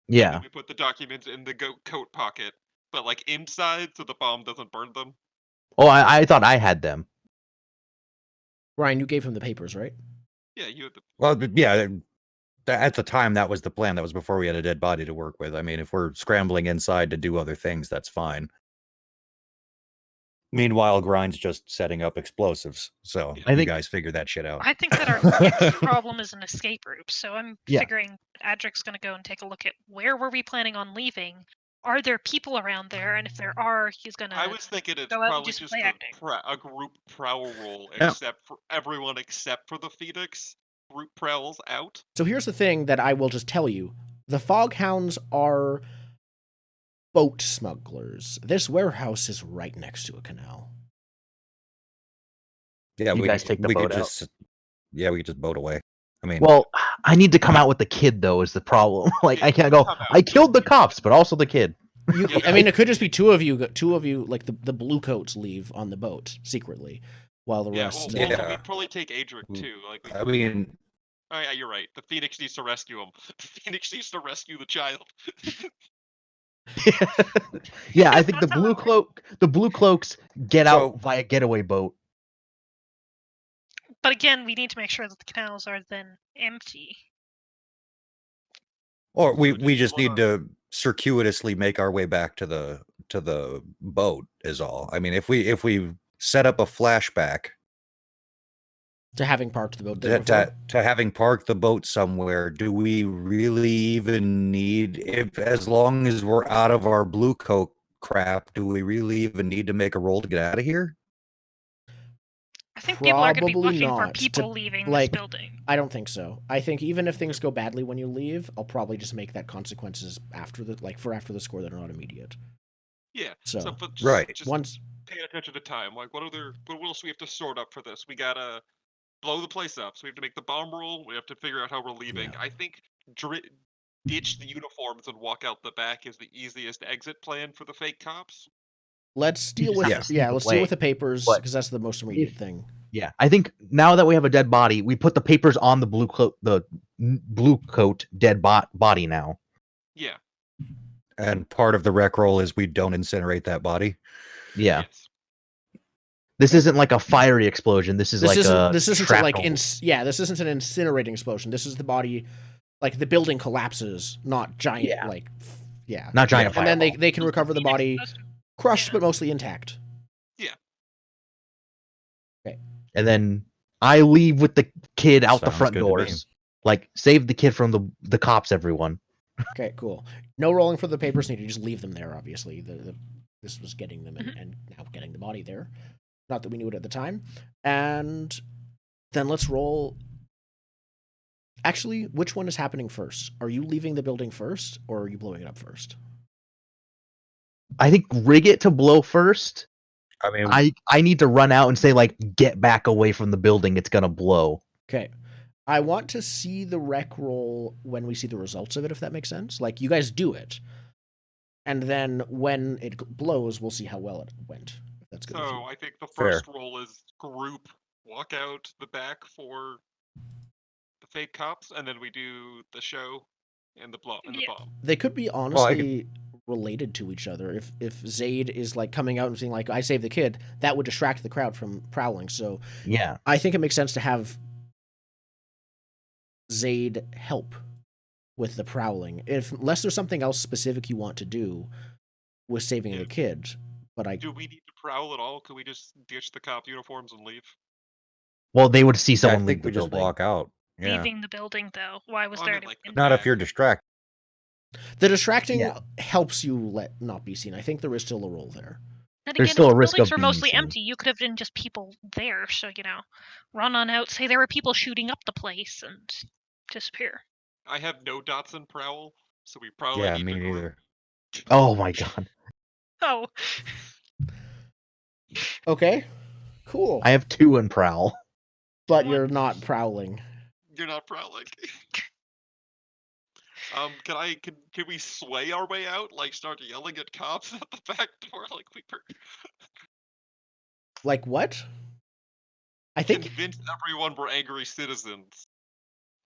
And Yeah. then we put the documents in the coat pocket, but like inside so the bomb doesn't burn them. Oh, I thought I had them. Ryan, you gave him the papers, right? Yeah, you had the. Well, yeah. At the time, that was the plan. That was before we had a dead body to work with. I mean, if we're scrambling inside to do other things, that's fine. Meanwhile, Grind's just setting up explosives. So I you think- guys figure that shit out. I think that our next problem is an escape route, so I'm Yeah. figuring Adric's going to go and take a look at where were we planning on leaving. Are there people around there? And if there are, he's going to. I was thinking it's go out and probably do some just play acting. a group prowl roll, Yeah. except for everyone except for the Phoenix. Group prowls out. So here's the thing that I will just tell you. The Foghounds are boat smugglers. This warehouse is right next to a canal. Yeah, You guys take the boat out. Yeah, we could just boat away. I mean, Well, I need to come out with the kid though. Is the problem? Like I can't go. Come out. I killed the cops, but also the kid. I mean, it could just be two of you, like the blue coats leave on the boat secretly, while the Yeah, rest. well, Yeah. we'd probably take Adric too. Like, I mean, oh yeah, you're right. The Phoenix needs to rescue him. The Phoenix needs to rescue the child. Yeah, I think the blue cloaks get out So- via getaway boat. But again, we need to make sure that the canals are then empty. or we So just just split need to circuitously make our way back to the boat is all. I mean, if we set up a flashback To having parked the boat there to having parked the boat somewhere, do we really even need, if as long as we're out of our blue coat crap, do we really even need to make a roll to get out of here? I think people are going to be Probably looking for not. people leaving like- this building. I don't think so. I think even if things go badly when you leave, I'll probably just make that consequences after the after the score that are not immediate. Yeah. So, but just, right. Just Once pay attention to time. Like, what else we have to sort up for this? We gotta blow the place up. So we have to make the bomb roll. We have to figure out how we're leaving. Yeah. I think ditch the uniforms and walk out the back is the easiest exit plan for the fake cops. let's deal just with have to sneak let's deal away. with the papers But because that's the most immediate thing. Yeah, I think now that we have a dead body, we put the papers on the blue coat dead body now. Yeah. And part of the rec roll is we don't incinerate that body. Yeah. Yes. This isn't like a fiery explosion. This is This like isn't a this isn't shrapnel. this isn't an incinerating explosion. This is the body, like the building collapses, not giant Yeah. Not giant And then fireball. they can recover the body crushed Yeah. but mostly intact. And then I leave with the kid out the Sounds front good to me. doors. Like, save the kid from the cops, everyone. Okay, cool. No rolling for the papers needed. You just leave them there. Obviously, this was getting them and now getting the body there. Not that we knew it at the time. And then let's roll. Actually, which one is happening first? Are you leaving the building first, or are you blowing it up first? I think rig it to blow first. I mean, I need to run out and say, like, get back away from the building. It's gonna blow. Okay. I want to see the rec roll when we see the results of it, if that makes sense. Like, you guys do it. And then when it blows, we'll see how well it went. If that's good with you. So I think the Fair. first roll is group walk out the back for the fake cops, and then we do the show and the Yeah. bomb. They could be honestly related to each other. If Zaid is like coming out and saying like, I saved the kid, that would distract the crowd from prowling. So Yeah. I think it makes sense to have Zaid help with the prowling. Unless there's something else specific you want to do with saving Yeah. the kid. But I Do we need to prowl at all? Could we just ditch the cop uniforms and leave? Well, they would see someone I leave think the we just building. walk out. Yeah. Leaving the building, though. Why was Oh, I there meant, to like, be the Not if back. you're distracted. the distracting Yeah. helps you not be seen. I think there is still a role there. Then There's again, still if a the risk buildings of were being mostly seen. empty, you could have been just people there. So, run on out, say there were people shooting up the place, and disappear. I have no dots in prowl, so we probably Yeah, need me to group. neither. Oh my god. Oh, Okay, cool. I have 2 in prowl. But What? you're not prowling. You're not prowling. Can we sway our way out? Like start yelling at cops at the back door? Like we Like what? I think convince everyone we're angry citizens.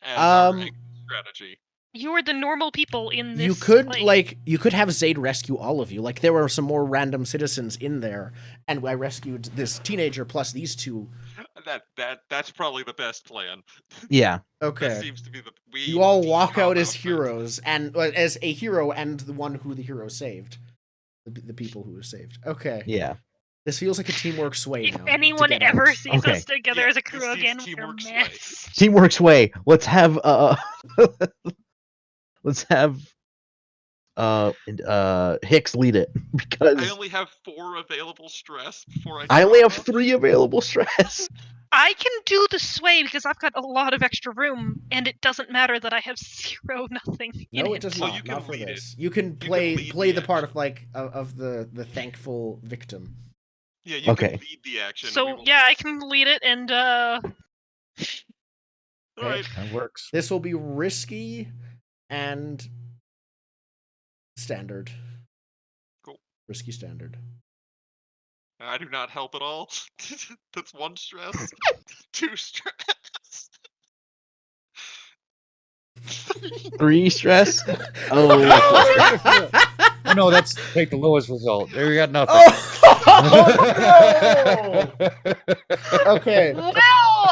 And our angry strategy. you were the normal people in this. you could place. you could have Zaid rescue all of you. Like there were some more random citizens in there, and I rescued this teenager plus these two. That's probably the best plan. Yeah. That Okay. seems to be the You all walk decom out as outfit. heroes, and as a hero and the one who the hero saved. The people who were saved. Okay. Yeah. This feels like a teamwork sway If now. to anyone get ever out. sees Okay. us together Yeah, as a this crew seems again, we're teamwork sway. messed. Teamwork's way. Let's have Hicks lead it I because only have 4 available stress before I only have drop off. 3 available stress. I can do the sway because I've got a lot of extra room, and it doesn't matter that I have 0 nothing in No, it. it does Well, not. you can Not for lead it. this. You can can play lead play the the part action. of like of the thankful victim. Yeah, you Okay. can lead the action. we So will- yeah, I can lead it, and Alright. That works. This will be risky and standard. Cool. Risky standard. I do not help at all. That's 1 stress. 2 stress. 3 stress. Oh. Oh, no, that's take the lowest result. There you got nothing. Oh, no! Okay. well,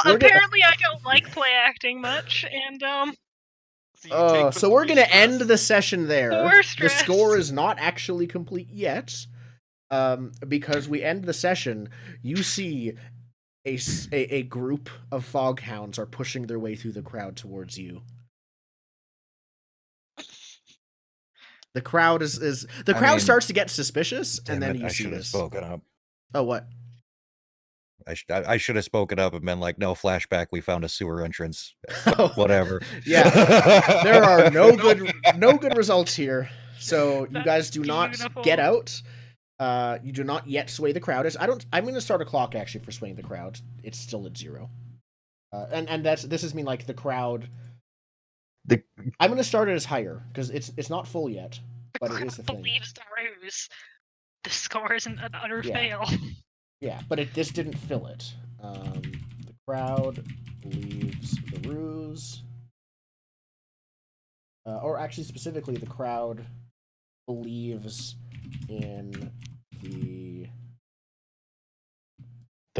We're gonna- apparently I don't like play acting much, and So, you Oh, take the so we're 3 gonna stress. end the session there. 4 The stress. score is not actually complete yet, because we end the session. You see a group of foghounds are pushing their way through the crowd towards you. The crowd is the I crowd mean, starts to get suspicious, Damn and then it, you I see should have this. spoken up. Oh, what? I should have spoken up and been like, no, flashback, we found a sewer entrance. Oh, Whatever. Yeah. There are no good results here. So you That's guys do not beautiful. get out. You do not yet sway the crowd. I'm going to start a clock actually for swaying the crowd. It's still at 0. And this is mean like the crowd. I'm going to start it as higher because it's not full yet, but it is the thing. believes the ruse. The score is an utter Yeah. fail. Yeah, but this didn't fill it. The crowd believes the ruse. Or actually, specifically, the crowd believes in the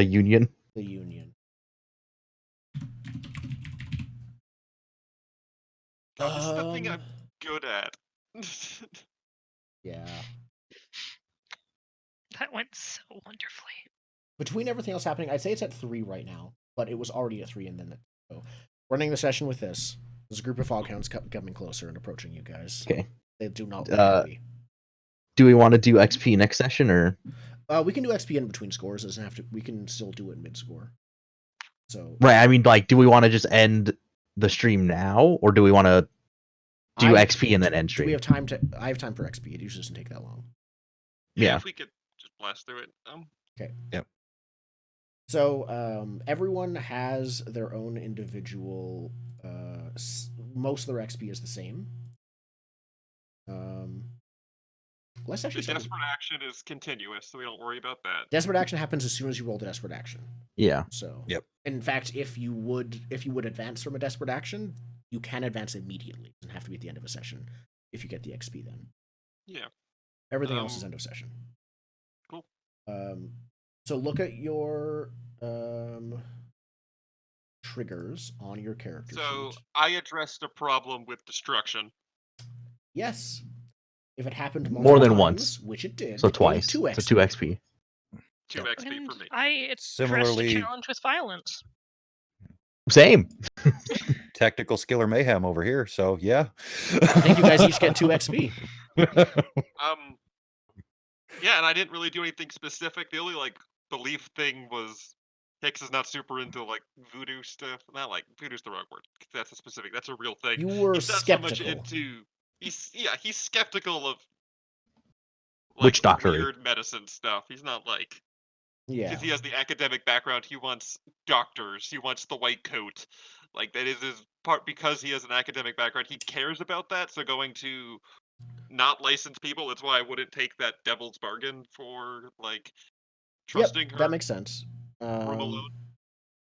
Union. Union. God, this is the thing I'm good at. Yeah. That went so wonderfully. Between everything else happening, I'd say it's at 3 right now, but it was already at 3 and then so running the session with this. There's a group of foghounds coming closer and approaching you guys. Okay. They do not look happy. Do we want to do XP next session or? We can do XP in between scores. It doesn't have to. We can still do it mid score. So Right. I mean, like, do we want to just end the stream now, or do we want to do XP and then end do stream? we have time to? I have time for XP. It usually doesn't take that long. Yeah. If we could just blast through it. Okay. Yep. So everyone has their own individual. Most of their XP is the same. Let's The actually start with- desperate action is continuous, so we don't worry about that. Desperate action happens as soon as you roll the desperate action. Yeah. So. Yep. In fact, if you would advance from a desperate action, you can advance immediately. It doesn't have to be at the end of a session. If you get the XP, then. Yeah. Everything else is end of session. Cool. So look at your triggers on your character So sheet. I addressed a problem with destruction. Yes. If it happened More than times, once. which it did, So it gained twice. 2 XP. So 2 XP. 2 XP And for me. I addressed Similarly- a challenge with violence. Same. Technical skill or mayhem over here. So yeah. I think you guys each get 2 XP. Yeah, and I didn't really do anything specific. The only belief thing was Hicks is not super into voodoo stuff. Not voodoo's the wrong word. That's a specific. That's a real thing. You were He's not skeptical. so much into. He's skeptical of Witch doctory. weird medicine stuff. He's not Yeah. because he has the academic background. He wants doctors. He wants the white coat. That is his part because he has an academic background. He cares about that. So going to not licensed people. That's why I wouldn't take that devil's bargain for trusting her. That makes sense. room alone.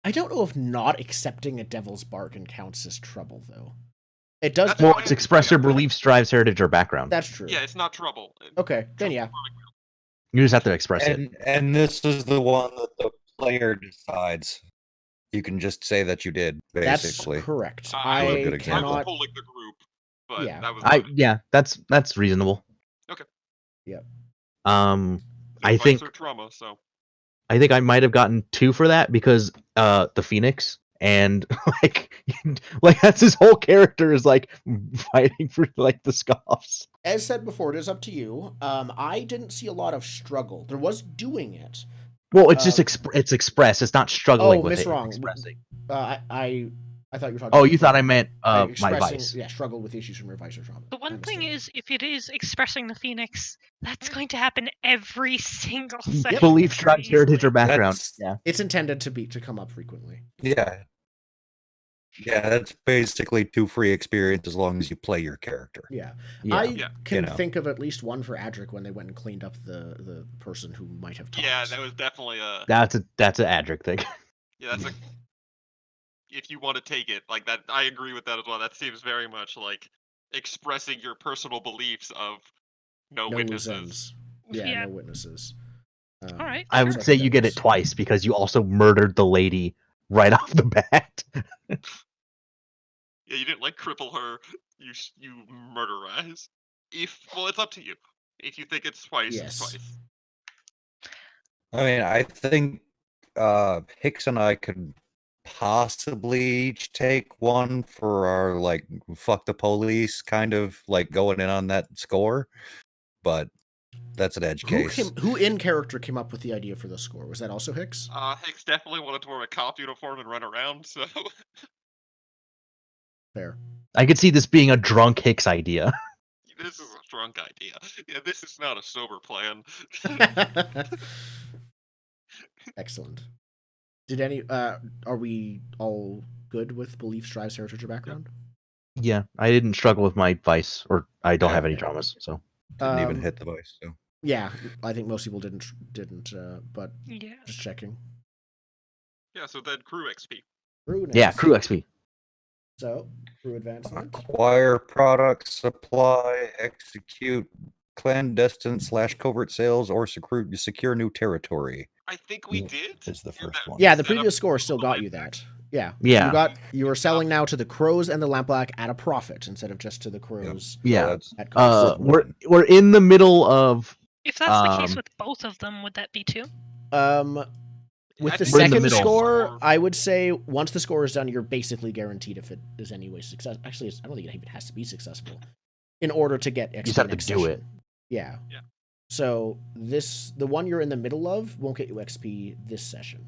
I don't know if not accepting a devil's bargain counts as trouble, though. It does. That's Well, fine. it's express your beliefs, drives, heritage, or background. That's true. Yeah, it's not trouble. Okay, then yeah. You just have to express it. And this is the one that the player decides. You can just say that you did, basically. That's correct. a I good I was example. pulling the group, but Yeah. that was That's reasonable. Okay. Yep. I think trauma. So I think I might have gotten 2 for that because the Phoenix and that's his whole character is fighting for the scoffs. As said before, it is up to you. I didn't see a lot of struggle. There was doing it. Well, it's just it's express. It's not struggling with Miss it. Wrong. It's expressing. I thought you were talking. Oh, about you thought I meant my expressing- vice. Yeah, struggle with issues from your vice or trauma. The one I thing understand. is, if it is expressing the Phoenix, that's going to happen every single session. Belief, very drives, heritage, or easily. background. That's- Yeah. It's intended to come up frequently. Yeah. Yeah, that's basically 2 free experience as long as you play your character. Yeah. Yeah. I Yeah. can You know. think of at least one for Adric when they went and cleaned up the person who might have talked. yeah, that was definitely a That's an Adric thing. yeah. That's a if you want to take it like that. I agree with that as well. That seems very much like expressing your personal beliefs of no no witnesses. loose ends. Yeah, Yeah. no witnesses. All right. I would say you get it twice because you also murdered the lady right off the bat. Yeah, you didn't cripple her. You murderize. Well, it's up to you. If you think it's twice, Yes. it's twice. I mean, I think Hicks and I could possibly each take 1 for our fuck the police kind of going in on that score, but that's an edge case. Who in character came up with the idea for the score? Was that also Hicks? Hicks definitely wanted to wear a cop uniform and run around. So Fair. I could see this being a drunk Hicks idea. this is a drunk idea. Yeah, this is not a sober plan. Excellent. Did any are we all good with beliefs, drives, heritage, or background? Yeah, I didn't struggle with my vice, or I don't have any Okay. dramas. So Didn't even Um, hit the vice. So. Yeah, I think most people didn't. But Yeah. just checking. Yeah, so then crew XP. Crew Yeah, next. crew XP. So, crew advancement. Acquire products, supply, execute clandestine/covert sales, or secure new territory I think we Mm. did. is the in first that one. Yeah, the setup previous score still the got lamp you black. that. Yeah. So Yeah. you were selling now to the crows and the lampblack at a profit instead of just to the crows Yeah. that's at cost. We're in the middle of If that's the case Um, with both of them, would that be 2? With I the think We're in the second middle. score, I would say once the score is done, you're basically guaranteed if it is anyway success. Actually, I don't think it even has to be successful in order to get XP just have to next do session. it. Yeah. Yeah. So the one you're in the middle of won't get you XP this session.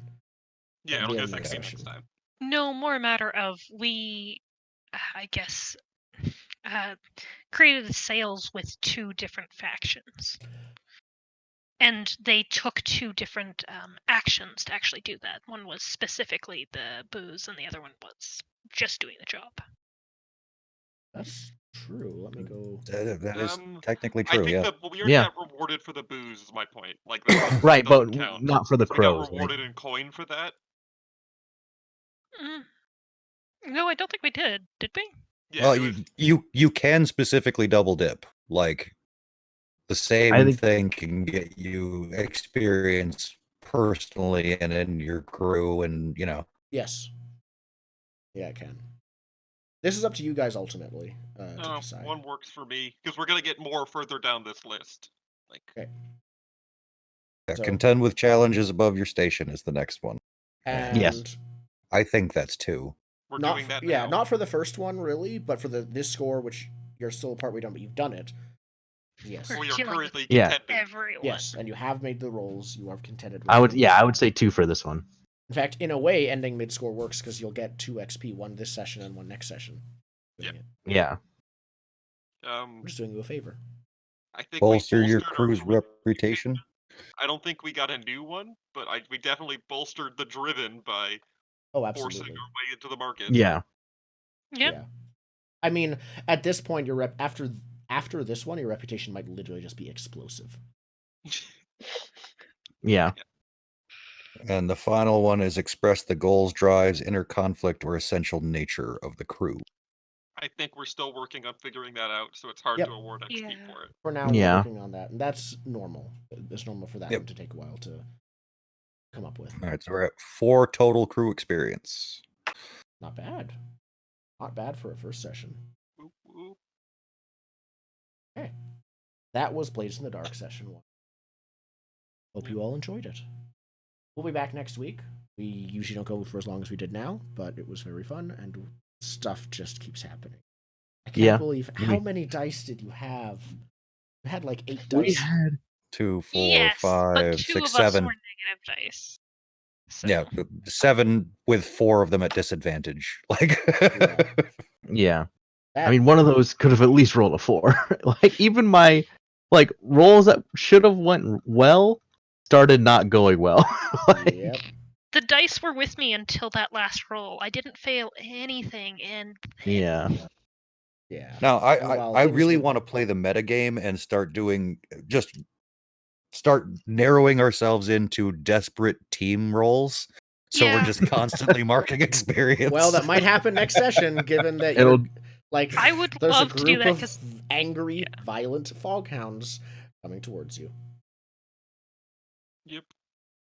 Yeah, it'll Yeah, get us yeah. XP next time. No, more a matter of we, I guess, created sales with 2 different factions. And they took 2 different actions to actually do that. One was specifically the booze, and the other one was just doing the job. That's true. Let me go. that is Um, technically I true. think Yeah. that we already Yeah. got rewarded for the booze is my point. Like that Right, but doesn't count. not for the We got crows. rewarded in coin for that. No, I don't think we did. Did we? Yeah, Well, it was, you can specifically double dip. Like the I same think- thing can get you experience personally and in your crew, and Yes. Yeah, it can. This is up to you guys ultimately to no, decide. one works for me because we're gonna get more further down this list. Like, Okay. Yeah, So- contend with challenges above your station is the next one. And Yes. I think that's 2. we're not doing that yeah, now. not for the first one really, but for this score, which you're still partway done, but you've done it. Yes. We're We are killing currently Yeah. contending. everyone. Yes, and you have made the rolls. You are contented with I would those. say 2 for this one. In fact, in a way, ending mid score works because you'll get 2 XP, one this session and one next session. Doing it. Yeah. I'm just doing you a favor. I think Bolster we your bolstered our crew's driven reputation. I don't think we got a new one, but we definitely bolstered the driven by Oh, forcing absolutely. our way into the market. Yeah. Yeah. I mean, at this point, your after this one, your reputation might literally just be explosive. Yeah. And the final one is express the goals, drives, inner conflict, or essential nature of the crew. I think we're still working on figuring that out, so it's hard Yep. to award XP Yeah. for it. For now, Yeah. we're working on that, and that's normal. It's normal for that Yep. one to take a while to come up with. All right, so we're at 4 total crew experience. Not bad. Not bad for a first session. Oop, oop. Okay. That was Blades in the Dark session 1. Hope you all enjoyed it. We'll be back next week. We usually don't go for as long as we did now, but it was very fun, and stuff just keeps happening. I can't believe how many dice did you have? You had like 8 dice. We had 2, 4, Yes, but 5, 2 6, of us 7. were negative dice. So. Yeah, 7 with 4 of them at disadvantage. Like, yeah. That- I mean, one of those could have at least rolled a 4. Like even my rolls that should have went well started not going well. Like, yep. The dice were with me until that last roll. I didn't fail anything, and Yeah. Yeah. now Well, I things really were- want to play the metagame and start narrowing ourselves into desperate team roles. So we're Yeah. just constantly marking experience. Well, that might happen next session, given that It'll- you're like I would there's love a to do group that of 'cause- angry, violent foghounds coming towards you. Yep.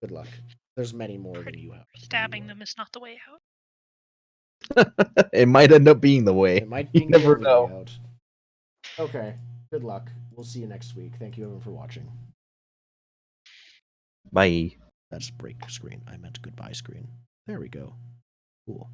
Good luck. There's many more than you have. stabbing them is not the way out. It might end up being the way. It might You be the never only know. way out. Okay. Good luck. We'll see you next week. Thank you everyone for watching. Bye. That's break screen. I meant goodbye screen. There we go. Cool.